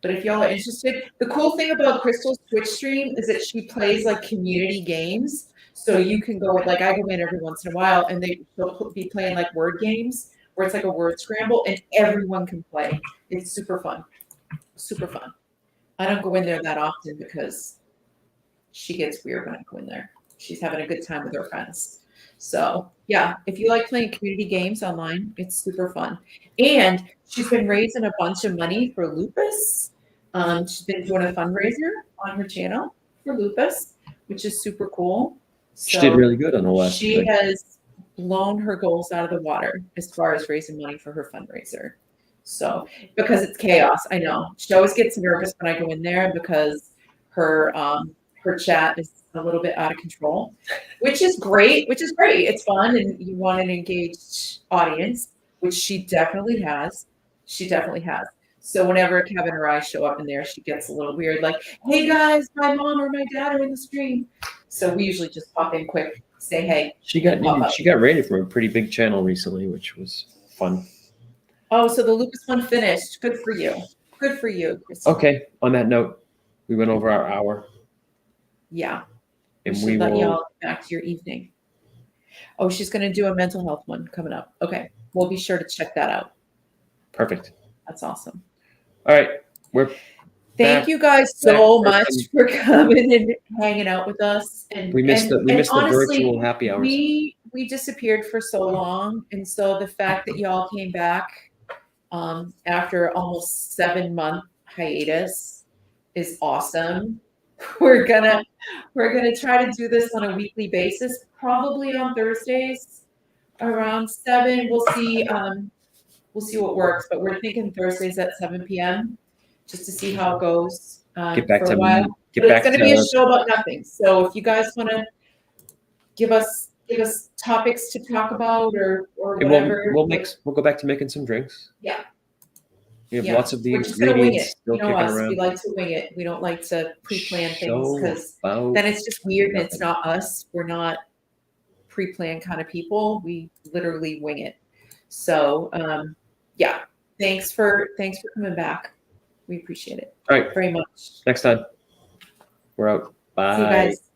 Speaker 4: But if y'all are interested, the cool thing about Crystal's Twitch stream is that she plays like community games. So you can go, like I go in every once in a while and they'll be playing like word games where it's like a word scramble and everyone can play. It's super fun. Super fun. I don't go in there that often because she gets weird when I go in there. She's having a good time with her friends. So yeah, if you like playing community games online, it's super fun. And she's been raising a bunch of money for lupus. She's been doing a fundraiser on her channel for lupus. which is super cool. So
Speaker 3: She did really good on the last.
Speaker 4: She has blown her goals out of the water as far as raising money for her fundraiser. So because it's chaos, I know she always gets nervous when I go in there because her chat is a little bit out of control, which is great. It's fun, and you want an engaged audience, which she definitely has. So whenever Kevin or I show up in there, she gets a little weird, like, "Hey guys, my mom or my dad are in the stream." So we usually just pop in quick, say hey.
Speaker 3: She got rated from a pretty big channel recently, which was fun.
Speaker 4: Oh, so the Lucas one finished. Good for you. Good for you, Christine.
Speaker 3: Okay. On that note, we went over our hour.
Speaker 4: Yeah.
Speaker 3: And
Speaker 4: we let y'all back to your evening. Oh, she's going to do a mental health one coming up. Okay. We'll be sure to check that out.
Speaker 3: Perfect.
Speaker 4: That's awesome.
Speaker 3: All right.
Speaker 4: Thank you guys so much for coming and hanging out with us. And
Speaker 3: we missed the
Speaker 4: honestly,
Speaker 3: virtual happy hours.
Speaker 4: We disappeared for so long, and so the fact that y'all came back after almost 7-month hiatus is awesome. We're gonna try to do this on a weekly basis, probably on Thursdays around 7. We'll see what works, but we're thinking Thursdays at 7 p.m. just to see how it goes for a while. It's going to be a show about nothing. So if you guys want to give us topics to talk about or whatever,
Speaker 3: we'll go back to making some drinks.
Speaker 4: Yeah.
Speaker 3: We have lots of the
Speaker 4: ingredients
Speaker 3: still kicking
Speaker 4: us.
Speaker 3: around.
Speaker 4: We like to wing it. We don't like to pre-plan things because then it's just weird and it's not us. We're not pre-planned kind of people. We literally wing it. So yeah, thanks for coming back. We appreciate it.
Speaker 3: All right.
Speaker 4: Very much.
Speaker 3: Next time. We're out. Bye.
Speaker 4: See you guys.